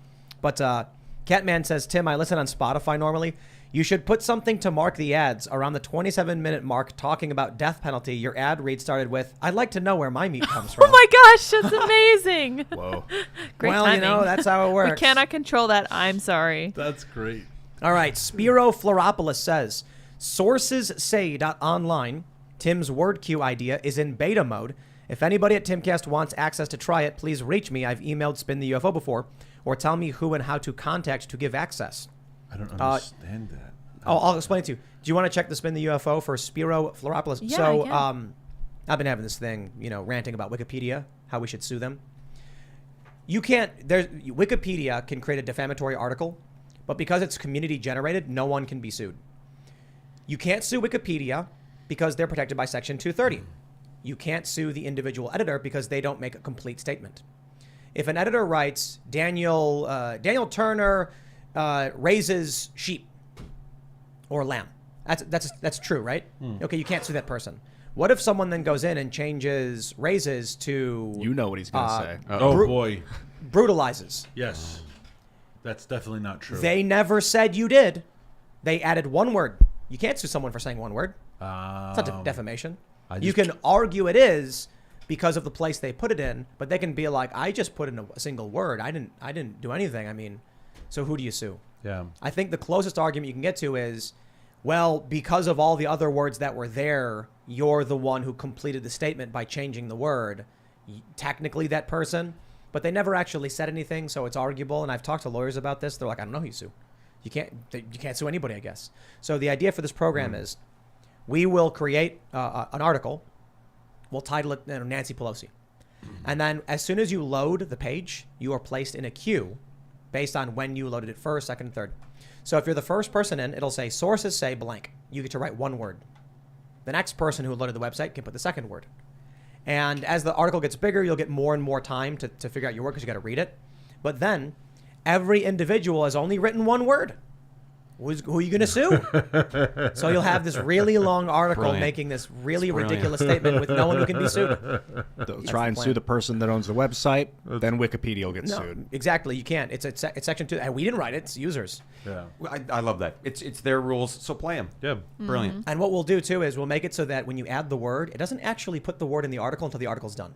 A: But Catman says, Tim, I listen on Spotify normally. You should put something to mark the ads around the 27-minute mark talking about death penalty. Your ad read started with, I'd like to know where my meat comes from.
C: Oh my gosh, that's amazing.
D: Whoa.
C: Great
A: Well,
C: timing.
A: that's how it works.
C: We cannot control that. I'm sorry.
D: That's great.
A: All right, Spiro Floropoulos says, sources say.online, Tim's word queue idea is in beta mode. If anybody at Timcast wants access to try it, please reach me. I've emailed Spin the UFO before, or tell me who and how to contact to give access.
D: I don't understand that.
A: I'll explain it to you. Do you want to check the Spin the UFO for Spiro Floropoulos?
C: Yeah,
A: So,
C: I can.
A: I've been having this thing, ranting about Wikipedia, how we should sue them. Wikipedia can create a defamatory article, but because it's community generated, no one can be sued. You can't sue Wikipedia because they're protected by Section 230. You can't sue the individual editor because they don't make a complete statement. If an editor writes, Daniel Turner raises sheep or lamb, that's true, right? Okay, you can't sue that person. What if someone then goes in and changes raises to
E: You know what he's going to say.
D: Boy.
A: brutalizes?
D: Yes. That's definitely not true.
A: They never said you did. They added one word. You can't sue someone for saying one word. It's not defamation. You can argue it is because of the place they put it in, but they can be like, I just put in a single word. I didn't do anything. I mean, so who do you sue?
D: Yeah.
A: I think the closest argument you can get to is, well, because of all the other words that were there, you're the one who completed the statement by changing the word. Technically that person, but they never actually said anything, so it's arguable. And I've talked to lawyers about this. They're like, I don't know who you sue. You can't sue anybody, I guess. So the idea for this program is we will create an article. We'll title it Nancy Pelosi. And then as soon as you load the page, you are placed in a queue based on when you loaded it first, second, and third. So if you're the first person in, it'll say sources say blank. You get to write one word. The next person who loaded the website can put the second word. And as the article gets bigger, you'll get more and more time to figure out your word because you got to read it. But then every individual has only written one word. Who are you going to sue? So you'll have this really long article
B: Brilliant.
A: making this really ridiculous statement with no one who can be sued.
E: They'll try and sue the person that owns the website, then Wikipedia will get
A: No,
E: sued.
A: exactly. You can't. It's section 2. And we didn't write it. It's users.
D: Yeah.
B: I love that. It's their rules, so play them.
D: Yeah.
B: Brilliant.
A: And what we'll do too is we'll make it so that when you add the word, it doesn't actually put the word in the article until the article's done.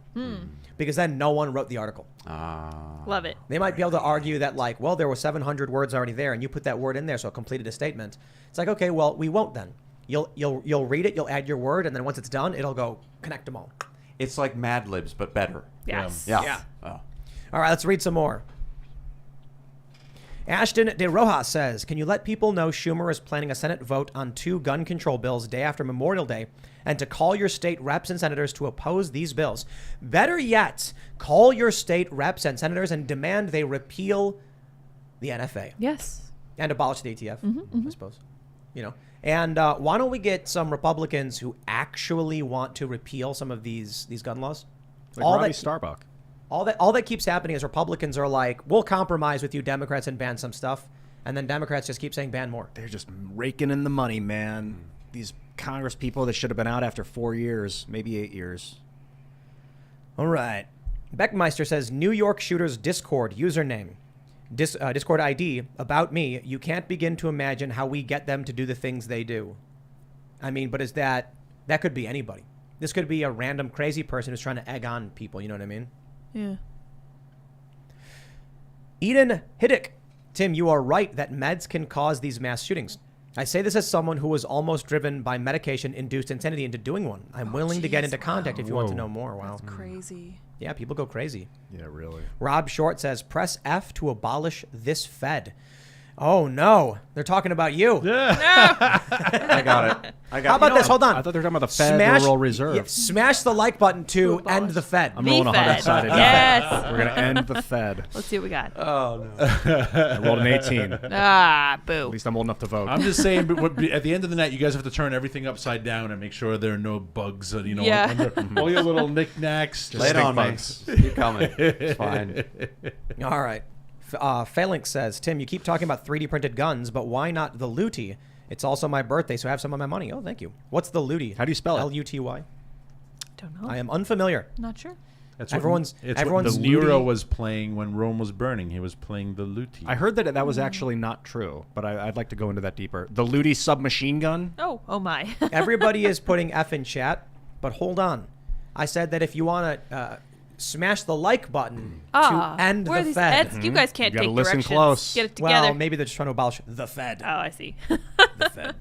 A: Because then no one wrote the article.
C: Love it.
A: They might be able to argue that like, well, there were 700 words already there and you put that word in there so it completed a statement. It's like, okay, well, we won't then. You'll read it, you'll add your word, and then once it's done, it'll go connect them all.
B: It's like Mad Libs, but better.
C: Yes.
B: Yeah. Oh.
A: All right, let's read some more. Ashton de Rojas says, can you let people know Schumer is planning a Senate vote on 2 gun control bills day after Memorial Day and to call your state reps and senators to oppose these bills? Better yet, call your state reps and senators and demand they repeal the NFA
C: Yes.
A: and abolish the ATF, I suppose. You know, and why don't we get some Republicans who actually want to repeal some of these gun laws?
E: Like Robbie Starbuck.
A: All that keeps happening is Republicans are like, we'll compromise with you Democrats and ban some stuff. And then Democrats just keep saying ban more.
E: They're just raking in the money, man. These Congress people that should have been out after 4 years, maybe 8 years.
A: All right. Beckmeister says, New York shooters Discord username. Discord ID, about me. You can't begin to imagine how we get them to do the things they do. I mean, but is that could be anybody. This could be a random crazy person who's trying to egg on people. You know what I mean?
C: Yeah.
A: Eden Hiddick. Tim, you are right that meds can cause these mass shootings. I say this as someone who was almost driven by medication-induced insanity into doing one. I'm willing to get into contact if you want to know more. Wow.
C: That's crazy.
A: Yeah, people go crazy.
E: Yeah, really.
A: Rob Short says, press F to abolish this Fed. Oh, no. They're talking about you.
B: I got it.
A: How about this? Hold on.
E: I thought they were talking about the Federal Reserve.
A: Yeah, smash the like button to end the Fed.
E: I'm
C: The
E: rolling
C: Fed.
E: 100-sided.
C: Yes.
E: We're going to end the Fed.
C: Let's see what we got.
B: Oh, no.
E: I rolled an 18. At
C: Ah, boo.
E: least I'm old enough to vote.
D: I'm just saying, but at the end of the night, you guys have to turn everything upside down and make sure there are no bugs. You know,
C: Yeah.
D: under all your little knickknacks.
B: Lay it
D: stink
B: on
D: bugs.
B: me. Keep coming. It's fine.
A: All right. Phalanx says, Tim, you keep talking about 3D printed guns, but why not the Luty? It's also my birthday, so have some of my money. Oh, thank you. What's the Luty?
E: How do you spell it?
A: Luty?
C: Don't know.
A: I am unfamiliar.
C: Not sure.
D: That's
A: Everyone's
D: what
A: the
D: De Niro
A: Luty-
D: was playing when Rome was burning. He was playing the Luty.
E: I heard that was actually not true, but I'd like to go into that deeper. The Luty submachine gun?
C: Oh my.
A: Everybody is putting F in chat, but hold on. I said that if you want to smash the like button to end
C: where are
A: the
C: these
A: Fed.
C: Eds? You guys can't
E: You gotta
C: take
E: listen
C: directions.
E: close.
C: Get it together.
A: Well, maybe they're just trying to abolish the Fed.
C: Oh, I see.
A: The Fed.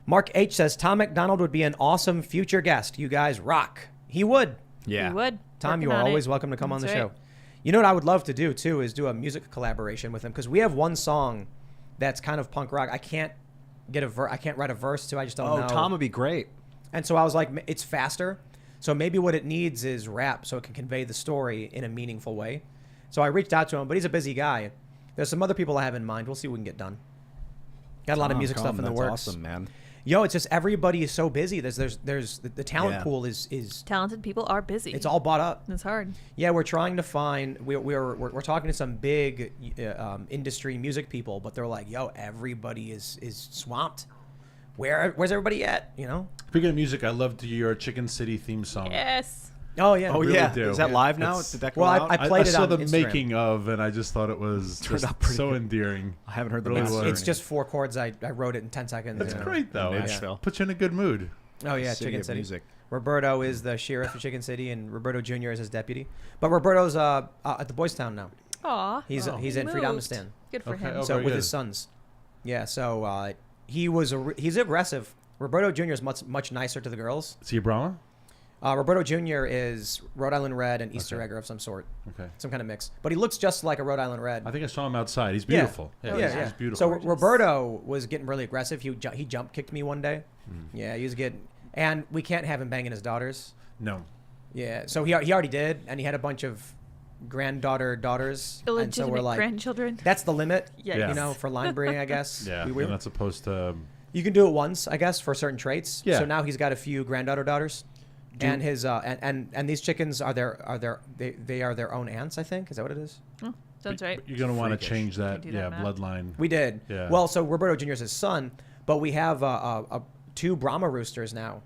A: Mark H says, Tom McDonald would be an awesome future guest. You guys rock. He would.
E: Yeah.
C: You would.
A: Tom, you
C: Working
A: are
C: on
A: always
C: it.
A: welcome to come on the
C: That's
A: show.
C: right.
A: You know what I would love to do, too, is do a music collaboration with him, because we have one song that's kind of punk rock. I can't I can't write a verse to. I just don't know.
E: Oh, Tom would be great.
A: And so I was like, it's faster. So maybe what it needs is rap so it can convey the story in a meaningful way. So I reached out to him, but he's a busy guy. There's some other people I have in mind. We'll see what we can get done. Got a lot of music stuff in the works.
E: Awesome, man.
A: Yo, it's just everybody is so busy. There's the talent pool is
C: Talented people are busy.
A: it's all bought up.
C: It's hard.
A: Yeah, we're trying to find. We're talking to some big industry music people, but they're like, yo, everybody is swamped. Where's everybody at? You know?
D: Speaking of music, I loved your Chicken City theme song.
C: Yes.
A: Oh yeah.
E: Oh,
D: really
E: yeah.
D: do.
E: Is that
A: Yeah.
E: live now?
D: It's-
E: Did that go
A: Well,
E: out?
A: I played it
D: saw
A: on
D: the
A: Instagram.
D: making of, and I just thought it was
E: Turned
D: just
E: out pretty
D: so
E: good.
D: endearing.
E: I haven't heard the
D: Really
E: master.
D: was.
A: It's just 4 chords. I wrote it in 10 seconds.
D: That's
A: you know?
D: great, though.
E: In
D: It
E: Nashville.
D: puts you in a good mood.
A: Oh yeah,
E: City
A: Chicken
E: of
A: City.
E: music.
A: Roberto is the sheriff of Chicken City, and Roberto Jr. is his deputy. But Roberto's at the Boys Town now.
C: Aw.
A: He's in
C: He
A: Freedomistan.
C: moved. Good for
D: Okay.
C: him.
D: Oh,
A: So
D: very
A: with
D: good.
A: his sons. Yeah. So he's aggressive. Roberto Jr. is much nicer to the girls.
D: Is he a Brahma?
A: Roberto Jr. is Rhode Island Red and Easter
D: Okay.
A: Egger of some sort,
D: Okay.
A: some kind of mix. But he looks just like a Rhode Island Red.
D: I think I saw him outside. He's
A: Yeah.
D: beautiful. He's beautiful.
A: So Roberto was getting really aggressive. He jump kicked me one day. Yeah, he was getting, and we can't have him banging his daughters.
D: no.
A: Yeah, so he already did, and he had a bunch of daughters, and so
C: Illegitimate
A: we're like,
C: grandchildren.
A: that's the limit.
C: Yeah.
A: You know, for line breeding, I guess.
D: Yeah,
A: We
D: you're
A: were-
D: not supposed to.
A: you can do it once, I guess, for certain traits.
D: Yeah.
A: So now he's got a few daughter daughters. And his and these chickens are they are their own ants, I think. Is that what it is?
C: Oh, sounds right.
D: You're going to want to
B: Freakish.
D: change that,
C: Can't do that math.
D: bloodline.
A: We did.
D: Yeah.
A: Well, so Roberto Jr. is his son, but we have two Brahma roosters now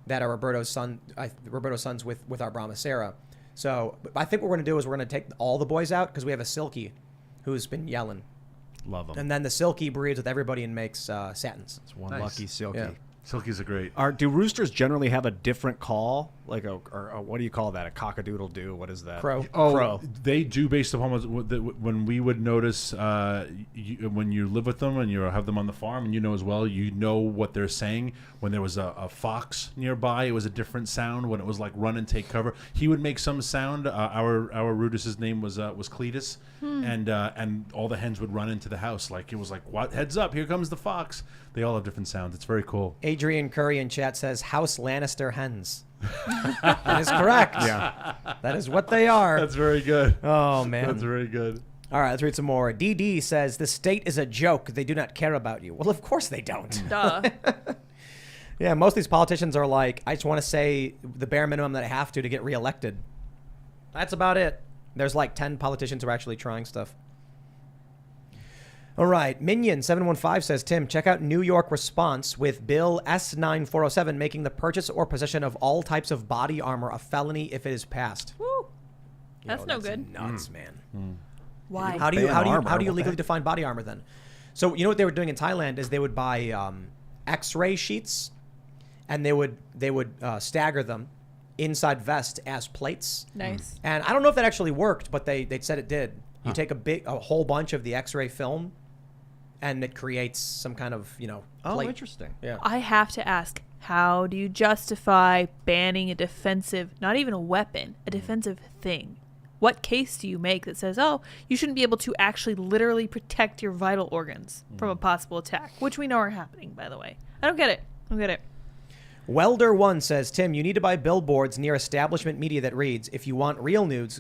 A: that are Roberto's sons with our Brahma Sarah. So I think what we're going to do is we're going to take all the boys out because we have a Silky who's been yelling.
D: Love them.
A: And then the Silky breeds with everybody and makes satins.
E: It's one
D: Nice.
E: lucky Silky.
A: Yeah.
D: Silkies are great.
E: Do roosters generally have a different call? Like or what do you call that? A cock-a-doodle-doo? What is that?
A: Crow.
D: Oh,
E: Crow.
D: they do based upon when we would notice when you live with them and you have them on the farm, and you know as well, you know what they're saying. When there was a fox nearby, it was a different sound. When it was like run and take cover, he would make some sound. Our Rudis's name was Cletus, and all the hens would run into the house like it was like, what? Heads up! Here comes the fox. They all have different sounds. It's very cool.
A: Adrian Curry in chat says House Lannister hens. That is correct.
E: Yeah.
A: That is what they are.
D: That's very good.
A: Oh, man.
D: That's very good.
A: All right, let's read some more. DD says, the state is a joke. They do not care about you. Well, of course they don't.
C: Duh.
A: Yeah, most of these politicians are like, I just want to say the bare minimum that I have to get reelected. That's about it. There's like 10 politicians who are actually trying stuff. All right, Minion715 says, Tim, check out New York response with Bill S9407 making the purchase or possession of all types of body armor a felony if it is passed.
C: Woo. That's no
A: that's
C: good.
A: nuts, man.
C: Why?
A: How do you
E: Ban armor,
A: how do you
E: what the
A: legally
E: heck?
A: define body armor then? So you know what they were doing in Thailand is they would buy X-ray sheets, and they would stagger them inside vest as plates.
C: Nice.
A: And I don't know if that actually worked, but they said it did. You take a whole bunch of the X-ray film, and it creates some kind of
E: Oh,
A: plate.
E: interesting.
A: Yeah.
C: I have to ask, how do you justify banning a defensive, not even a weapon, a defensive thing? What case do you make that says, oh, you shouldn't be able to actually literally protect your vital organs from a possible attack, which we know are happening, by the way? I don't get it.
A: Welder1 says, Tim, you need to buy billboards near establishment media that reads, if you want real news,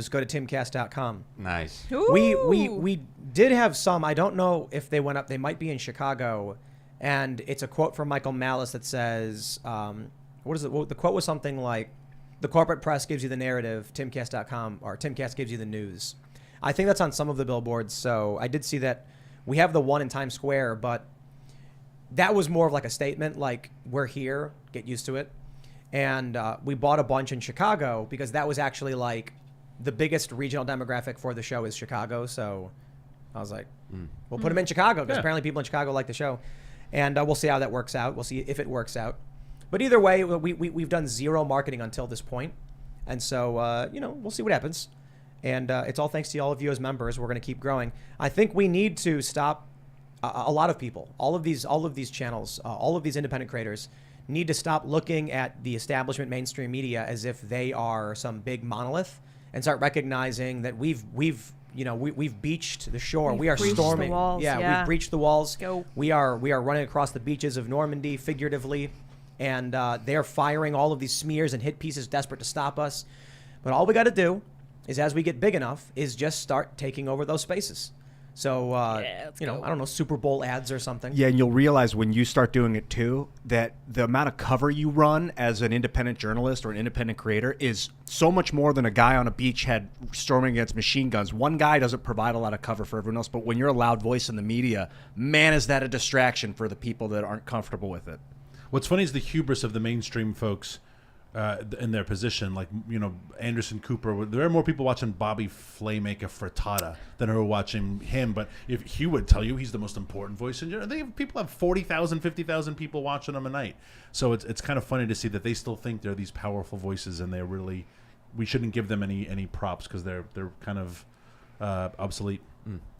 A: go to timcast.com.
B: Nice.
A: We did have some. I don't know if they went up. They might be in Chicago. And it's a quote from Michael Malice that says, what is it? Well, the quote was something like, the corporate press gives you the narrative, timcast.com, or Timcast gives you the news. I think that's on some of the billboards. So I did see that we have the one in Times Square, but that was more of like a statement, like, we're here, get used to it. And we bought a bunch in Chicago because that was actually like the biggest regional demographic for the show is Chicago. So I was like, we'll put them in Chicago because apparently people in Chicago like the show. And we'll see how that works out. We'll see if it works out. But either way, we've done zero marketing until this point. And so, we'll see what happens. And it's all thanks to all of you as members. We're going to keep growing. I think we need to stop a lot of people, all of these channels, all of these independent creators need to stop looking at the establishment mainstream media as if they are some big monolith and start recognizing that we've beached the shore. We are
C: breached
A: storming.
C: the walls, yeah.
A: We've breached the walls.
C: Go.
A: We are running across the beaches of Normandy figuratively, and they're firing all of these smears and hit pieces desperate to stop us. But all we got to do is, as we get big enough, is just start taking over those spaces. So, I don't know, Super Bowl ads or something.
E: Yeah, and you'll realize when you start doing it too that the amount of cover you run as an independent journalist or an independent creator is so much more than a guy on a beachhead storming against machine guns. One guy doesn't provide a lot of cover for everyone else, but when you're a loud voice in the media, man, is that a distraction for the people that aren't comfortable with it.
D: What's funny is the hubris of the mainstream folks in their position. Like, Anderson Cooper. There are more people watching Bobby Flay make a frittata than are watching him. But if he would tell you he's the most important voice in general, people have 40,000, 50,000 people watching him a night. So it's kind of funny to see that they still think they're these powerful voices, and we shouldn't give them any props because they're kind of obsolete.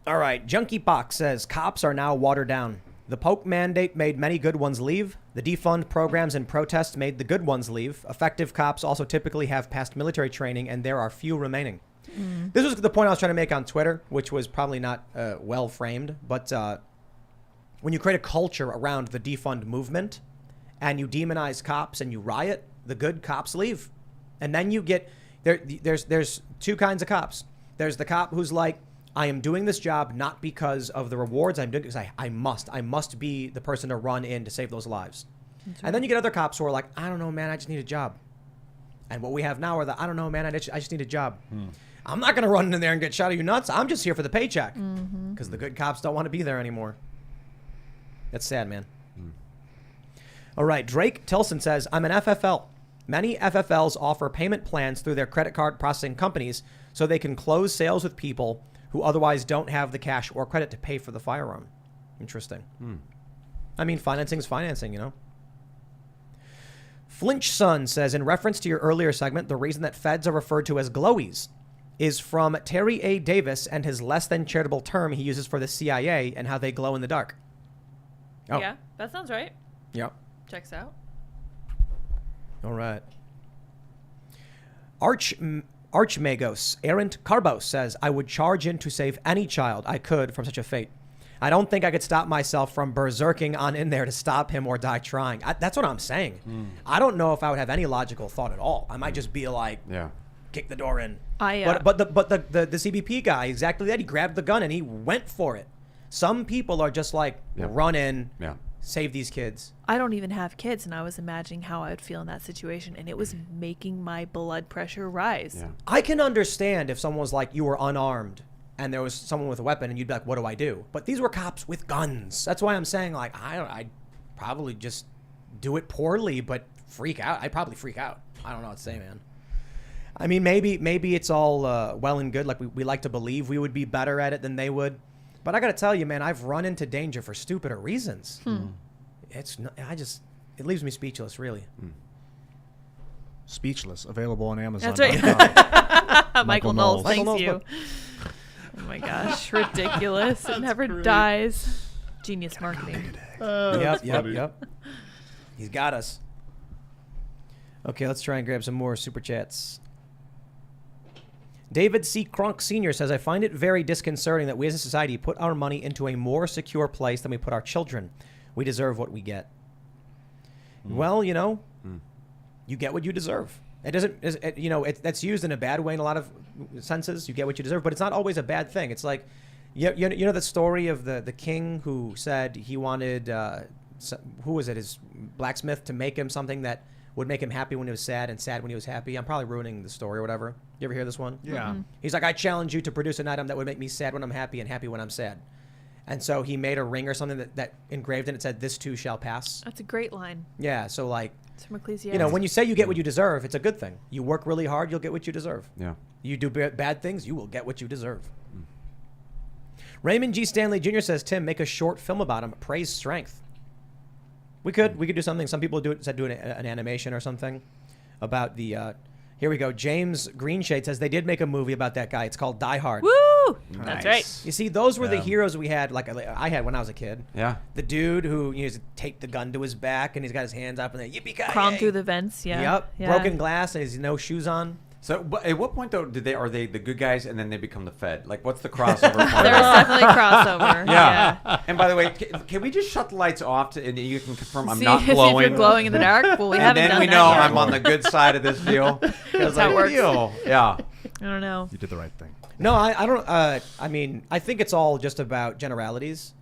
A: All right. Junkie Box says cops are now watered down. The Polk mandate made many good ones leave. The defund programs and protests made the good ones leave. Effective cops also typically have passed military training, and there are few remaining. This was the point I was trying to make on Twitter, which was probably not well framed. But when you create a culture around the defund movement and you demonize cops and you riot, the good cops leave. And then you get there's two kinds of cops. There's the cop who's like, I am doing this job not because of the rewards. I'm doing it because I must be the person to run in to save those lives. And then you get other cops who are like, I don't know, man, I just need a job. And what we have now are I don't know, man, I just need a job. I'm not going to run in there and get shot. Are you nuts? I'm just here for the paycheck. Because the good cops don't want to be there anymore. That's sad, man. All right, Drake Tilson says, I'm an FFL. Many FFLs offer payment plans through their credit card processing companies so they can close sales with people who otherwise don't have the cash or credit to pay for the firearm. Interesting. I mean, financing is financing, you know. Flinch Son says, in reference to your earlier segment, the reason that feds are referred to as glowies is from Terry A. Davis and his less than charitable term he uses for the CIA and how they glow in the dark. Oh.
C: Yeah, that sounds right.
A: Yep.
C: Checks out.
A: All right. Archmagos Errant Carbos says, I would charge in to save any child I could from such a fate. I don't think I could stop myself from berserking on in there to stop him or die trying. That's what I'm saying. I don't know if I would have any logical thought at all. I might just be like, kick the door in. But the CBP guy, exactly that. He grabbed the gun and he went for it. Some people are just like, run in, save these kids.
C: I don't even have kids, and I was imagining how I would feel in that situation, and it was making my blood pressure rise.
A: Yeah. I can understand if someone was like, you were unarmed, and there was someone with a weapon, and you'd be like, what do I do? But these were cops with guns. That's why I'm saying, like, I'd probably just do it poorly, but freak out. I'd probably freak out. I don't know what to say, man. I mean, maybe it's all well and good. Like, we like to believe we would be better at it than they would. But I got to tell you, man, I've run into danger for stupider reasons. It leaves me speechless, really.
E: Speechless. Available on Amazon.
C: That's right. Michael Knowles,
A: Michael Knowles,
C: you. Oh my gosh, ridiculous. It never dies. Genius marketing.
A: Yep. He's got us. Okay, let's try and grab some more super chats. David C. Crunk Sr. says, I find it very disconcerting that we as a society put our money into a more secure place than we put our children. We deserve what we get. Well, you know, you get what you deserve. It doesn't, that's used in a bad way in a lot of senses. You get what you deserve, but it's not always a bad thing. It's like, you know the story of the king who said he wanted, who was it, his blacksmith to make him something that would make him happy when he was sad and sad when he was happy. I'm probably ruining the story or whatever. You ever hear this one?
E: Yeah.
A: He's like, I challenge you to produce an item that would make me sad when I'm happy and happy when I'm sad. And so he made a ring or something that engraved in it said, this too shall pass.
C: That's a great line.
A: Yeah, so like,
C: it's from Ecclesiastes.
A: you know, when you say you get what you deserve, it's a good thing. You work really hard, you'll get what you deserve.
B: Yeah.
A: You do bad things, you will get what you deserve. Raymond G. Stanley Jr. says, Tim, make a short film about him. Praise strength. We could do something. Some people do an animation or something about the. Here we go. James Greenshade says they did make a movie about that guy. It's called Die Hard.
C: Woo! Nice. That's right.
A: You see, those were the heroes we had. Like I had when I was a kid.
B: Yeah.
A: The dude who used to take the gun to his back and he's got his hands up and then yippee-ki-yay.
C: Crawl through the vents. Yeah.
A: Yep.
C: Yeah.
A: Broken glass and he has no shoes on.
B: So, at what point though are they the good guys and then they become the Fed? Like, what's the crossover point?
C: There was definitely a crossover.
B: Yeah. And by the way, can we just shut the lights off and you can confirm I'm not
C: glowing?
B: glowing?
C: See if you're glowing in the dark. Well, we haven't done that.
B: And then we know
C: yet.
B: I'm on the good side of this deal.
C: That's how it works.
B: Yeah.
C: I don't know.
E: You did the right thing.
A: No, I don't. I mean, I think it's all just about generalities,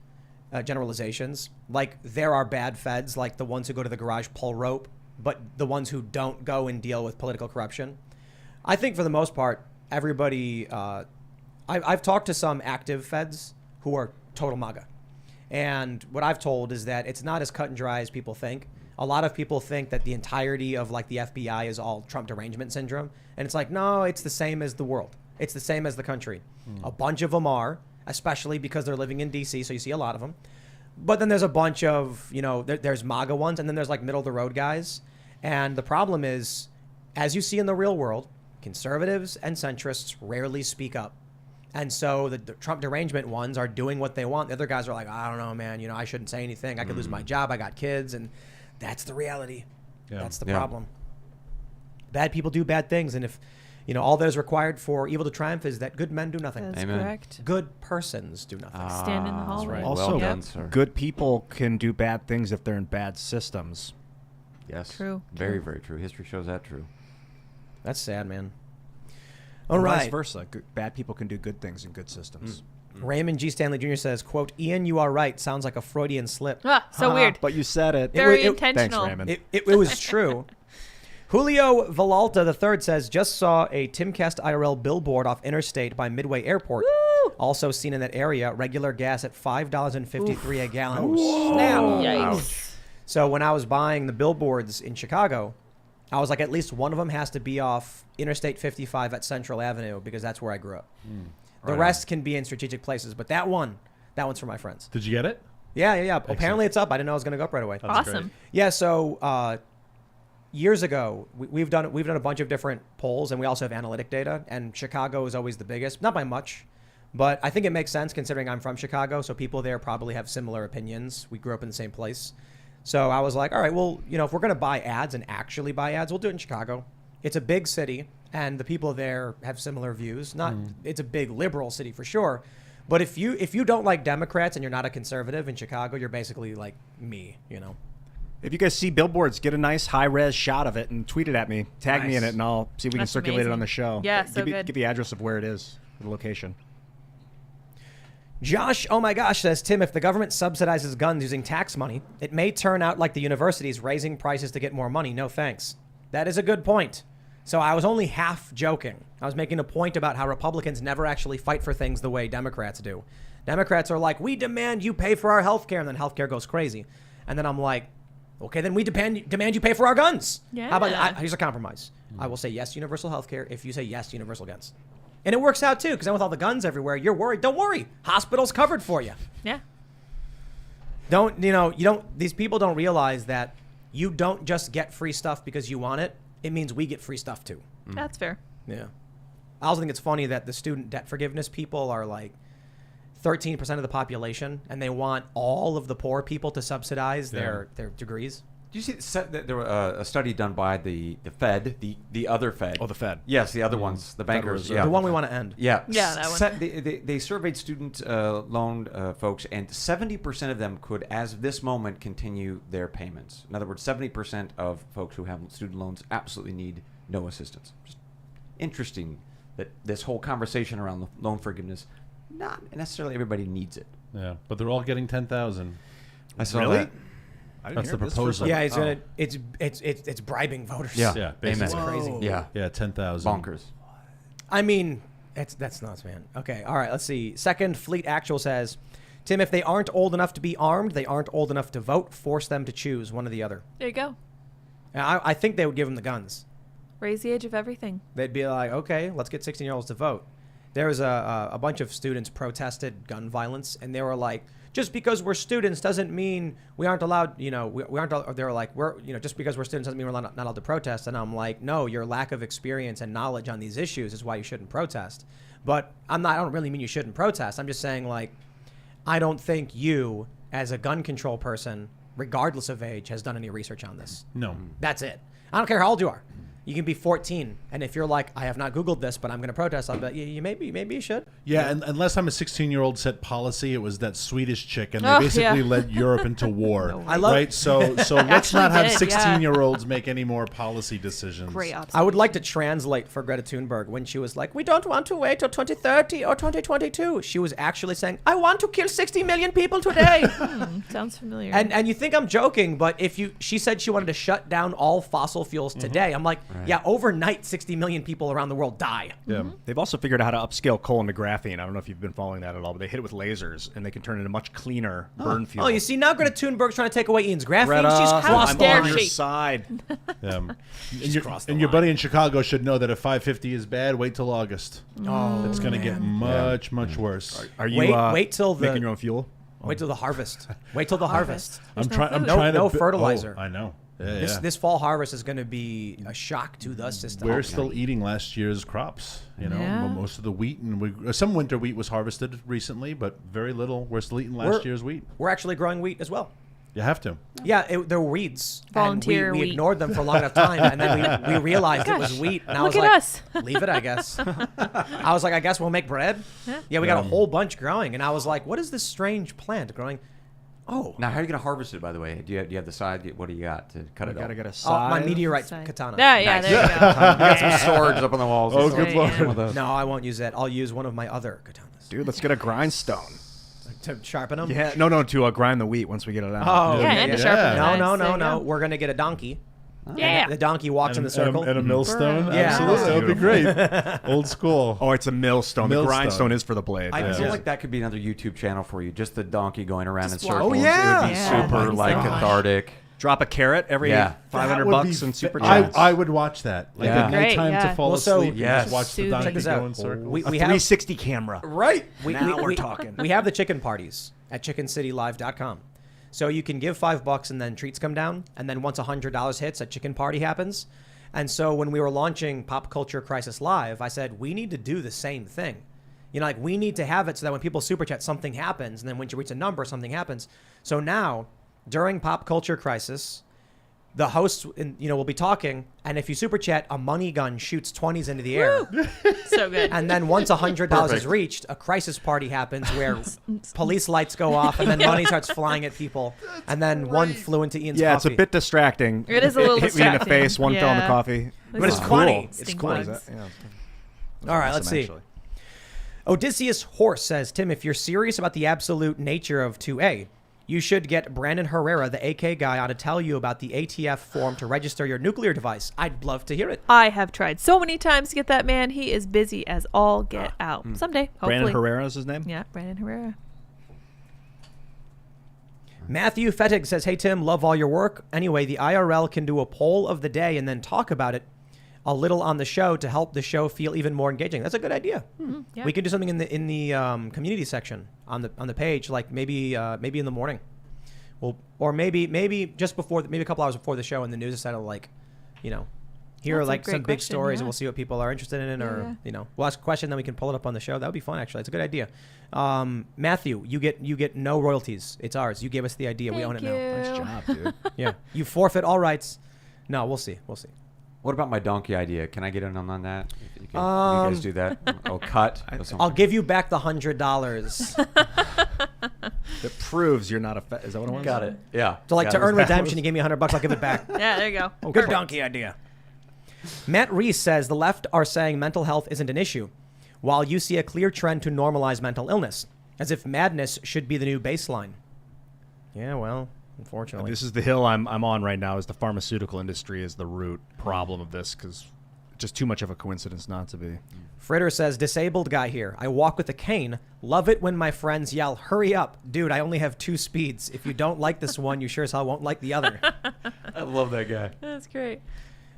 A: generalizations. Like there are bad feds, like the ones who go to the garage pull rope, but the ones who don't go and deal with political corruption. I think for the most part, everybody. I've talked to some active feds who are total MAGA, and what I've told is that it's not as cut and dry as people think. A lot of people think that the entirety of like the FBI is all Trump derangement syndrome, and it's like no, it's the same as the world. It's the same as the country. A bunch of them are, especially because they're living in D.C., so you see a lot of them. But then there's a bunch of, there's MAGA ones, and then there's like middle of the road guys. And the problem is, as you see in the real world, conservatives and centrists rarely speak up. And so the Trump derangement ones are doing what they want. The other guys are like, I don't know, man, I shouldn't say anything. I could lose my job. I got kids. And that's the reality. Yeah. That's the problem. Bad people do bad things. And if, all that is required for evil to triumph is that good men do nothing.
C: That's
B: Amen.
C: Correct.
A: Good persons do nothing.
C: Stand in the hallway.
B: Right.
E: Also,
B: well done, sir.
E: Good people can do bad things if they're in bad systems.
B: Yes.
C: True.
B: Very, very true. History shows that true.
A: That's sad, man.
E: All
A: All right.
E: Vice versa. Bad people can do good things in good systems.
A: Raymond G. Stanley Jr. says, quote, Ian, you are right. Sounds like a Freudian slip.
C: So weird.
E: But you said it.
C: Very
A: It-
C: intentional.
E: Thanks, Raymond.
A: It was true. Julio Villalta III says, just saw a Timcast IRL billboard off Interstate by Midway Airport.
C: Woo!
A: Also seen in that area, regular gas at $5.53 a gallon.
D: Oh,
A: Snap.
C: Yikes.
A: So when I was buying the billboards in Chicago, I was like, at least one of them has to be off Interstate 55 at Central Avenue because that's where I grew up. The rest can be in strategic places, but that one's for my friends.
D: Did you get it?
A: Yeah. Apparently it's up. I didn't know it was going to go up right away.
D: That's
C: Awesome.
D: great.
A: Yeah, so years ago, we've done a bunch of different polls, and we also have analytic data. And Chicago is always the biggest, not by much, but I think it makes sense considering I'm from Chicago. So people there probably have similar opinions. We grew up in the same place, so I was like, all right, well, if we're gonna buy ads and actually buy ads, we'll do it in Chicago. It's a big city, and the people there have similar views. It's a big liberal city for sure. But if you don't like Democrats and you're not a conservative in Chicago, you're basically like me,
E: If you guys see billboards, get a nice high-res shot of it and tweet it at me. Tag me in it, and I'll see if we can
C: That's
E: circulate it on
C: amazing.
E: the show.
C: Yeah, so good.
E: Give the address of where it is, the location.
A: Josh, oh my gosh, says, Tim, if the government subsidizes guns using tax money, it may turn out like the universities raising prices to get more money. No thanks. That is a good point. So I was only half joking. I was making a point about how Republicans never actually fight for things the way Democrats do. Democrats are like, we demand you pay for our health care, and then health care goes crazy. And then I'm like, okay, then we demand you pay for our guns.
C: Yeah.
A: How about here's a compromise. I will say yes to universal health care if you say yes to universal guns. And it works out too, because then with all the guns everywhere, you're worried. Don't worry. Hospital's covered for you.
C: Yeah.
A: These people don't realize that you don't just get free stuff because you want it. It means we get free stuff too.
C: That's fair.
A: Yeah. I also think it's funny that the student debt forgiveness people are like 13% of the population, and they want all of the poor people to subsidize their degrees.
B: Do you see that there was a study done by the Fed, the other Fed?
E: Oh, the Fed.
B: Yes, the other ones, the bankers.
E: Reserve.
B: Yeah,
A: The one we want to end.
B: Yeah,
C: Yeah, that one.
B: They surveyed student loan folks, and 70% of them could, as of this moment, continue their payments. In other words, 70% of folks who have student loans absolutely need no assistance. Just interesting that this whole conversation around loan forgiveness, not necessarily everybody needs it.
D: Yeah, but they're all getting 10,000.
B: I saw
E: Really?
B: that.
E: I didn't
D: That's
E: hear
D: the
E: this
D: proposal.
A: Yeah, it's bribing voters.
B: Yeah.
D: Yeah,
A: It's
D: basically.
A: crazy.
B: Yeah,
D: Yeah, 10,000.
B: bonkers.
A: I mean, that's nuts, man. Okay, all right, let's see. Second Fleet Actual says, Tim, if they aren't old enough to be armed, they aren't old enough to vote. Force them to choose one or the other.
C: There you go.
A: I think they would give them the guns.
C: Raise the age of everything.
A: They'd be like, okay, let's get 16-year-olds to vote. There was a bunch of students protested gun violence, and they were like, just because we're students doesn't mean we aren't allowed, we aren't, they were like, just because we're students doesn't mean we're not allowed to protest. And I'm like, no, your lack of experience and knowledge on these issues is why you shouldn't protest. But I don't really mean you shouldn't protest. I'm just saying, like, I don't think you, as a gun control person, regardless of age, has done any research on this.
D: No.
A: That's it. I don't care how old you are. You can be 14, and if you're like, I have not Googled this, but I'm going to protest, I'll bet you maybe you should.
D: Yeah, and unless I'm a 16-year-old set policy, it was that Swedish chick, and they
C: Oh,
D: basically
C: yeah.
D: led Europe into war.
A: I love-
D: right? So let's
C: Actually
D: not have
C: did, yeah.
D: 16-year-olds make any more policy decisions.
C: Great observation.
A: I would like to translate for Greta Thunberg when she was like, we don't want to wait till 2030 or 2022. She was actually saying, I want to kill 60 million people today.
C: Sounds familiar.
A: and you think I'm joking, but she said she wanted to shut down all fossil fuels today. I'm like, yeah, overnight 60 million people around the world die.
D: Yeah.
E: They've also figured out how to upscale coal into graphene. I don't know if you've been following that at all, but they hit it with lasers, and they can turn it into much cleaner burn fuel.
A: Oh, you see, now Greta Thunberg's trying to take away Ian's graphene.
E: Greta,
A: She's
C: How
A: crossed
E: I'm
A: the
C: dare
E: on
A: line.
E: your
C: she?
E: side.
D: And your buddy in Chicago should know that if 550 is bad, wait till August.
A: Oh,
D: It's going to get much worse.
E: Are you
A: wait till the
E: making your own fuel?
A: wait till the harvest. Wait till the harvest.
C: There's
D: I'm
C: no
D: trying. I'm
C: food.
D: trying to.
A: No fertilizer.
D: Oh, I know. Yeah,
A: This
D: yeah.
A: this fall harvest is going to be a shock to the system.
D: We're still eating last year's crops.
C: Yeah.
D: Most of the wheat and some winter wheat was harvested recently, but very little. We're still eating last year's wheat.
A: We're actually growing wheat as well.
D: You have to.
A: Yeah, there were weeds.
C: Volunteer
A: and we
C: wheat.
A: ignored them for a long enough time, and then we realized it was wheat. And I
C: Look
A: was
C: at
A: like,
C: us.
A: leave it, I guess. I was like, I guess we'll make bread. Yeah, we got a whole bunch growing, and I was like, what is this strange plant growing? Oh,
B: Now, how are you going to harvest it, by the way? Do you have the side? What do you got to cut it
E: Gotta
B: up?
E: get a
A: oh
E: size.
A: my meteorite
C: Side.
A: katana.
C: Yeah, there you go.
B: You got some swords up on the walls.
D: Oh,
B: Some
D: good lord.
B: of those.
A: No, I won't use that. I'll use one of my other katanas
E: Dude, let's get a grindstone.
A: to sharpen them.
E: Yeah, no, to grind the wheat once we get it out.
A: Oh,
C: Yeah, and to sharpen the
A: No,
C: knives.
A: no,
C: There
A: no,
C: you
A: no.
C: go.
A: We're gonna get a donkey,
C: Yeah.
A: The donkey walks in the circle.
D: And a millstone.
A: Yeah.
D: Absolutely. That would be great. Old school.
E: Oh, it's a millstone. The
D: Millstone.
E: grindstone is for the blade.
B: I
E: Yeah.
B: feel like that could be another YouTube channel for you. Just the donkey going around
C: Just
B: in
C: walk.
B: circles.
E: Oh, yeah.
B: It would be
C: Yeah.
B: super
C: Oh,
B: like
C: my
B: cathartic.
E: Drop a carrot every
B: Yeah.
E: $500 in super
D: I,
E: chats.
D: I would watch that. Like
B: Yeah.
D: at
C: Great,
D: nighttime
C: yeah.
D: to fall
A: Well, so-
D: asleep. And
B: Yes.
D: just watch the
C: Soothing.
D: donkey
A: Check this
D: go
A: out.
D: in circles.
A: We
E: a
A: have
E: 360 camera.
B: Right.
E: Now we're talking.
A: We have the chicken parties at chickencitylive.com. So you can give $5 and then treats come down. And then once $100 hits, a chicken party happens. And so when we were launching Pop Culture Crisis Live, I said, we need to do the same thing. You know, like we need to have it so that when people super chat, something happens. And then when you reach a number, something happens. So now, during Pop Culture Crisis, the hosts, will be talking. And if you super chat, a money gun shoots 20s into the air.
C: So good.
A: And then once $100 is
B: Perfect.
A: reached, a crisis party happens where police lights go off and then money starts flying at people. And then one flew into Ian's
E: Yeah,
A: coffee.
E: it's a bit distracting.
C: It is a little
E: hit me in the
C: distracting.
E: face. One fell in the
C: Yeah.
E: coffee.
A: But it's
C: Those
A: funny.
C: It's
A: It's
C: cool.
A: funny.
E: Yeah.
A: All right, let's see.
E: Actually.
A: Odysseus Horse says, Tim, if you're serious about the absolute nature of 2A, you should get Brandon Herrera, the AK guy, on to tell you about the ATF form to register your nuclear device. I'd love to hear it.
C: I have tried so many times to get that man. He is busy as all get out. Someday, hopefully.
E: Brandon Herrera is his name?
C: Yeah, Brandon Herrera.
A: Matthew Fettig says, hey, Tim, love all your work. Anyway, the IRL can do a poll of the day and then talk about it a little on the show to help the show feel even more engaging. That's a good idea.
C: Yeah.
A: We can do something in the community section on the page, like maybe in the morning. Well, or maybe just before, maybe a couple hours before the show, and the news instead of hear
C: That's a
A: like some
C: great
A: big
C: question,
A: stories,
C: yeah.
A: and we'll see what people are interested in, or we'll ask a question, then we can pull it up on the show. That would be fun, actually. It's a good idea. Matthew, you get no royalties. It's ours. You gave us the idea. We own it
C: Thank
A: now.
C: you.
E: Nice job, dude.
A: Yeah, you forfeit all rights. No, we'll see.
B: What about my donkey idea? Can I get in on that? You guys do that? Oh, cut. or something?
A: I'll give you back the $100.
E: It proves you're not a is that what it was?
B: Got it. Yeah.
A: So like
B: Got
A: to
B: it.
A: earn redemption, you gave me $100. I'll give it back.
C: Yeah, there you go.
A: Good donkey idea. Matt Reese says the left are saying mental health isn't an issue, while you see a clear trend to normalize mental illness, as if madness should be the new baseline. Yeah, well, unfortunately.
E: This is the hill I'm on right now. Is the pharmaceutical industry is the root problem of this because just too much of a coincidence not to be.
A: Fritter says, disabled guy here. I walk with a cane. Love it when my friends yell, hurry up. Dude, I only have 2 speeds. If you don't like this one, you sure as hell won't like the other.
B: I love that guy.
C: That's great.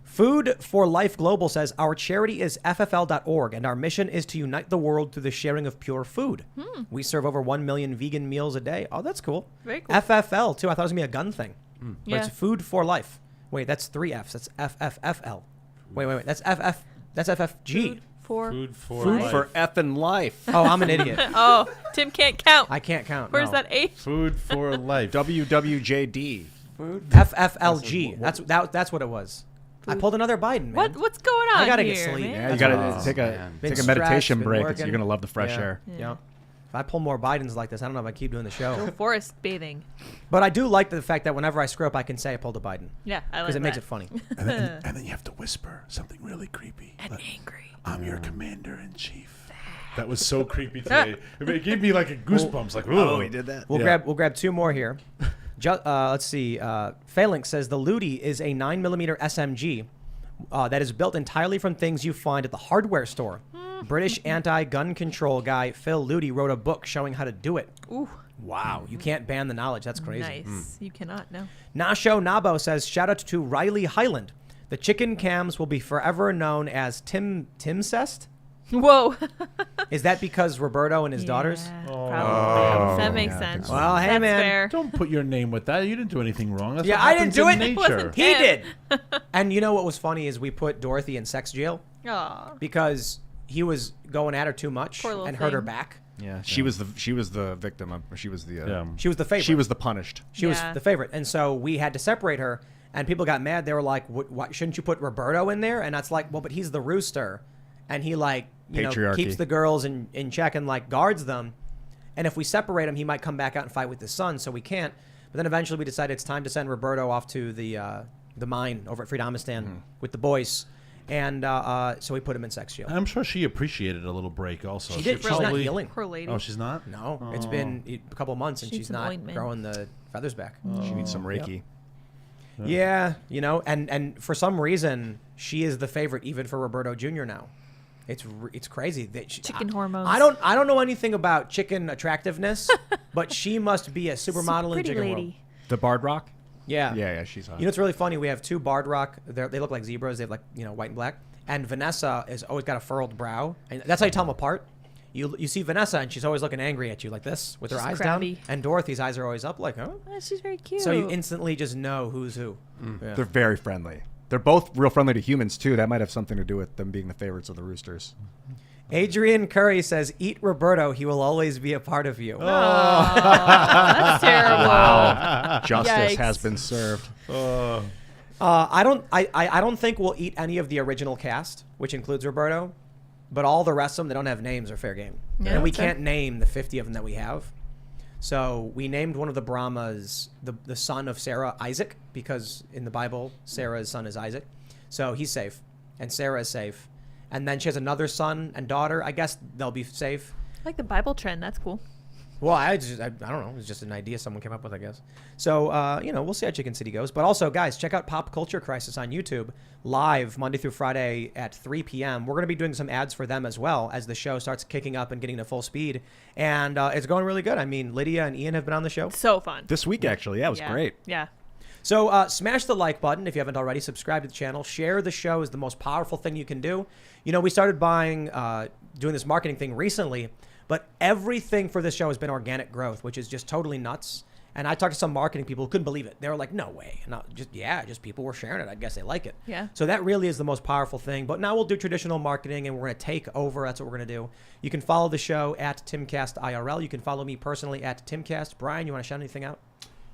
A: Food for Life Global says, our charity is ffl.org, and our mission is to unite the world through the sharing of pure food. We serve over 1 million vegan meals a day. Oh, that's cool.
C: Very cool.
A: FFL, too. I thought it was going to be a gun thing. But
C: Yeah.
A: it's Food for Life. Wait, that's 3 Fs. That's FFFL. Wait. That's FF. That's FFG.
C: Food for
D: Food
E: Food
D: life.
E: for effing life.
A: Oh, I'm an idiot.
C: Oh, Tim can't count.
A: I can't count.
C: Where's
A: no.
C: that H?
D: Food for life.
E: WWJD.
A: FFLG. That's what it was. I pulled another Biden, man.
C: What's going on
A: I gotta
C: here,
A: get sleep.
C: man?
E: Yeah, you gotta
B: Oh,
E: take
B: man.
A: Been
E: a meditation
A: stressed, been
E: break.
A: working.
E: You're gonna love the fresh
A: Yeah.
E: air.
A: Yeah. If I pull more Bidens like this, I don't know if I keep doing the show.
C: Go forest bathing.
A: But I do like the fact that whenever I screw up, I can say I pulled a Biden.
C: Yeah, I like
A: Because it makes
C: that.
A: it funny.
D: And then you have to whisper something really creepy.
C: And
D: Like,
C: angry.
D: I'm your commander in chief. That was so creepy today. It gave me like a goosebumps. Like, oh,
E: he did that.
A: We'll
D: Yeah.
A: grab 2 more here. Let's see. Phalanx says the Ludi is a 9mm SMG that is built entirely from things you find at the hardware store. British anti-gun control guy Phil Ludi wrote a book showing how to do it.
C: Ooh,
A: Wow, you can't ban the knowledge. That's crazy.
C: nice. You cannot, no.
A: Nasho Nabo says, shout out to Riley Highland. The chicken cams will be forever known as Timcest.
C: Whoa.
A: Is that because Roberto and his daughters?
C: Yeah, probably. That makes sense.
A: Well, hey,
C: That's
A: man.
C: fair.
D: don't put your name with that. You didn't do anything wrong. That's
A: Yeah,
D: what
A: I didn't
D: happens
A: do
D: in
A: it. It
D: nature.
C: wasn't
A: He
C: him.
A: did. And you know what was funny is we put Dorothy in sex jail
C: Aw.
A: because he was going at her too much
C: Poor little
A: and hurt her
C: thing.
A: back.
E: Yeah, she was the victim. Or she was the
D: Yeah.
A: She was the favorite.
E: she was the punished.
A: She was
C: Yeah.
A: the favorite. And so we had to separate her, and people got mad. They were like, "What? Shouldn't you put Roberto in there?" And that's like, well, but he's the rooster. And he
E: Patriarchy.
A: keeps the girls in check and like guards them. And if we separate him, he might come back out and fight with his son. So we can't. But then eventually we decided it's time to send Roberto off to the mine over at Freedomistan with the boys. And so we put him in sex jail.
D: I'm sure she appreciated a little break also.
A: She did. She's not healing.
C: Poor lady.
D: Oh, she's not?
A: No, it's been a couple months and
C: She needs
A: she's
C: some
A: not
C: ointment.
A: growing the feathers back.
E: She needs some Reiki.
A: Yeah, and for some reason, she is the favorite even for Roberto Jr. now. It's crazy that
C: Chicken hormones.
A: I don't know anything about chicken attractiveness, but she must be a supermodel in
C: Pretty
A: chicken world.
C: lady.
E: The Bard Rock.
A: Yeah.
E: Yeah, she's hot.
A: It's really funny. We have two Bard Rock. They look like zebras. They have white and black. And Vanessa has always got a furrowed brow, and that's how you tell them apart. You see Vanessa, and she's always looking angry at you like this with her
C: She's
A: eyes
C: crabby.
A: down. And Dorothy's eyes are always up like, oh.
C: She's very cute.
A: So you instantly just know who's who. Yeah.
E: They're very friendly. They're both real friendly to humans too. That might have something to do with them being the favorites of the Roosters.
A: Adrian Curry says, "Eat Roberto. He will always be a part of you."
C: Oh, that's terrible.
E: Wow. Justice
C: Yikes.
E: has been served.
A: I don't think we'll eat any of the original cast, which includes Roberto, but all the rest of them that don't have names are fair game.
C: Yeah,
A: And we
C: that's fair.
A: can't name the 50 of them that we have. So we named one of the Brahmas the son of Sarah, Isaac, because in the Bible, Sarah's son is Isaac. So he's safe, and Sarah is safe. And then she has another son and daughter. I guess they'll be safe.
C: I like the Bible trend. That's cool.
A: Well, I don't know. It's just an idea someone came up with, I guess. So, we'll see how Chicken City goes. But also, guys, check out Pop Culture Crisis on YouTube, live Monday through Friday at 3 p.m. We're going to be doing some ads for them as well as the show starts kicking up and getting to full speed. And it's going really good. I mean, Lydia and Ian have been on the show.
C: So fun.
E: This week, actually, yeah, it was great.
C: Yeah.
A: So smash the like button if you haven't already. Subscribe to the channel. Share the show is the most powerful thing you can do. We started doing this marketing thing recently, but everything for this show has been organic growth, which is just totally nuts. And I talked to some marketing people who couldn't believe it. They were like, no way. And just people were sharing it. I guess they like it.
C: Yeah.
A: So that really is the most powerful thing. But now we'll do traditional marketing and we're going to take over. That's what we're going to do. You can follow the show at Timcast IRL. You can follow me personally at Timcast. Brian, you want to shout anything out?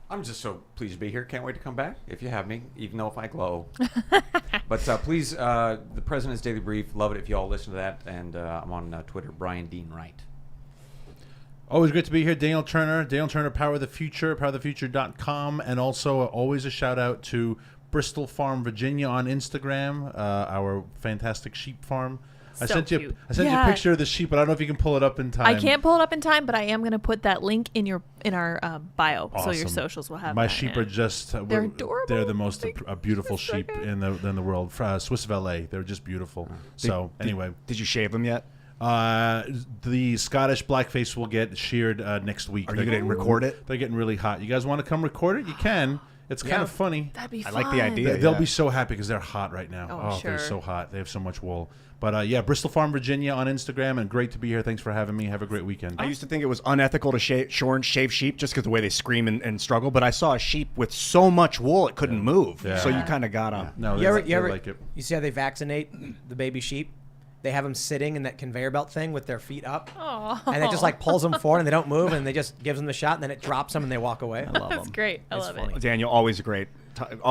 B: I'm just so pleased to be here. Can't wait to come back if you have me, even though if I glow. But please, the President's Daily Brief, love it if you all listen to that. And I'm on Twitter, Bryan Dean Wright.
D: Always great to be here. Daniel Turner, Power of the Future, powerofthefuture.com. And also always a shout out to Bristol Farm, Virginia on Instagram, our fantastic sheep farm. I sent you a picture of the sheep, but I don't know if you can pull it up in time.
C: I can't pull it up in time, but I am going to put that link in our bio, so your
D: Awesome.
C: socials will have
D: My
C: that.
D: sheep are just
C: They're adorable.
D: They're the most beautiful
C: so
D: sheep
C: good.
D: in the world. Swiss Valet. They're just beautiful. So anyway,
E: Did you shave them yet?
D: the Scottish blackface will get sheared next week.
E: Are you going to record it?
D: They're getting really hot. You guys want to come record it? You can. It's kind of funny.
C: That'd be
E: I
C: fun.
E: like the idea.
D: They'll
E: yeah.
D: be so happy because they're hot right now.
C: Oh, I'm
D: They're
C: sure.
D: so hot. They have so much wool. But Bristol Farm, Virginia on Instagram, and great to be here. Thanks for having me. Have a great weekend.
E: I used to think it was unethical to shave sheep just because the way they scream and struggle, but I saw a sheep with so much wool it couldn't move.
D: Yeah.
E: So you kind of got to.
D: No,
A: You
D: they
A: ever
D: like it.
A: You see how they vaccinate the baby sheep? They have them sitting in that conveyor belt thing with their feet up.
C: Oh.
A: And it just pulls them forward and they don't move and they just gives them the shot and then it drops them and they walk away. I love
C: That's
A: them.
C: great. I
A: It's
C: love
A: funny.
C: it.
E: Daniel, always great.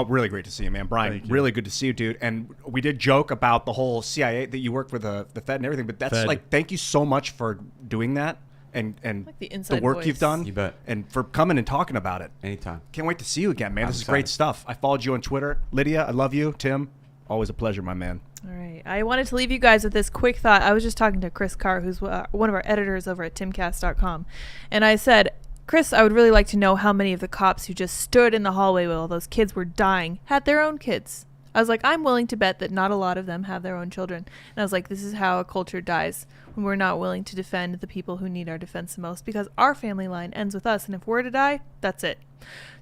E: Really great to see you, man. Brian,
D: Thank you.
E: really good to see you, dude. And we did joke about the whole CIA that you work for the Fed and everything, but that's
D: Fed.
E: thank you so much for doing that and
C: Like the inside
E: work
C: voice.
E: you've done.
B: You bet.
E: And for coming and talking about it.
B: Anytime.
E: Can't wait to see you again, man.
B: I'm
E: This is great
B: excited.
E: stuff. I followed you on Twitter. Lydia, I love you. Tim, always a pleasure, my man.
C: All right. I wanted to leave you guys with this quick thought. I was just talking to Chris Carr, who's one of our editors over at timcast.com. And I said, Chris, I would really like to know how many of the cops who just stood in the hallway while those kids were dying had their own kids. I was like, I'm willing to bet that not a lot of them have their own children. And I was like, this is how a culture dies, when we're not willing to defend the people who need our defense the most, because our family line ends with us. And if we're to die, that's it.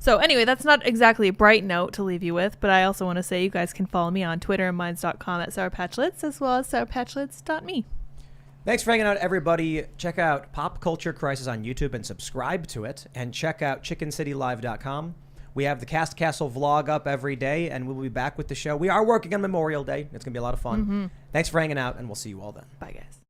C: So anyway, that's not exactly a bright note to leave you with, but I also want to say you guys can follow me on Twitter and minds.com at sourpatchlets, as well as sourpatchlets.me.
A: Thanks for hanging out, everybody. Check out Pop Culture Crisis on YouTube and subscribe to it. And check out chickencitylive.com. We have the Cast Castle vlog up every day, and we'll be back with the show. We are working on Memorial Day. It's going to be a lot of fun. Thanks for hanging out, and we'll see you all then.
C: Bye, guys.